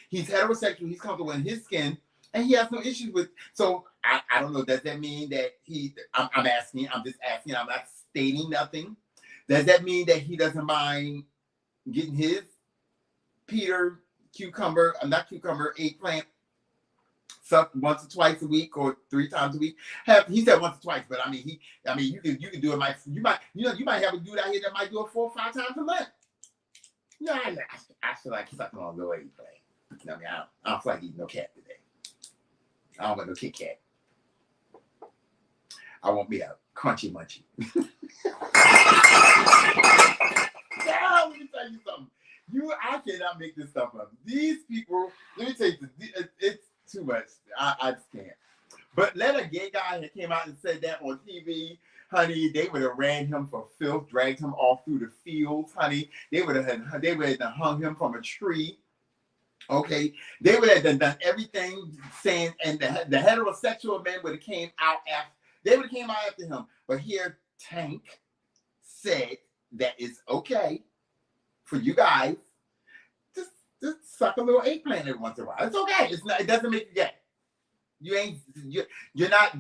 He's heterosexual. He's comfortable in his skin, and he has no issues with. So I don't know. Does that mean that I'm asking. I'm just asking. I'm not stating nothing. Does that mean that he doesn't mind getting his Peter eggplant sucked once or twice a week or 3 times a week? He said once or twice, but I mean you can do it. You might have a dude out here that might do it 4 or 5 times a month. No, I feel like sucking on a little eggplant. I mean, I don't feel like eating no cat today. I don't want no Kit Kat. I want me a crunchy munchy. Now, let me tell you something. I cannot make this stuff up. These people, let me tell you, it's too much. I just can't. But let a gay guy that came out and said that on TV, honey, they would have ran him for filth, dragged him all through the fields, honey. They would have hung him from a tree. Okay, they would have done everything saying, and the heterosexual men would have came out after him. But here, Tank said that it's okay for you guys just suck a little eggplant every once in a while. It's okay. It doesn't make you gay. You're not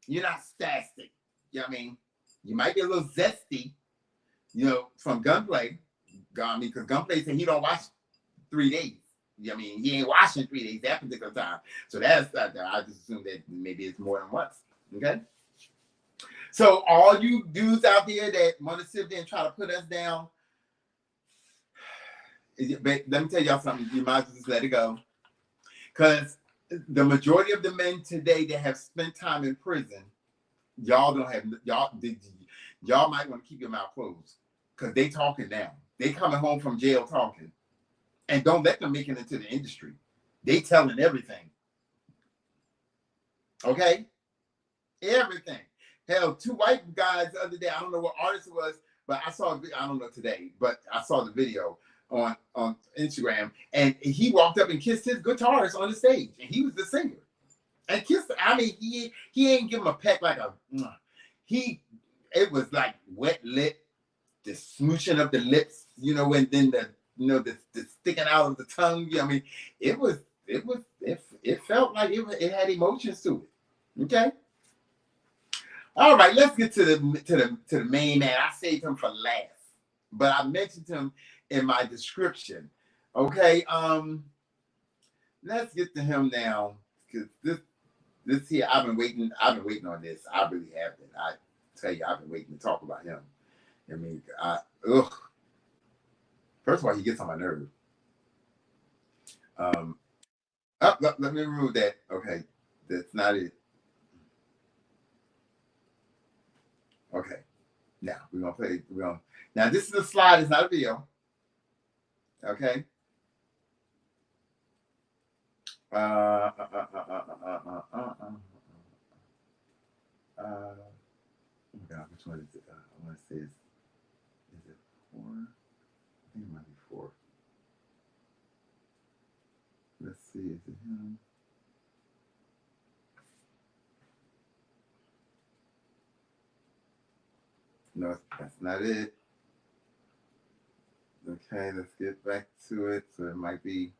spastic. You know what I mean? You might be a little zesty, from Gunplay. Because Gunplay said he don't watch 3 days. I mean, he ain't washing 3 days that particular time. So that's I just assume that maybe it's more than once. Okay. So all you dudes out there that want to sit there and try to put us down, let me tell y'all something. You might as well just let it go, because the majority of the men today that have spent time in prison, y'all don't have y'all might want to keep your mouth closed because they talking now. They coming home from jail talking. And don't let them make it into the industry. They telling everything. Okay? Everything. Hell, 2 white guys the other day, I don't know what artist it was, but I saw, I don't know today, but I saw the video on Instagram, and he walked up and kissed his guitarist on the stage, and he was the singer. And kissed, I mean, he ain't give him a peck like a, it was like wet lip, the smooching of the lips, you know, and then the sticking out of the tongue. I mean, it felt like it had emotions to it. Okay. All right, let's get to the main man. I saved him for last, but I mentioned him in my description. Okay. Let's get to him now, because this here, I've been waiting on this. I really have been. I tell you, I've been waiting to talk about him. I mean, first of all, he gets on my nerve. Let me remove that. Okay, that's not it. Okay, now we're gonna play. Now this is a slide. It's not a video. Okay. Oh God, which one is it? I want to say is it 4? I think it might be 4. Let's see, is it him? No, that's not it. Okay, let's get back to it. So it might be.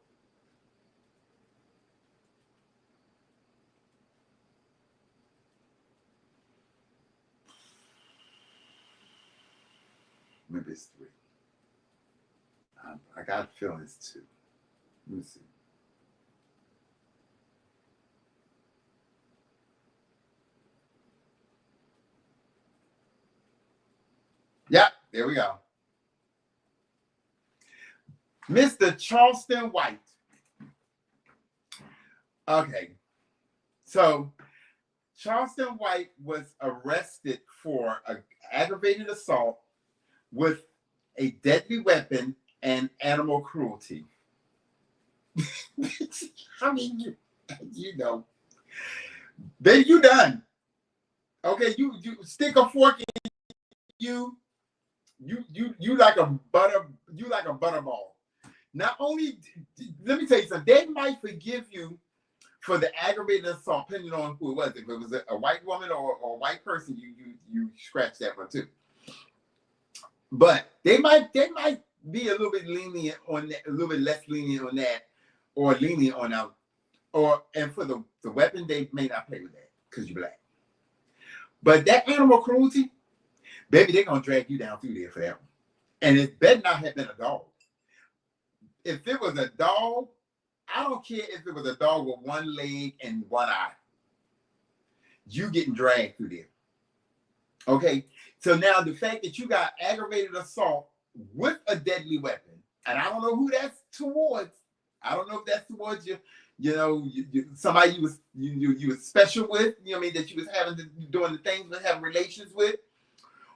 Maybe it's 3. I got a feeling it's 2. Let me see. Yep, there we go. Mr. Charleston White. Okay, so Charleston White was arrested for aggravated assault with a deadly weapon and animal cruelty. I mean, you know, then you done. Okay, you stick a fork in you like a butterball. Not only, let me tell you something, they might forgive you for the aggravated assault, depending on who it was. If it was a white woman or a white person, you scratch that one too. But they might be a little bit lenient on that, a little bit less lenient on that, or lenient on them, and for the weapon, they may not play with that because you're black. But that animal cruelty, baby, they're gonna drag you down through there for that one. And it better not have been a dog. If it was a dog, I don't care if it was a dog with one leg and one eye. You getting dragged through there. Okay, so now the fact that you got aggravated assault with a deadly weapon, and I don't know who that's towards. I don't know if that's towards you. You know, somebody you was special with. You know what I mean? That you was doing the things with, having relations with,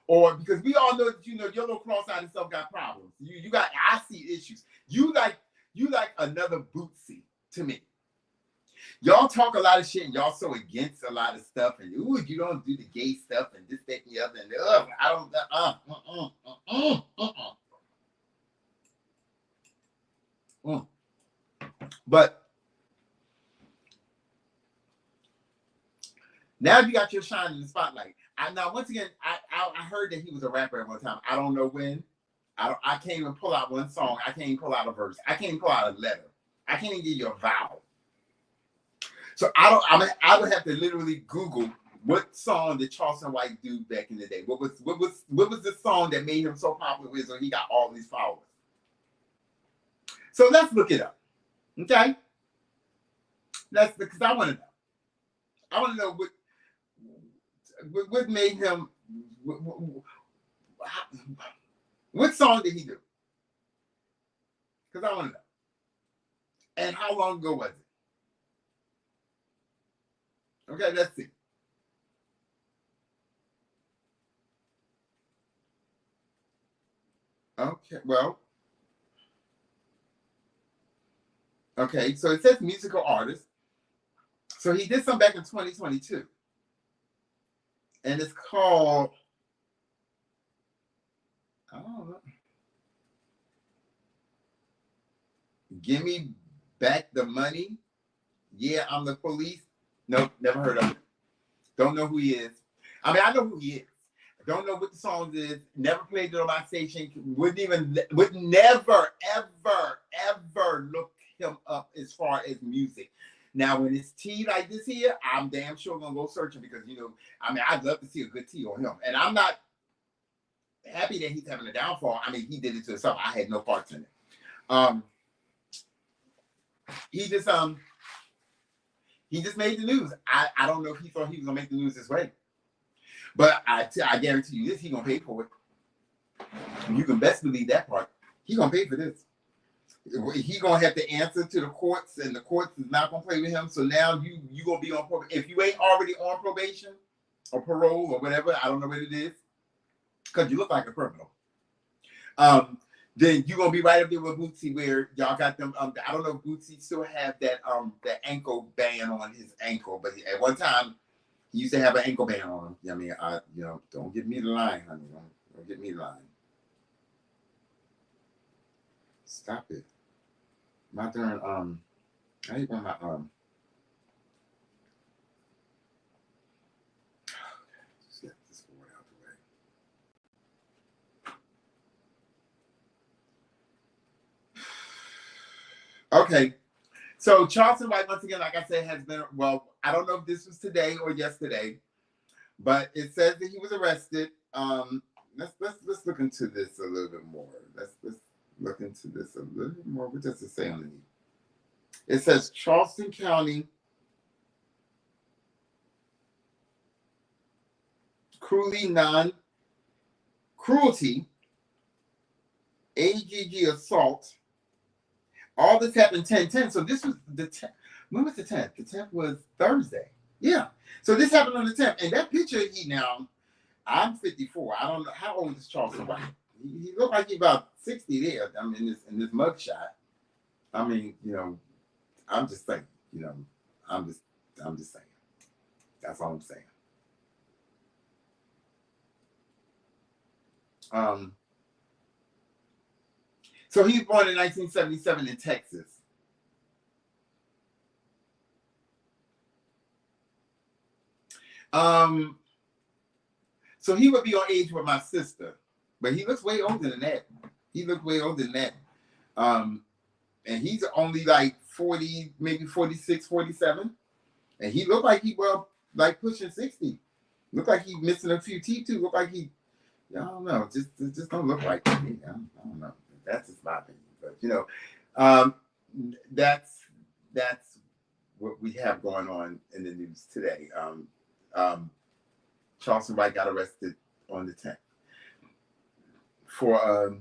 or because we all know that your little cross-eyed self got problems. I see issues. You like another Bootsy to me. Y'all talk a lot of shit and y'all so against a lot of stuff and you don't do the gay stuff and this, that, and the other and I don't But now you got your shine in the spotlight. Now once again, I heard that he was a rapper at one time. I don't know when. I can't even pull out one song. I can't even pull out a verse. I can't even pull out a letter. I can't even give you a vowel. So I would have to literally Google what song did Charleston White do back in the day. What was the song that made him so popular with, so he got all these followers? So let's look it up. Okay? Because I want to know. I want to know what made him. What song did he do? Because I want to know. And how long ago was it? Okay, let's see. Okay, well, okay, so it says musical artist. So he did some back in 2022. And it's called, I don't know, Give Me Back the Money. Yeah, I'm the police. Nope, never heard of it. Don't know who he is. I mean, I know who he is. Don't know what the song is. Never played it on my station. Would never, ever look him up as far as music. Now, when it's tea like this here, I'm damn sure gonna go searching because I mean, I'd love to see a good tea on him. And I'm not happy that he's having a downfall. I mean, he did it to himself. I had no parts in it. He just made the news. I don't know if he thought he was gonna make the news this way. But I guarantee you this, he gonna pay for it. You can best believe that part. He gonna pay for this. He gonna have to answer to the courts, and the courts is not gonna play with him. So now you gonna be on probation. If you ain't already on probation or parole or whatever, I don't know what it is, because you look like a criminal. Then you gonna be right up there with Bootsy, where y'all got them. I don't know if Bootsy still have that the ankle band on his ankle, but at one time he used to have an ankle band on him. I mean, don't get me the line, honey. Don't get me the line. Stop it. My darn I hate when my just get this board out the way. Okay. So Charleston White, once again, like I said, has been, well, I don't know if this was today or yesterday, but it says that he was arrested. Let's look into this a little bit more. Let's look into this a little bit more. What does it say underneath? It says Charleston County cruelty, AGG assault. All this happened 10/10. So this was the 10th. When was the 10th? The 10th was Thursday. Yeah. So this happened on the 10th. And that picture I'm 54. I don't know how old is Charleston White. He looked like he's about 60 there. I mean, in this mug shot. I mean, I'm just saying, I'm just saying. That's all I'm saying. So he was born in 1977 in Texas. So he would be on age with my sister, but he looks way older than that. And he's only like 40, maybe 46, 47. And he looked like he like pushing 60. Looked like he missing a few teeth too. Looked like I don't know, just don't look like me. I don't know. That's just my opinion. But that's what we have going on in the news today. Charleston White got arrested on the 10th for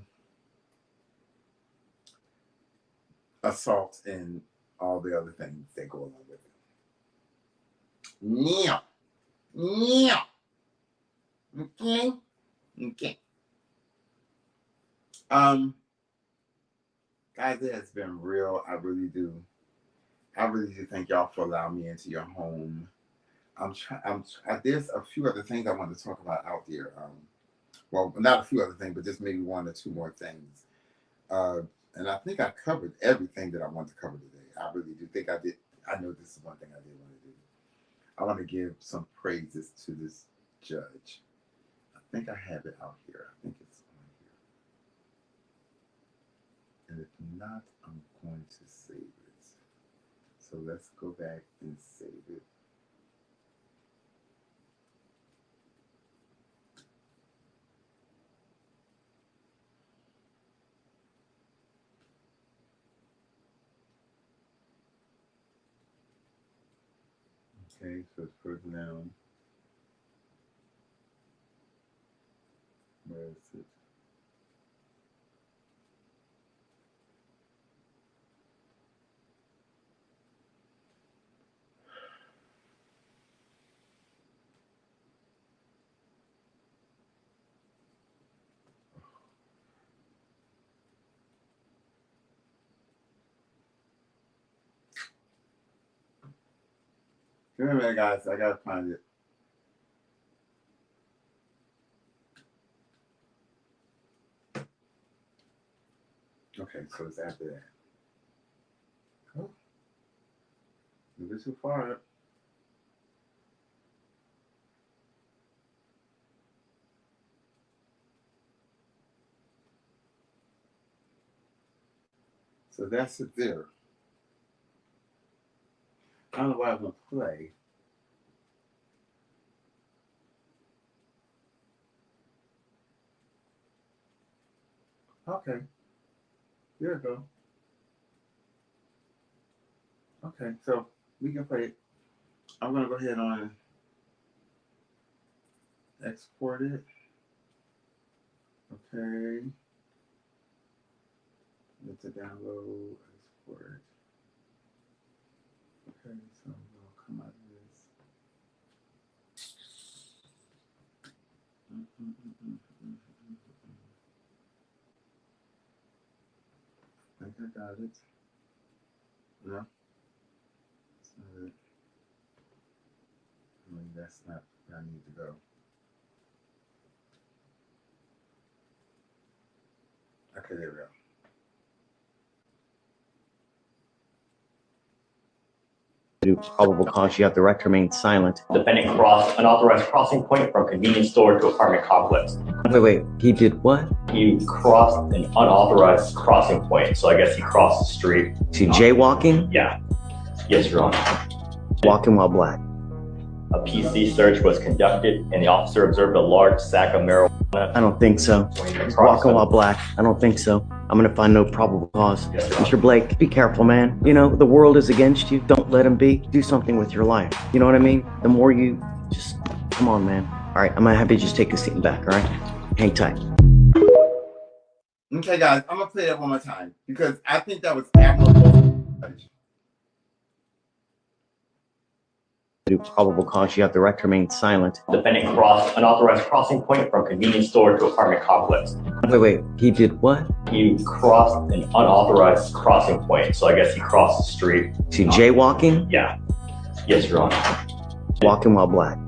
assault and all the other things that go along with it. Yeah. Okay. Guys, it has been real. I really do thank y'all for allowing me into your home. There's a few other things I want to talk about out there. Well, not a few other things, but just maybe one or two more things. And I think I covered everything that I wanted to cover today. I really do think I did. I know this is one thing I did want to do. I want to give some praises to this judge. I think I have it out here. I think it's on here. And if not, I'm going to save it. So let's go back and save it. Okay, so it's first noun. Where is it? Give me a minute, guys. I gotta find it. Okay, so it's after that. Oh, a bit too far. So that's it there. I don't know why I'm gonna play. Okay. There we go. Okay, so we can play it. I'm gonna go ahead and export it. Okay. It's a download, export. Okay, so we'll come out of this. I think I got it. No, that's not it. I mean, that's not where I need to go. Okay, there we go. Probable cause, you have the right to remain silent. Defendant crossed unauthorized crossing point from convenience store to apartment complex. Wait, he did what? He crossed an unauthorized crossing point, so I guess he crossed the street. Is he jaywalking? Yeah. Yes, Your Honor. Walking while black. A PC search was conducted and the officer observed a large sack of marijuana. I don't think so. Walking while black. I don't think so. I'm gonna find no probable cause. Yes, Mr. Blake, be careful, man. You know, the world is against you. Don't let him be. Do something with your life. You know what I mean? The more you just, come on, man. All right, I'm gonna have you just take a seat back, all right? Hang tight. Okay, guys, I'm gonna play that one more time because I think that was admirable. Probable cause, you have the right to remain silent. Defendant crossed unauthorized crossing point from convenience store to apartment complex. Wait, he did what? He crossed an unauthorized crossing point, so I guess he crossed the street. Is he jaywalking? Yeah. Yes, Your Honor. Walking while black.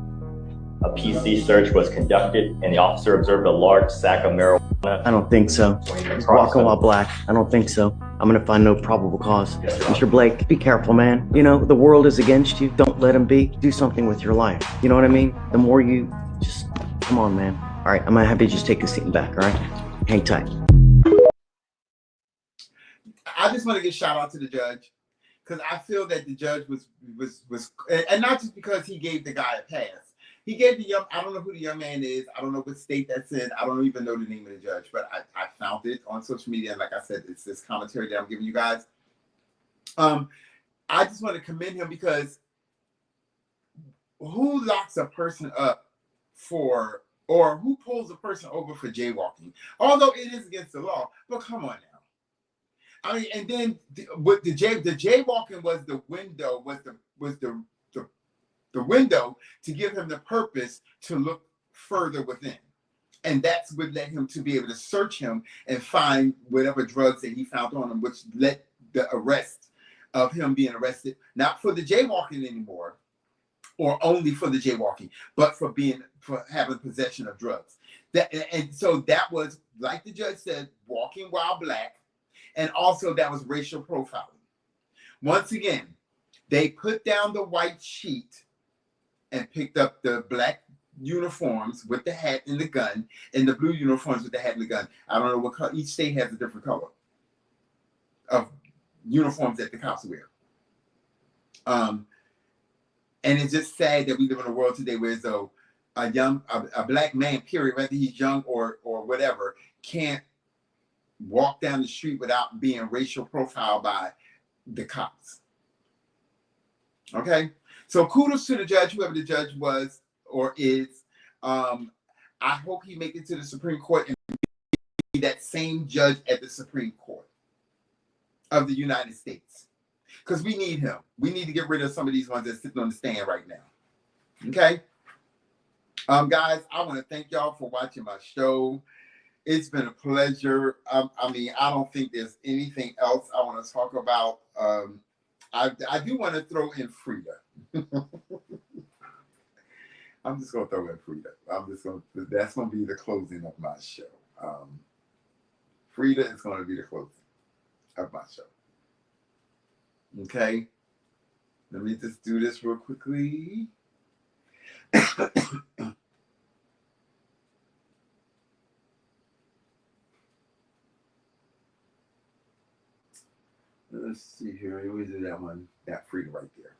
A PC search was conducted and the officer observed a large sack of marijuana. I don't think so. Walking while black. I don't think so. I'm gonna find no probable cause. Yes, Mr. Blake, be careful, man. You know, the world is against you. Don't let him be. Do something with your life. You know what I mean? The more you just, come on, man. All right, I'm gonna have you just take a seat back, all right? Hang tight. I just want to give a shout out to the judge because I feel that the judge was, and not just because he gave the guy a pass. He gave the young, I don't know who the young man is. I don't know what state that's in. I don't even know the name of the judge, but I found it on social media. And like I said, it's this commentary that I'm giving you guys. I just want to commend him because who locks a person up for, or who pulls a person over for jaywalking? Although it is against the law, but come on now. I mean, and then with the jaywalking was the window, was the window to give him the purpose to look further within. And that's what led him to be able to search him and find whatever drugs that he found on him, which led the arrest of him being arrested, not for the jaywalking anymore, or only for the jaywalking, but for having possession of drugs. And so that was, like the judge said, walking while black, and also that was racial profiling. Once again, they put down the white sheet and picked up the black uniforms with the hat and the gun, and the blue uniforms with the hat and the gun. I don't know what color. Each state has a different color of uniforms that the cops wear. And it's just sad that we live in a world today where though a black man, period, whether he's young or whatever, can't walk down the street without being racial profiled by the cops. Okay? So kudos to the judge, whoever the judge was or is. I hope he make it to the Supreme Court and be that same judge at the Supreme Court of the United States. Because we need him. We need to get rid of some of these ones that's sitting on the stand right now. Okay? Guys, I want to thank y'all for watching my show. It's been a pleasure. I mean, I don't think there's anything else I want to talk about. I do want to throw in Frida. I'm just gonna throw in Frida. That's gonna be the closing of my show. Frida is gonna be the closing of my show. Okay. Let me just do this real quickly. Let's see here. Let me do that one. That Frida right there.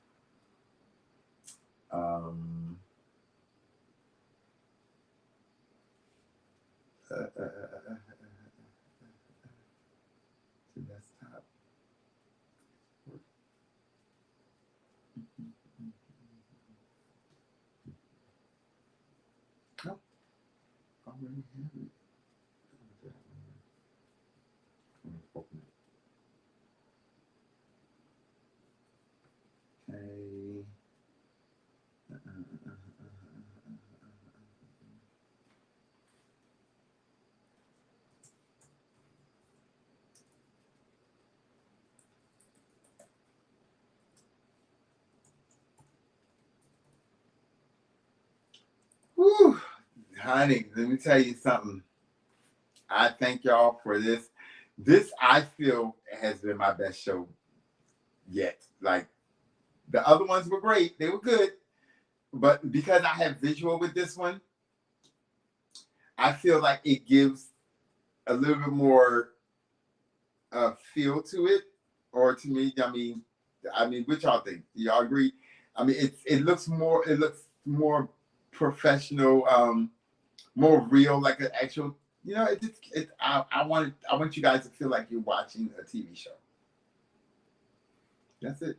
To desktop. Oh, already have it. Open it. Okay. Whew. Honey, let me tell you something. I thank y'all for this. This, I feel, has been my best show yet. Like, the other ones were great. They were good. But because I have visual with this one, I feel like it gives a little bit more feel to it. Or to me, I mean, what y'all think? Do y'all agree? I mean, it looks more professional, more real, like an actual. You know, I want you guys to feel like you're watching a TV show. That's it.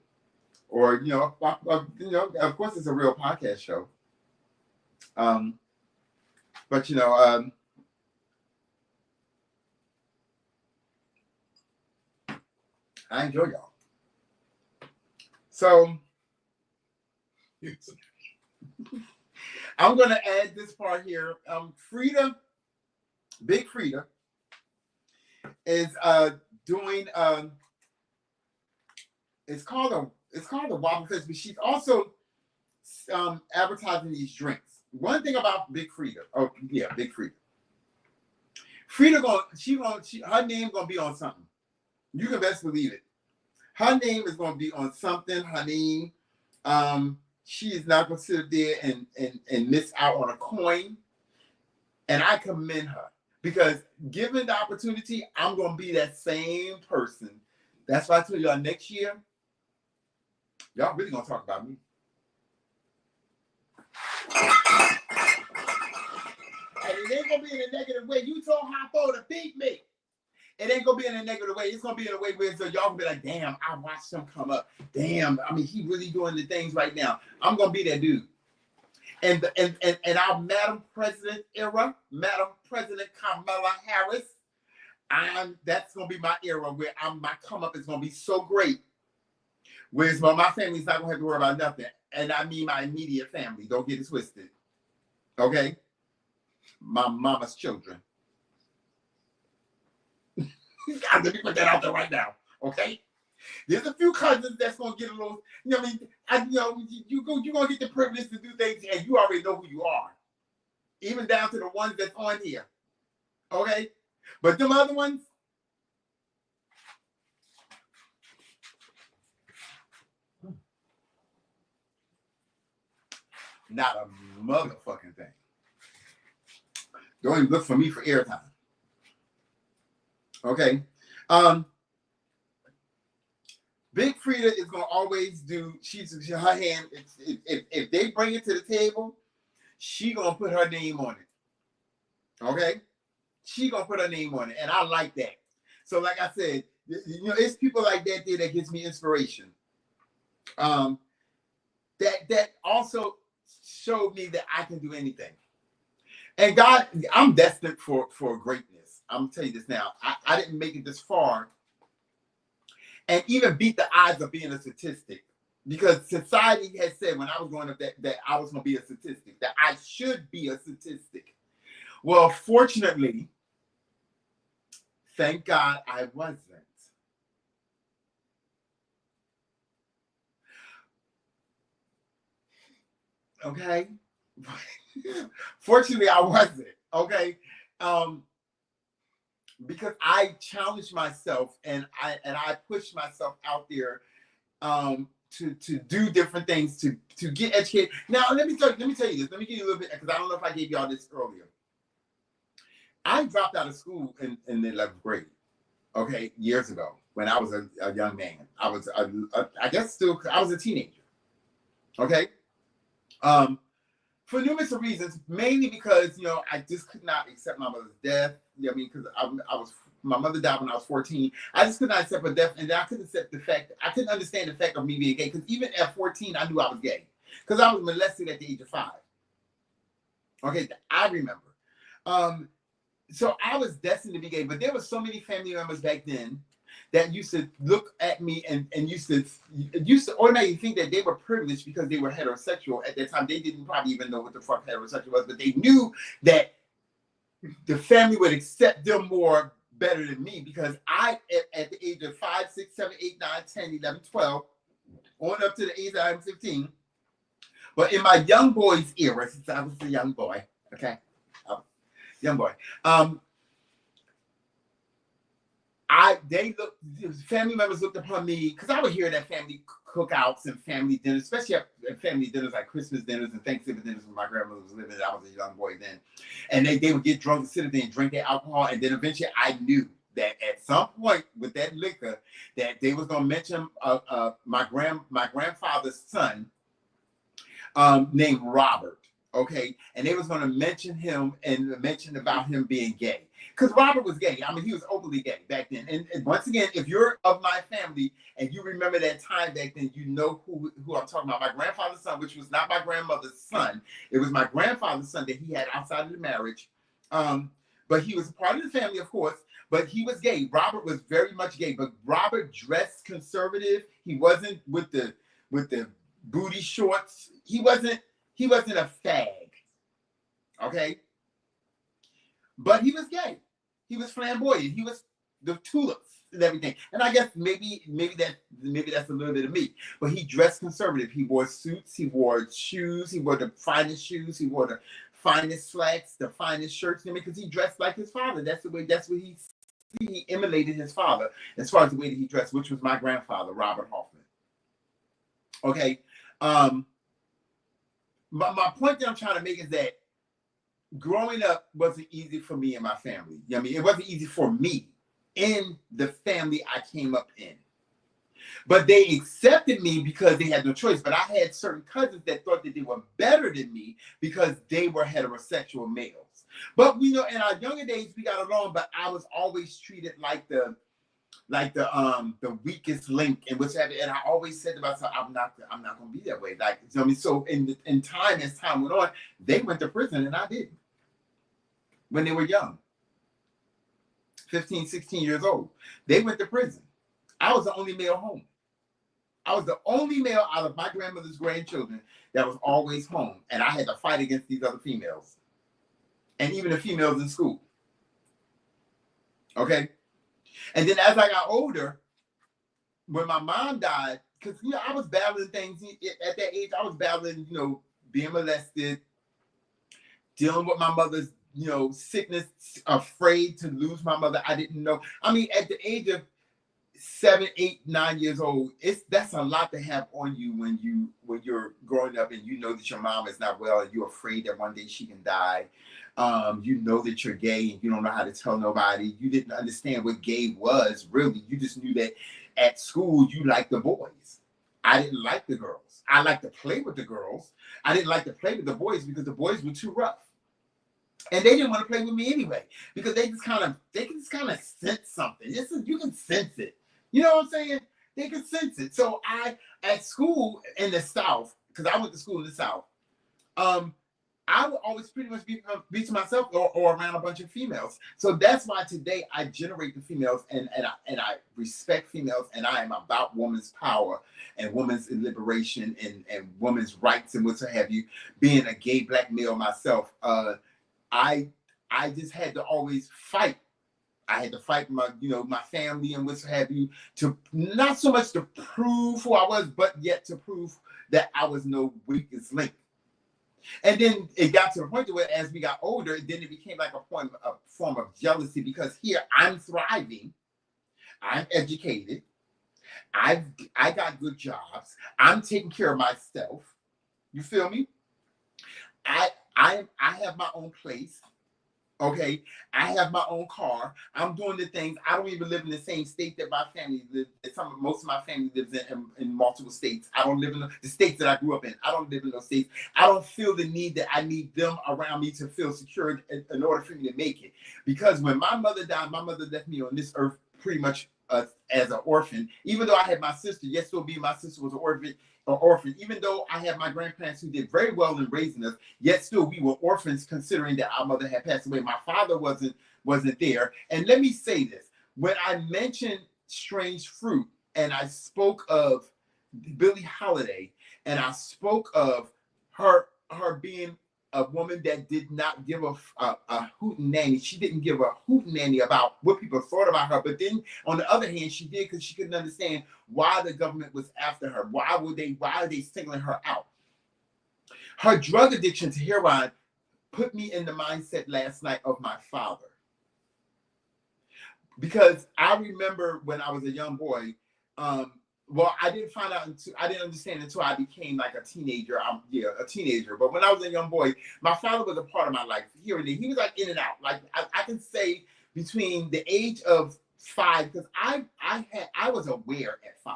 Or of course, it's a real podcast show. But I enjoy y'all. So I'm gonna add this part here. Frida, Big Frida, is doing it's called the Waffle Fest, but she's also advertising these drinks. One thing about Big Frida, Big Frida. Frida her name gonna be on something. You can best believe it. Her name is gonna be on something. Her name, she is not gonna sit there and miss out on a coin. And I commend her because given the opportunity, I'm gonna be that same person. That's why I told y'all next year, y'all really gonna talk about me. And it ain't gonna be in a negative way. You told Hoppo to beat me. It ain't gonna be in a negative way. It's gonna be in a way where so y'all gonna be like, damn, I watched him come up. Damn, I mean, he really doing the things right now. I'm gonna be that dude. And our Madam President era, Madam President Kamala Harris, that's gonna be my era where my come up is gonna be so great. Whereas my family's not gonna have to worry about nothing. And I mean my immediate family. Don't get it twisted. Okay? My mama's children. Let me put that out there right now. Okay? There's a few cousins that's gonna get a little, you're gonna get the privilege to do things and you already know who you are. Even down to the ones that's on here. Okay? But them other ones, not a motherfucking thing. Don't even look for me for airtime. Okay. Big Frida is gonna always do. Her hand. If they bring it to the table, she gonna put her name on it. Okay. She gonna put her name on it, and I like that. So, like I said, it's people like that there that gives me inspiration. That also showed me that I can do anything. And God, I'm destined for greatness. I'm gonna tell you this now. I didn't make it this far and even beat the odds of being a statistic. Because society has said when I was growing up that I was gonna be a statistic, that I should be a statistic. Well, fortunately, thank God I wasn't. Okay. Fortunately, I wasn't. Okay. Because I challenged myself and I pushed myself out there to do different things to get educated. Now let me tell you this. Let me give you a little bit because I don't know if I gave y'all this earlier. I dropped out of school in the 11th grade. Okay, years ago when I was a young man. I was I guess still I was a teenager. Okay. For numerous reasons, mainly because I just could not accept my mother's death. You know what I mean? Because my mother died when I was 14. I just could not accept her death, and I couldn't accept the fact. I couldn't understand the fact of me being gay. Because even at 14, I knew I was gay. Because I was molested at the age of 5. Okay, I remember. So I was destined to be gay, but there were so many family members back then that used to look at me and used to ordinarily think that they were privileged because they were heterosexual at that time. They didn't probably even know what the fuck heterosexual was, but they knew that the family would accept them more better than me because I, at the age of 5, 6, 7, 8, 9, 10, 11, 12, on up to the age that I'm 15, but in my young boy's era, since I was a young boy, okay, young boy, family members looked upon me because I would hear that family cookouts and family dinners, especially at family dinners like Christmas dinners and Thanksgiving dinners when my grandmother was living. I was a young boy then, and they would get drunk and sit there and drink their alcohol, and then eventually I knew that at some point with that liquor that they was gonna mention my grandfather's son named Robert. Okay, and they was going to mention him and mention about him being gay because Robert was gay. I mean, he was openly gay back then. And once again, if you're of my family and you remember that time back then, you know who I'm talking about. My grandfather's son, which was not my grandmother's son. It was my grandfather's son that he had outside of the marriage. But he was a part of the family, of course. But he was gay. Robert was very much gay. But Robert dressed conservative. He wasn't with the booty shorts. He wasn't a fag, okay? But he was gay. He was flamboyant. He was the tulips and everything. And I guess maybe that's a little bit of me. But he dressed conservative. He wore suits. He wore shoes. He wore the finest shoes. He wore the finest slacks, the finest shirts. Because he dressed like his father. That's what he emulated his father as far as the way that he dressed, which was my grandfather, Robert Hoffman. Okay. My point that I'm trying to make is that growing up wasn't easy for me and my family. You know what I mean? It wasn't easy for me in the family I came up in. But they accepted me because they had no choice. But I had certain cousins that thought that they were better than me because they were heterosexual males. But in our younger days, we got along, but I was always treated like the weakest link and whatsoever. And I always said to myself, I'm not gonna be that way. Like, you know what I mean? So in time, as time went on, they went to prison and I didn't. When they were young, 15, 16 years old, they went to prison. I was the only male home. I was the only male out of my grandmother's grandchildren that was always home. And I had to fight against these other females. And even the females in school. Okay? And then as I got older, when my mom died, because I was battling things at that age. I was battling, being molested, dealing with my mother's, sickness, afraid to lose my mother. I didn't know. I mean, at the age of 7, 8, 9 years old, that's a lot to have on you when you're growing up and you know that your mom is not well and you're afraid that one day she can die. You know that you're gay and you don't know how to tell nobody. You didn't understand what gay was, really. You just knew that at school you liked the boys. I didn't like the girls. I liked to play with the girls. I didn't like to play with the boys because the boys were too rough. And they didn't want to play with me anyway because they can just kind of sense something. You can sense it. You know what I'm saying? They can sense it. So at school in the South, because I went to school in the South, I would always pretty much be to myself or around a bunch of females. So that's why today I generate the females and I respect females and I am about women's power and women's liberation and women's rights and what have you. Being a gay black male myself, I just had to always fight. I had to fight my family and what have you to not so much to prove who I was, but yet to prove that I was no weakest link. And then it got to the point where as we got older, then it became like a form of jealousy because here I'm thriving, I'm educated, I got good jobs, I'm taking care of myself. You feel me? I have my own place. Okay, I have my own car. I'm doing the things. I don't even live in the same state that my family lives. Most of my family lives in multiple states. I don't live in the states that I grew up in. I don't live in those states. I don't feel the need that I need them around me to feel secure in order for me to make it. Because when my mother died, my mother left me on this earth pretty much as an orphan. Even though I had my sister, yes, still be my sister was an orphan. Even though I had my grandparents who did very well in raising us, yet still we were orphans considering that our mother had passed away. My father wasn't there. And let me say this. When I mentioned Strange Fruit and I spoke of Billie Holiday and I spoke of her being a woman that did not give a hootenanny. She didn't give a hootenanny about what people thought about her. But then on the other hand, she did because she couldn't understand why the government was after her. Why are they singling her out? Her drug addiction to heroin put me in the mindset last night of my father. Because I remember when I was a young boy, well, I didn't understand until I became like a teenager. A teenager. But when I was a young boy, my father was a part of my life here and there. He was like in and out. Like I can say between the age of 5, because I was aware at 5.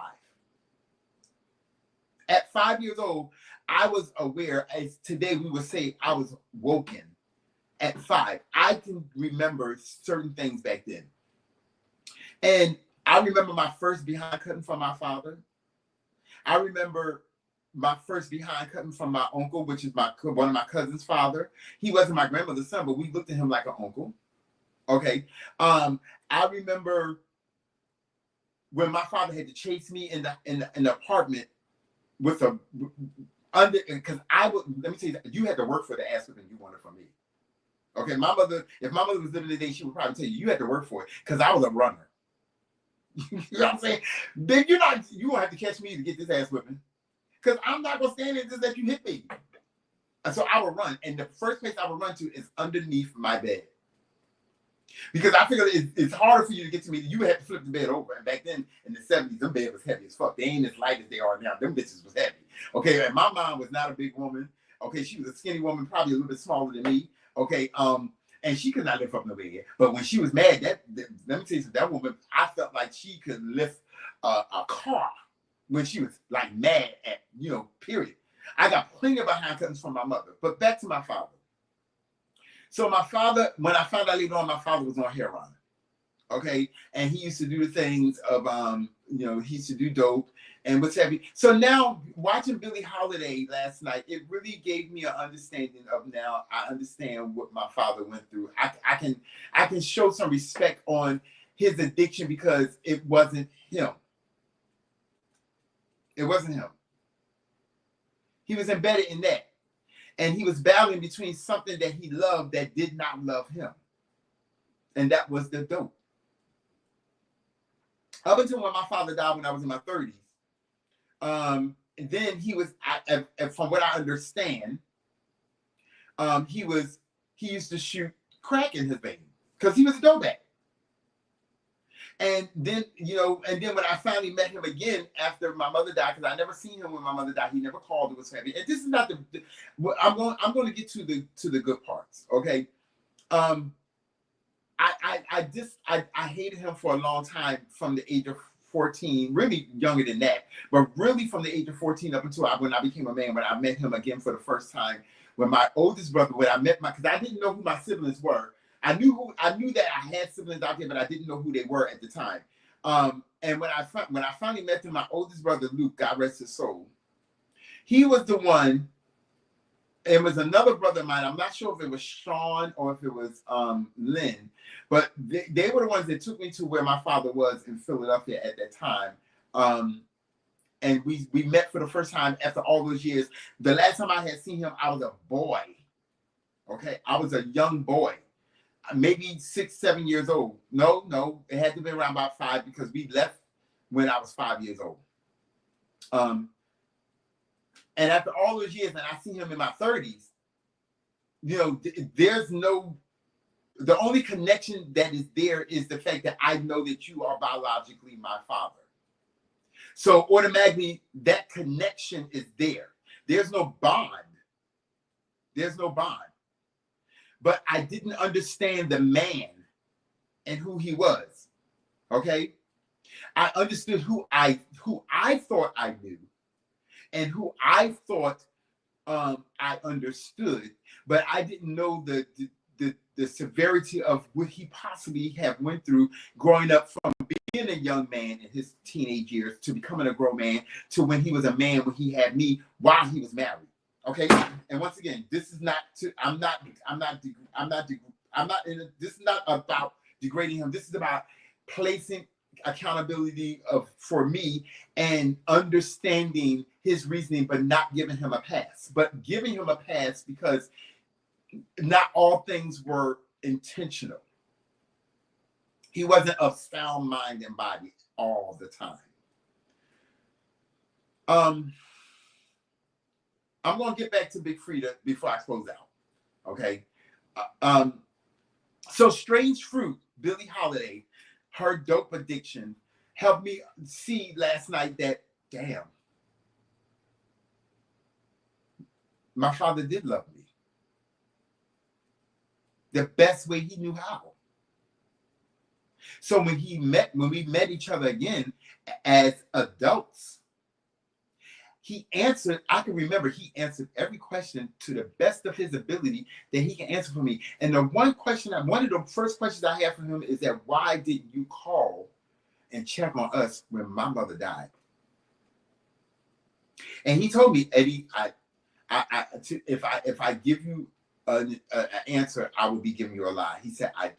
At 5 years old, I was aware, as today we would say, I was woken. At 5, I can remember certain things back then. And I remember my first behind cutting from my father. I remember my first behind cutting from my uncle, which is one of my cousin's father. He wasn't my grandmother's son, but we looked at him like an uncle. Okay. I remember when my father had to chase me in the apartment with because let me tell you, you had to work for the ass whipping you wanted from me. Okay, if my mother was living today, she would probably tell you had to work for it because I was a runner. You know what I'm saying? Then you won't have to catch me to get this ass whipping. Because I'm not gonna stand there and just let you hit me. And so I would run. And the first place I would run to is underneath my bed. Because I figured it's harder for you to get to me. You had to flip the bed over. And back then in the 70s, them bed was heavy as fuck. They ain't as light as they are now. Them bitches was heavy. Okay, and my mom was not a big woman. Okay, she was a skinny woman, probably a little bit smaller than me. Okay, and she could not lift up no bed. But when she was mad, let me tell you something, that woman, I felt like she could lift a car when she was like mad at, period. I got plenty of behind cuttings from my mother. But back to my father. So my father, when I found out later on, my father was on heroin. Okay, and he used to do the things of, he used to do dope and what's heavy. So now watching Billie Holiday last night, it really gave me an understanding of now I understand what my father went through. I can show some respect on his addiction because it wasn't him. It wasn't him. He was embedded in that. And he was battling between something that he loved that did not love him. And that was the dope. Up until when my father died when I was in my 30s. Then he was, from what I understand, he used to shoot crack in his veins because he was a dope addict. And then, when I finally met him again after my mother died, because I never seen him when my mother died, he never called. It was heavy. And this is not I'm going to get to the good parts. Okay. I hated him for a long time from the age of 14, really younger than that, but really from the age of 14 up until when I became a man, when I met him again for the first time, when my oldest brother, because I didn't know who my siblings were. I knew that I had siblings out there, but I didn't know who they were at the time. And when I finally met him, my oldest brother, Luke, God rest his soul, he was the one. It was another brother of mine. I'm not sure if it was Sean or if it was Lynn, but they were the ones that took me to where my father was in Philadelphia at that time. And we met for the first time after all those years. The last time I had seen him, I was a boy. Okay, I was a young boy. Maybe 6, 7 years old. No, it had to be around about 5 because we left when I was 5 years old. And after all those years, and I see him in my 30s, there's no, the only connection that is there is the fact that I know that you are biologically my father. So automatically that connection is there. There's no bond. There's no bond. But I didn't understand the man and who he was. Okay? I understood who I thought I knew and who I thought I understood, but I didn't know the severity of what he possibly have went through growing up from being a young man in his teenage years to becoming a grown man to when he was a man when he had me while he was married. Okay, and once again, this is not to. This is not about degrading him. This is about placing accountability for me and understanding his reasoning, but not giving him a pass. But giving him a pass because not all things were intentional. He wasn't of sound mind and body all the time. I'm going to get back to Big Frida before I close out. Okay. So Strange Fruit, Billie Holiday, her dope addiction helped me see last night that, damn, my father did love me. The best way he knew how. So when we met each other again as adults, he answered, I can remember he answered every question to the best of his ability that he can answer for me. And one of the first questions I had for him is that, why didn't you call and check on us when my mother died? And he told me, Eddie, if I give you an answer, I will be giving you a lie. He said, I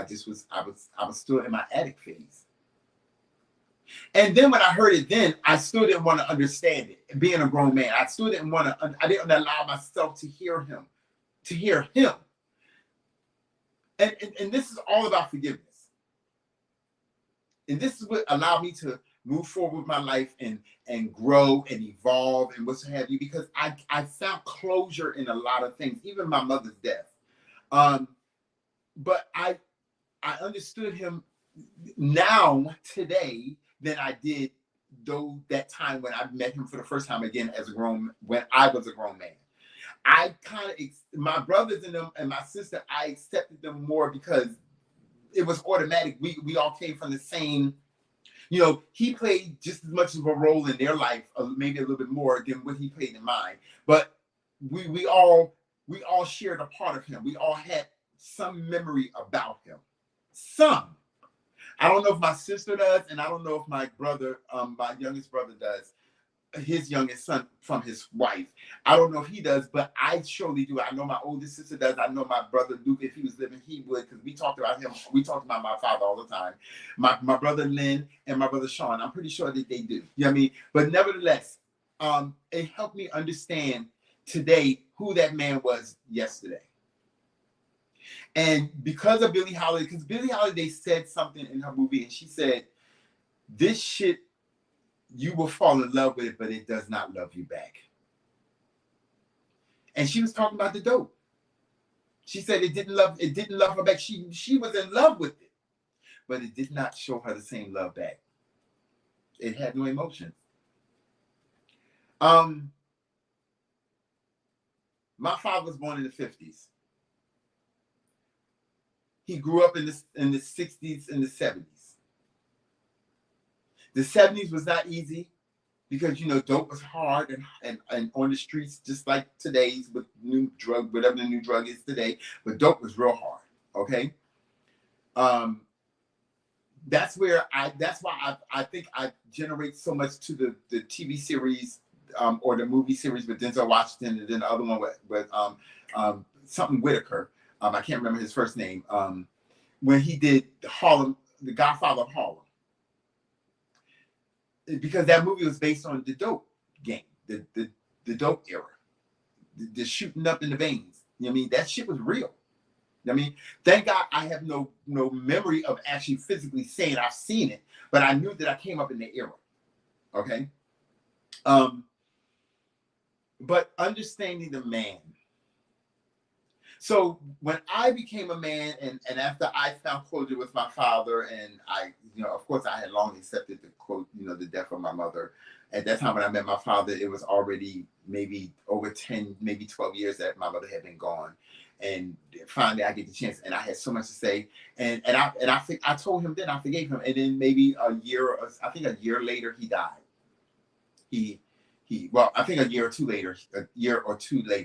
was still in my addict phase. And then when I heard it, then I still didn't want to understand it. Being a grown man, I still didn't want to. I didn't allow myself to hear him. And this is all about forgiveness. And this is what allowed me to move forward with my life and grow and evolve and what have you, because I found closure in a lot of things, even my mother's death. But I understood him now today than I did that time when I met him for the first time again when I was a grown man. I kind of, my brothers and my sister, I accepted them more because it was automatic. We all came from the same, he played just as much of a role in their life, maybe a little bit more than what he played in mine. But we all shared a part of him. We all had some memory about him. Some. I don't know if my sister does, and I don't know if my brother, my youngest brother does, his youngest son from his wife. I don't know if he does, but I surely do. I know my oldest sister does. I know my brother Duke, if he was living, he would, because we talked about him. We talked about my father all the time. My brother Lynn and my brother Sean, I'm pretty sure that they do. You know what I mean? But nevertheless, it helped me understand today who that man was yesterday. And because of Billie Holiday, because Billie Holiday said something in her movie, and she said, this shit, you will fall in love with it, but it does not love you back. And she was talking about the dope. She said it didn't love her back. She was in love with it, but it did not show her the same love back. It had no emotion. My father was born in the 50s. He grew up in the 60s and the 70s. The 70s was not easy because, dope was hard and on the streets, just like today's with new drug, whatever the new drug is today. But dope was real hard, okay? That's why I think I generate so much to the TV series or the movie series with Denzel Washington, and then the other one with something Whitaker. I can't remember his first name. When he did Harlem, The Godfather of Harlem. Because that movie was based on the dope game, the dope era. The shooting up in the veins. You know what I mean? That shit was real. You know what I mean? Thank God I have no memory of actually physically saying I've seen it, but I knew that I came up in the era. Okay? But understanding the man. So when I became a man, and after I found closure with my father, and I, of course, I had long accepted the death of my mother. At that time when I met my father, it was already maybe over 10, maybe 12 years that my mother had been gone. And finally I get the chance, and I had so much to say. And I told him then I forgave him. And then maybe a year later, he died. Well, I think a year or two later,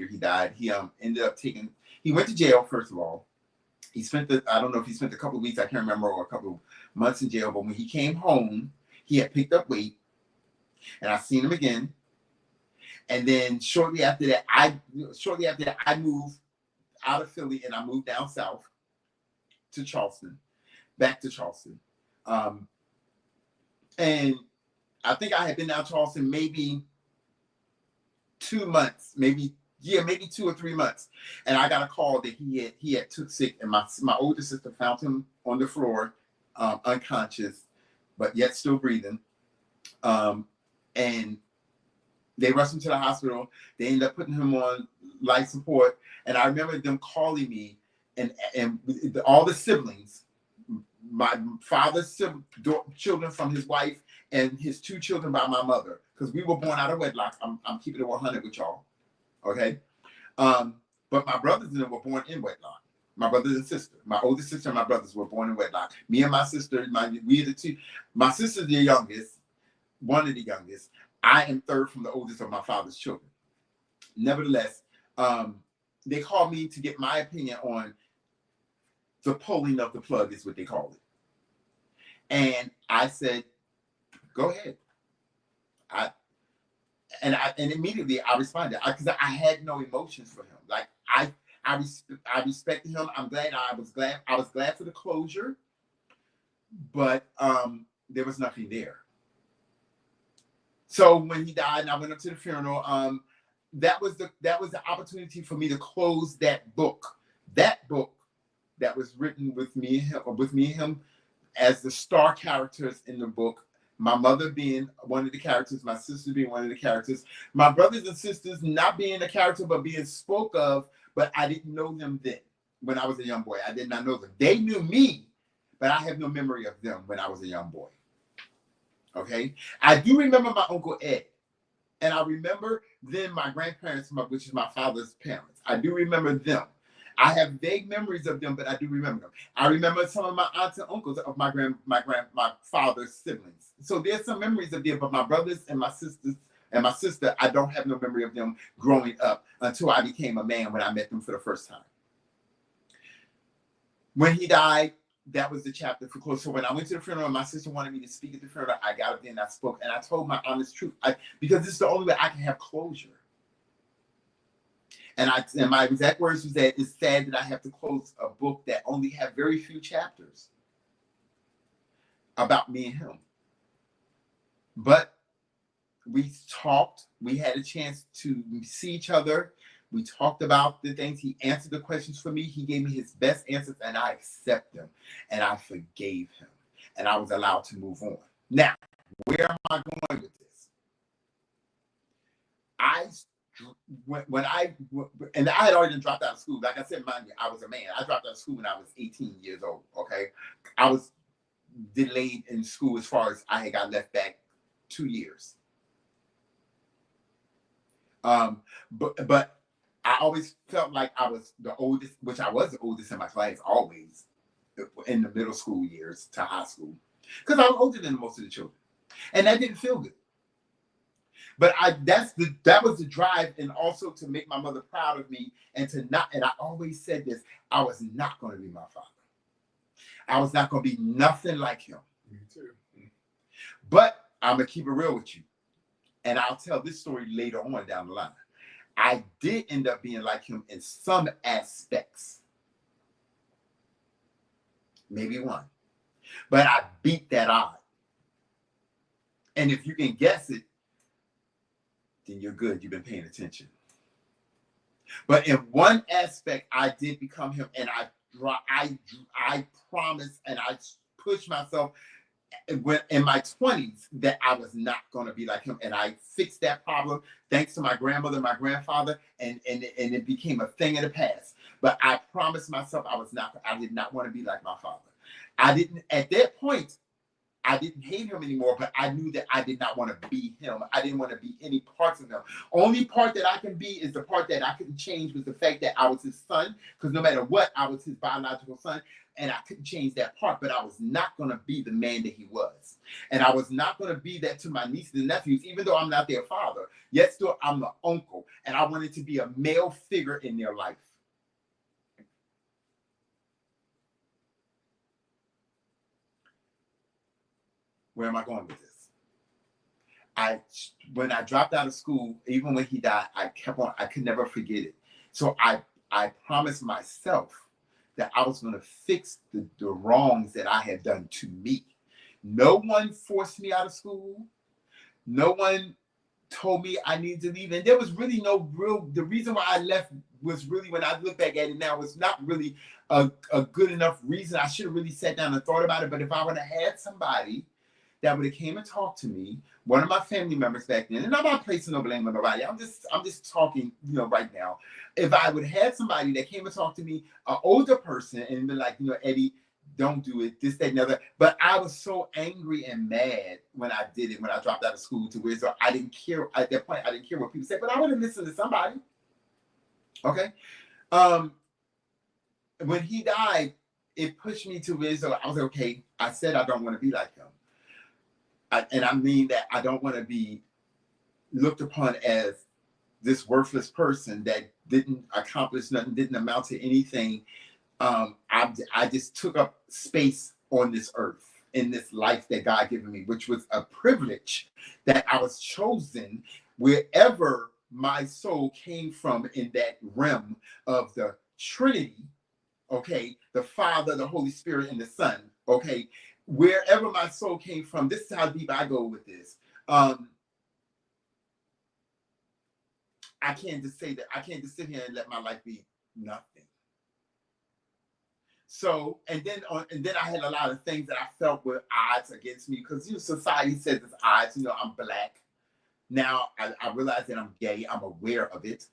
he died. He ended up he went to jail, first of all. I don't know if he spent a couple of weeks, I can't remember, or a couple of months in jail, but when he came home, he had picked up weight, and I seen him again. And then shortly after that, I moved out of Philly, and I moved down south to Charleston, back to Charleston. And I think I had been down to Charleston maybe 2 months, maybe 2 or 3 months. And I got a call that he had took sick, and my older sister found him on the floor, unconscious, but yet still breathing. And they rushed him to the hospital. They ended up putting him on life support. And I remember them calling me, and all the siblings, my father's children from his wife, and his 2 children by my mother, because we were born out of wedlock. I'm keeping it 100 with y'all, okay? But my brothers and them were born in wedlock. My brothers and sister, my older sister and my brothers were born in wedlock. Me and my sister, we are the 2. My sister's the youngest, one of the youngest. I am third from the oldest of my father's children. Nevertheless, they called me to get my opinion on the pulling of the plug, is what they call it. And I said, go ahead. And immediately I responded, because I had no emotions for him. Like I respected him. I was glad for the closure, but there was nothing there. So when he died and I went up to the funeral, that was the opportunity for me to close that book. That book that was written with me and him as the star characters in the book. My mother being one of the characters, my sister being one of the characters, my brothers and sisters not being a character but being spoke of, but I didn't know them then. When I was a young boy, I did not know them. They knew me, but I have no memory of them when I was a young boy. Okay, I do remember my Uncle Ed, and I remember then my grandparents, which is my father's parents. I do remember them. I have vague memories of them, but I do remember them. I remember some of my aunts and uncles of my father's siblings. So there's some memories of them, but my brothers and my sisters and my sister, I don't have no memory of them growing up until I became a man when I met them for the first time. When he died, that was the chapter for close. So when I went to the funeral, my sister wanted me to speak at the funeral. I got up there and I spoke, and I told my honest truth, because this is the only way I can have closure. And my exact words was that it's sad that I have to close a book that only have very few chapters about me and him. But we talked. We had a chance to see each other. We talked about the things. He answered the questions for me. He gave me his best answers, and I accepted them, and I forgave him, and I was allowed to move on. Now, where am I going with this? I had already dropped out of school. Like I said, mind you, I was a man. I dropped out of school when I was 18 years old. Okay, I was delayed in school as far as I had got left back 2 years. But I always felt like I was the oldest, which I was the oldest in my class always in the middle school years to high school, because I was older than most of the children, and that didn't feel good. But that was the drive, and also to make my mother proud of me, and I always said this, I was not going to be my father. I was not going to be nothing like him. Me too. But I'm going to keep it real with you. And I'll tell this story later on down the line. I did end up being like him in some aspects. Maybe one. But I beat that odd. And if you can guess it, then you're good. You've been paying attention. But in one aspect, I did become him, and I promised, and I pushed myself in my 20s that I was not going to be like him, and I fixed that problem thanks to my grandmother, my grandfather, and it became a thing of the past. But I promised myself I did not want to be like my father. I didn't, at that point, I didn't hate him anymore, but I knew that I did not want to be him. I didn't want to be any parts of him. Only part that I can be is the part that I couldn't change was the fact that I was his son, because no matter what, I was his biological son, and I couldn't change that part, but I was not going to be the man that he was. And I was not going to be that to my nieces and nephews, even though I'm not their father. Yet still, I'm the uncle, and I wanted to be a male figure in their life. Where am I going with this? When I dropped out of school, even when he died, I could never forget it. So I promised myself that I was going to fix the wrongs that I had done to me. No one forced me out of school. No one told me I needed to leave. And there was really the reason why I left was really, when I look back at it now, was not really a good enough reason. I should have really sat down and thought about it. But if I would have had somebody that would have came and talked to me, one of my family members back then, and I'm not placing no blame on nobody. I'm just talking, right now. If I would have had somebody that came and talked to me, an older person, and been like, Eddie, don't do it, this, that, and the other. But I was so angry and mad when I did it, when I dropped out of school, to where so I didn't care. At that point, I didn't care what people said, but I would have listened to somebody. Okay. When he died, it pushed me to where so I was like, okay, I said I don't want to be like him. And I mean that I don't want to be looked upon as this worthless person that didn't accomplish nothing, didn't amount to anything. I just took up space on this earth, in this life that God given me, which was a privilege that I was chosen wherever my soul came from in that realm of the Trinity, okay, the Father, the Holy Spirit, and the Son, okay. Wherever my soul came from, this is how deep I go with this. I can't just say that. I can't just sit here and let my life be nothing. So, and then I had a lot of things that I felt were odds against me, because society says it's odds. I'm black. Now I realize that I'm gay. I'm aware of it.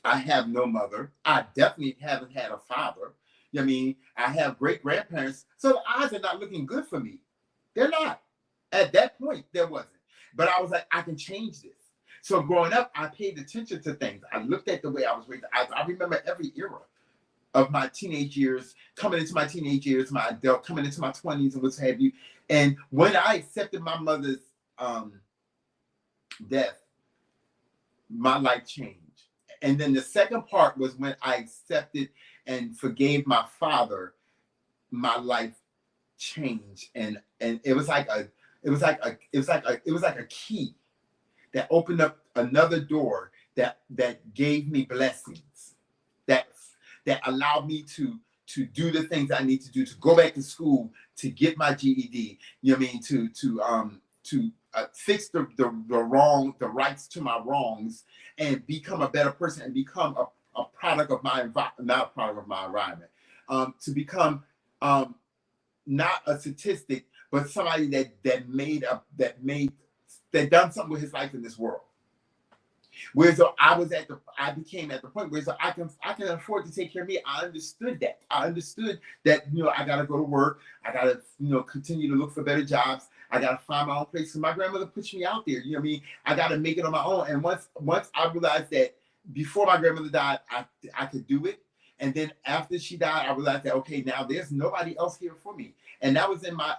I have no mother. I definitely haven't had a father. I have great-grandparents, so the odds are not looking good for me. They're not. At that point, there wasn't. But I was like, I can change this. So growing up, I paid attention to things. I looked at the way I was raised. I remember every era of my teenage years, coming into my teenage years, my adult, coming into my 20s and what have you. And when I accepted my mother's death, my life changed. And then the second part was when I accepted and forgave my father, my life changed, and it was like a key that opened up another door that gave me blessings, that allowed me to do the things I need to do, to go back to school, to get my GED. To fix the rights to my wrongs, and become a better person, and become a product of my environment, not a product of my environment, to become not a statistic, but somebody that done something with his life in this world. Whereas I became at the point where I can afford to take care of me. I understood that. I gotta go to work. I gotta continue to look for better jobs. I gotta find my own place. So my grandmother pushed me out there. I gotta make it on my own. And once I realized that, before my grandmother died, I could do it. And then after she died, I realized that, okay, now there's nobody else here for me. And I was in my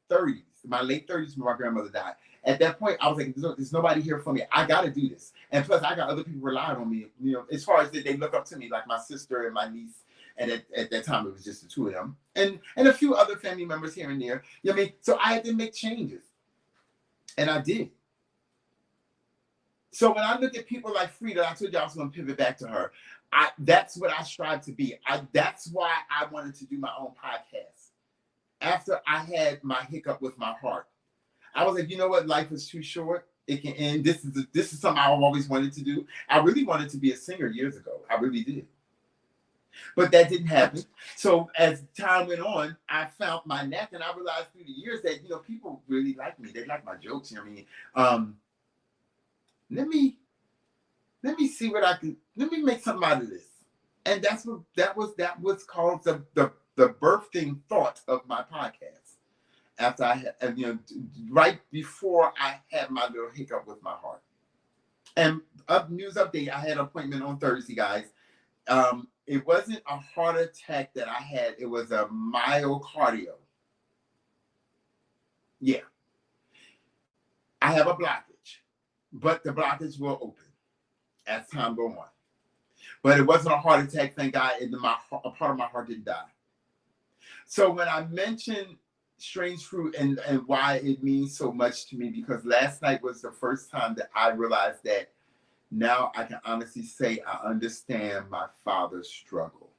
30s, my late 30s when my grandmother died. At that point, I was like, there's nobody here for me. I got to do this. And plus, I got other people relying on me, as far as they look up to me, like my sister and my niece. And at that time, it was just the two of them. And a few other family members here and there. So I had to make changes. And I did. So when I look at people like Frida, I told you I was going to pivot back to her. That's what I strive to be. That's why I wanted to do my own podcast. After I had my hiccup with my heart, I was like, you know what? Life is too short. It can end. This is something I've always wanted to do. I really wanted to be a singer years ago. I really did. But that didn't happen. So as time went on, I found my knack, and I realized through the years that people really like me. They like my jokes. Let me see what I can. Let me make something out of this. And that was called the birthing thought of my podcast. After I had, and, right before I had my little hiccup with my heart. And news update, I had an appointment on Thursday, guys. It wasn't a heart attack that I had. It was a myocardio. Yeah. I have a blockage, but the blockage will open as time goes on. But it wasn't a heart attack, thank God, and a part of my heart didn't die. So when I mentioned strange fruit and why it means so much to me, because last night was the first time that I realized that now I can honestly say I understand my father's struggle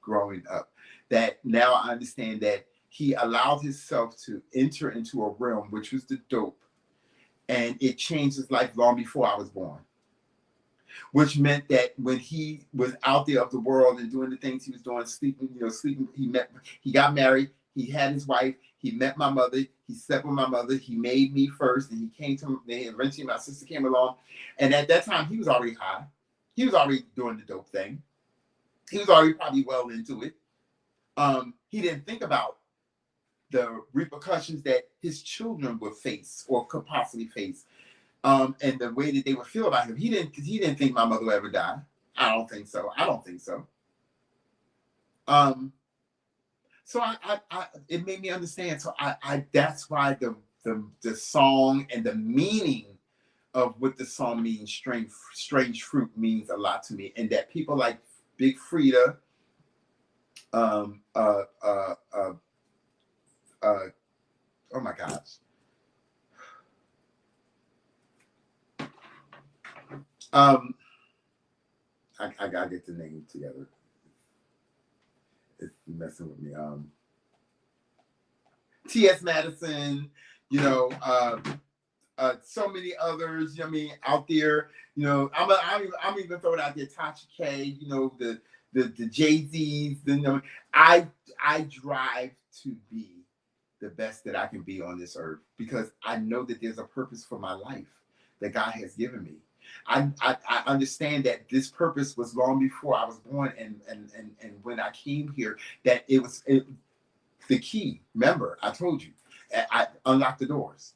growing up. That now I understand that he allowed himself to enter into a realm, which was the dope, and it changed his life long before I was born. Which meant that when he was out there of the world and doing the things he was doing, sleeping, he got married, he had his wife, he met my mother, he slept with my mother, he made me first, and he came to me, and eventually my sister came along. And at that time, he was already high. He was already doing the dope thing. He was already probably well into it. He didn't think about the repercussions that his children would face or could possibly face. And the way that they would feel about him. He didn't think my mother would ever die. I don't think so. So it made me understand. So that's why the song and the meaning of what the song means, strange fruit, means a lot to me. And that people like Big Frida, oh my gosh. I gotta get the name together. It's messing with me. T.S. Madison, so many others. Out there. I'm even throwing out there Tasha K. The Jay-Z's. I drive to be the best that I can be on this earth because I know that there's a purpose for my life that God has given me. I understand that this purpose was long before I was born, and when I came here, that it was the key. Remember, I told you, I unlocked the doors.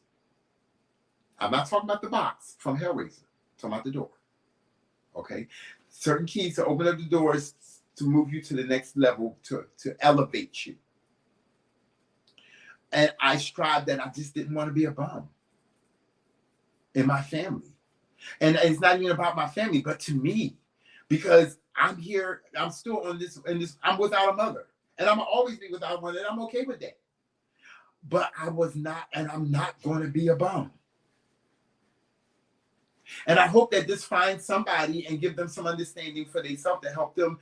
I'm not talking about the box from Hellraiser. I'm talking about the door. Okay, certain keys to open up the doors to move you to the next level, to elevate you. And I strived that I just didn't want to be a bum in my family. And it's not even about my family, but to me, because I'm here, I'm still on this, I'm without a mother. And I'm always be without one, and I'm okay with that. But I was not, and I'm not going to be a bum. And I hope that this finds somebody and give them some understanding for themselves to help them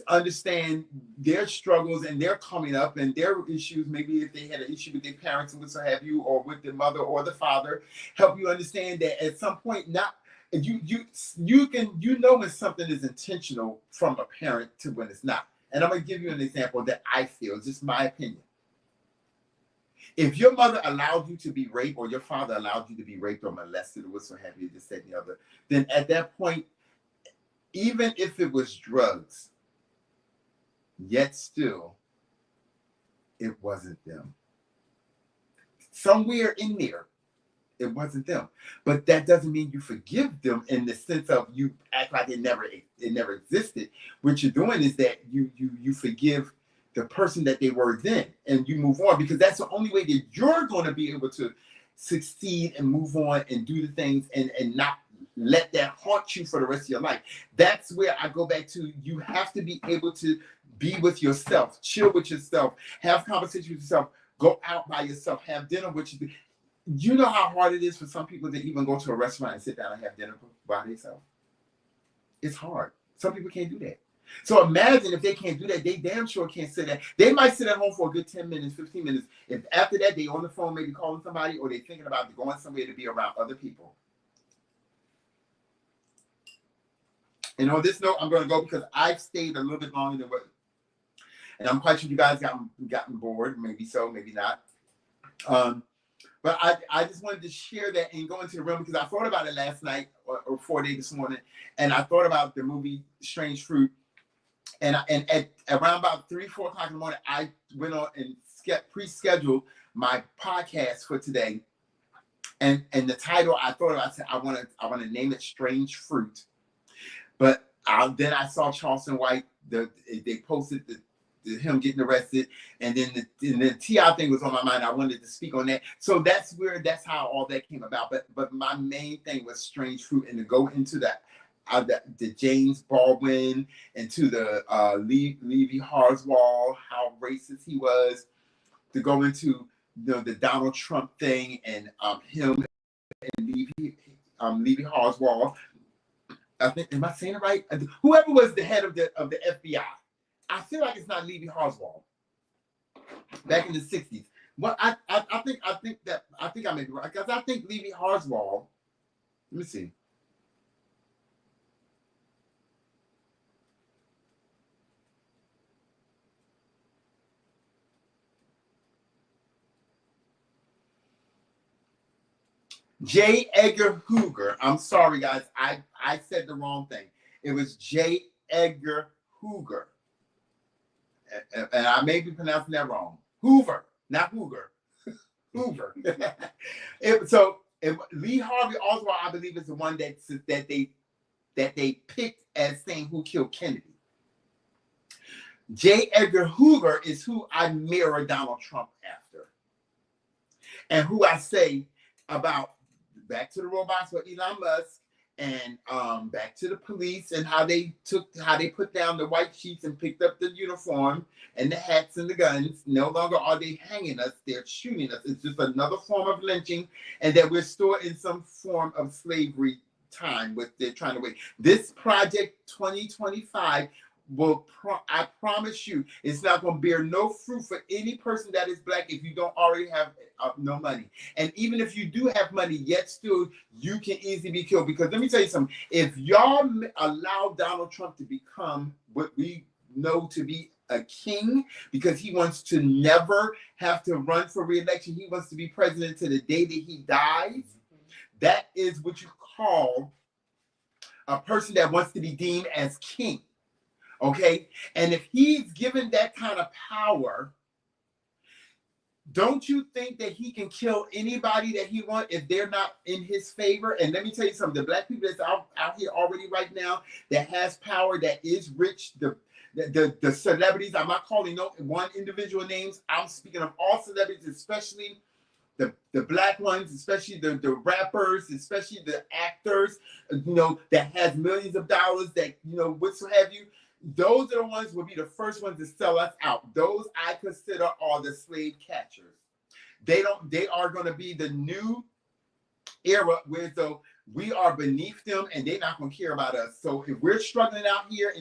understand their struggles and their coming up and their issues. Maybe if they had an issue with their parents and what have you, or with their mother or the father, help you understand that at some point, not you when something is intentional from a parent to when it's not. And I'm gonna give you an example that I feel, it's just my opinion. If your mother allowed you to be raped, or your father allowed you to be raped or molested or what's so have you, this, that, and the other, then at that point, even if it was drugs, yet still, it wasn't them. Somewhere in there, it wasn't them. But that doesn't mean you forgive them in the sense of you act like it never existed. What you're doing is that you forgive the person that they were then, and you move on, because that's the only way that you're going to be able to succeed and move on and do the things and not let that haunt you for the rest of your life. That's where I go back to, you have to be able to be with yourself, chill with yourself, have conversations with yourself, go out by yourself, have dinner with you. You know how hard it is for some people to even go to a restaurant and sit down and have dinner by themselves? It's hard. Some people can't do that. So imagine if they can't do that, they damn sure can't sit there. They might sit at home for a good 10 minutes, 15 minutes. If after that, they on the phone, maybe calling somebody, or they're thinking about going somewhere to be around other people. And on this note, I'm going to go because I've stayed a little bit longer than what, and I'm quite sure you guys gotten bored. Maybe so, maybe not. But I just wanted to share that and go into the room because I thought about it last night or 4 days this morning, and I thought about the movie Strange Fruit. And at around about 3, 4 o'clock in the morning, I went on and pre-scheduled my podcast for today. And the title I thought of, I said I want to name it Strange Fruit. But then I saw Charleston White. They posted him getting arrested, and then the T.I. thing was on my mind. I wanted to speak on that. So that's how all that came about. But my main thing was Strange Fruit, and to go into that. The James Baldwin and to the Levi Harswell, how racist he was, to go into the Donald Trump thing and him and Levi Harswell. I think, am I saying it right? Whoever was the head of the FBI, I feel like it's not Levi Harswell. Back in the 60s, well, I think I may be right because I think Levi Harswell. Let me see. J. Edgar Hoover. I'm sorry, guys. I said the wrong thing. It was J. Edgar Hoover. And I may be pronouncing that wrong. Hoover, not Hoover. Hoover. Lee Harvey Oswald, I believe, is the one that they picked as saying who killed Kennedy. J. Edgar Hoover is who I mirror Donald Trump after. And who I say about back to the robots for Elon Musk and back to the police and how they put down the white sheets and picked up the uniform and the hats and the guns. No longer are they hanging us, they're shooting us. It's just another form of lynching, and that we're still in some form of slavery time with they're trying to wait. This project 2025 I promise you, it's not going to bear no fruit for any person that is black if you don't already have no money. And even if you do have money, yet still, you can easily be killed. Because let me tell you something. If y'all allow Donald Trump to become what we know to be a king, because he wants to never have to run for re-election, he wants to be president to the day that he dies, that is what you call a person that wants to be deemed as king. Okay, and if he's given that kind of power, don't you think that he can kill anybody that he wants if they're not in his favor? And let me tell you something, the black people that's out here already right now that has power, that is rich, the celebrities, I'm not calling no one individual names, I'm speaking of all celebrities, especially the black ones, especially the rappers, especially the actors, that has millions of dollars, that, what have you. Those are the ones will be the first ones to sell us out. Those I consider are the slave catchers. They are going to be the new era where we are beneath them and they're not going to care about us. So if we're struggling out here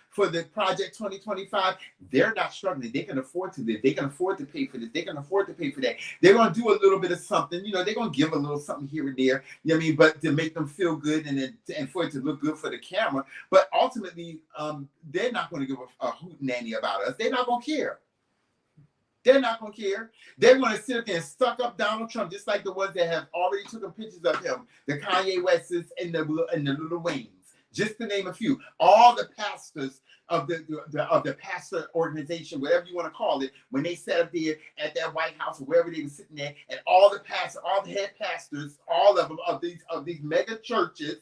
for the Project 2025, they're not struggling. They can afford to live. They can afford to pay for this. They can afford to pay for that. They're going to do a little bit of something. They're going to give a little something here and there. You know what I mean? But to make them feel good and for it to look good for the camera. But ultimately, they're not going to give a hootenanny about us. They're not going to care. They're not going to care. They're going to sit there and suck up Donald Trump, just like the ones that have already taken pictures of him, the Kanye Wests and the Lil Waynes, just to name a few. All the pastors of the pastor organization, whatever you want to call it, when they sat up there at that White House or wherever they were sitting there, and all the pastors, all the head pastors, all of them of these mega churches,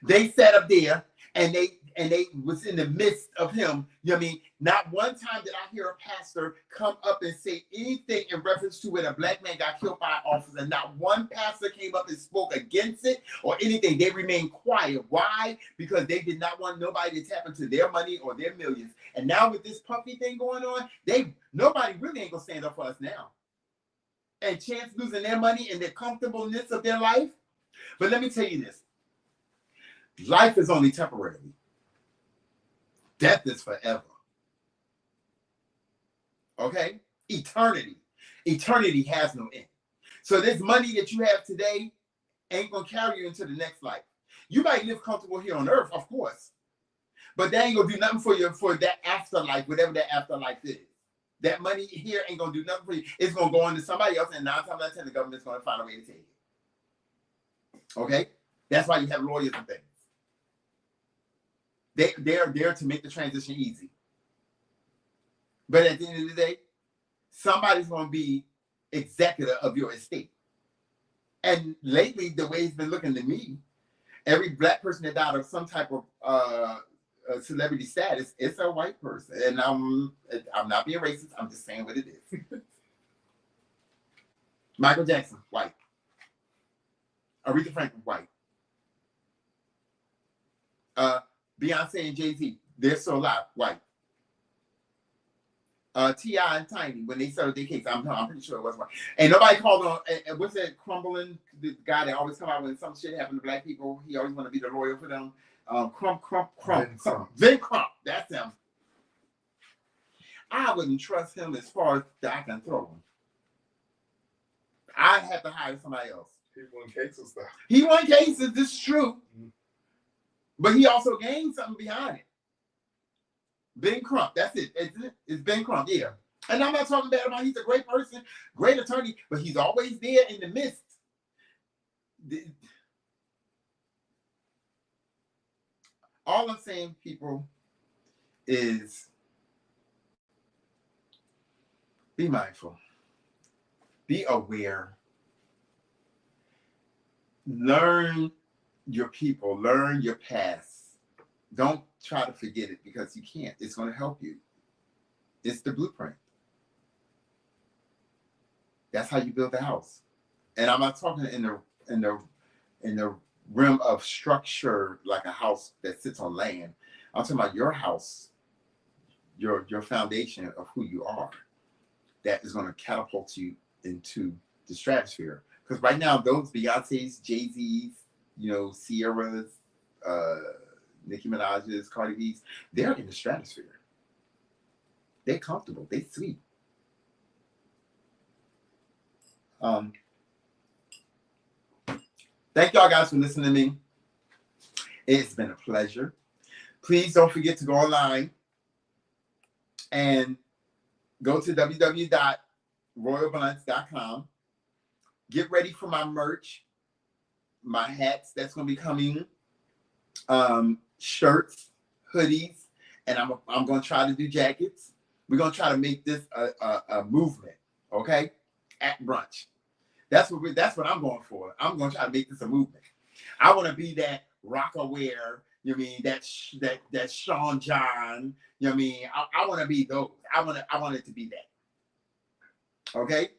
they sat up there and they was in the midst of him. You know what I mean? Not one time did I hear a pastor come up and say anything in reference to when a black man got killed by an officer. Not one pastor came up and spoke against it or anything. They remained quiet. Why? Because they did not want nobody to tap into their money or their millions. And now with this puppy thing going on, nobody really ain't gonna stand up for us now. And chance losing their money and the comfortableness of their life. But let me tell you this. Life is only temporary. Death is forever. Okay? Eternity. Eternity has no end. So this money that you have today ain't going to carry you into the next life. You might live comfortable here on earth, of course. But that ain't going to do nothing for that afterlife, whatever that afterlife is. That money here ain't going to do nothing for you. It's going to go on to somebody else, and 9 times out of 10, the government's going to find a way to take it. Okay? That's why you have lawyers and things. They're there to make the transition easy. But at the end of the day, somebody's going to be executor of your estate. And lately, the way it's been looking to me, every black person that died of some type of celebrity status, it's a white person. And I'm not being racist. I'm just saying what it is. Michael Jackson, white. Aretha Franklin, white. Beyonce and Jay-Z, they're still alive, white. T.I. and Tiny, when they settled their case, I'm pretty sure it was white. And nobody called on, what's that crumbling, the guy that always come out when some shit happened to black people, he always want to be the lawyer for them. Vin Crump, that's him. I wouldn't trust him as far as I can throw him. I'd have to hire somebody else. He won cases though. He won cases, this is true. But he also gained something behind it. Ben Crump, that's it. It's Ben Crump, yeah. And I'm not talking bad about him. He's a great person, great attorney, but he's always there in the midst. All I'm saying, people, is be mindful. Be aware. Learn your people. Learn your past. Don't try to forget it because you can't. It's going to help you. It's the blueprint. That's how you build a house. And I'm not talking in the realm of structure like a house that sits on land. I'm talking about your house, your foundation of who you are. That is going to catapult you into the stratosphere. Because right now, those Beyonce's, Jay-Z's, Sierra's, Nicki Minaj's, Cardi B's, they're in the stratosphere. They're comfortable. They're sweet. Thank y'all guys for listening to me. It's been a pleasure. Please don't forget to go online and go to www.royalblunts.com. Get ready for my merch, my hats that's going to be coming, shirts, hoodies, and I'm going to try to do jackets. We're going to try to make this a movement, okay? At brunch. That's what I'm going for. I'm going to try to make this a movement. I want to be that rock-aware, that Sean John, I want to be those. I want it to be that. Okay?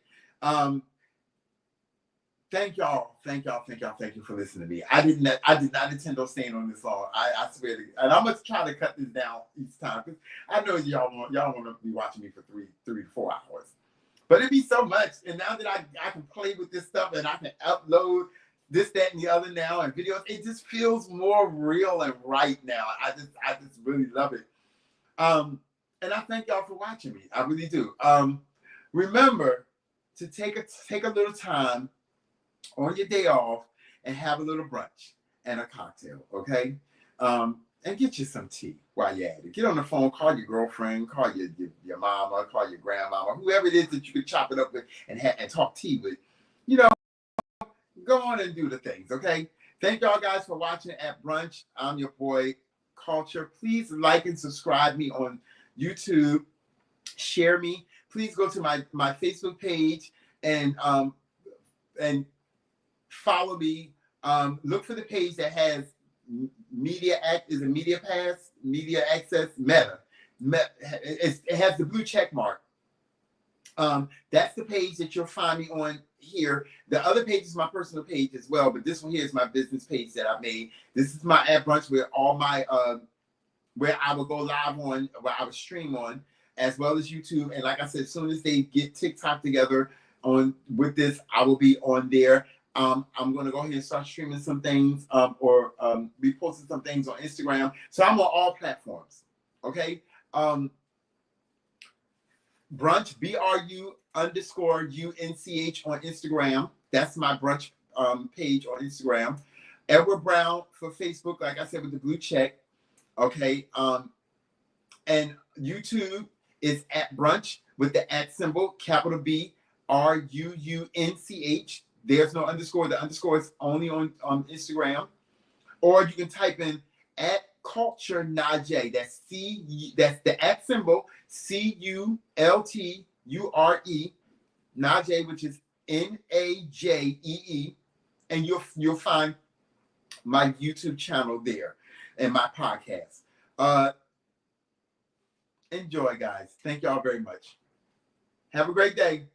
Thank y'all for listening to me. I did not intend on staying on this long. I swear to you. And I'm gonna try to cut this down each time because I know y'all want to be watching me for 3 to 4 hours. But it'd be so much. And now that I can play with this stuff and I can upload this, that, and the other now and videos, it just feels more real and right now. I just really love it. And I thank y'all for watching me. I really do. Remember to take a little time on your day off and have a little brunch and a cocktail, okay? And get you some tea while you're at it. Get on the phone, call your girlfriend, call your mama, call your grandmama, whoever it is that you can chop it up with and talk tea with. Go on and do the things, okay? Thank y'all guys for watching at brunch. I'm your boy, Culture. Please like and subscribe me on YouTube. Share me. Please go to my Facebook page and follow me. Look for the page that has media access, Meta. It has the blue check mark. That's the page that you'll find me on here. The other page is my personal page as well, but this one here is my business page that I made. This is my at brunch where all my where I will go live on, where I will stream on, as well as YouTube. And like I said, as soon as they get TikTok together with this, I will be on there. I'm going to go ahead and start streaming some things or be posting some things on Instagram. So I'm on all platforms. Okay. Brunch, BRU_UNCH on Instagram. That's my brunch page on Instagram. Edward Brown for Facebook, like I said, with the blue check. Okay. And YouTube is at brunch with the at symbol, capital BRUUNCH. There's no underscore. The underscore is only on Instagram. Or you can type in at Culture Najee. That's that's the @ symbol CULTURE Najee, which is NAJEE, and you'll find my YouTube channel there and my podcast. Enjoy, guys. Thank y'all very much. Have a great day.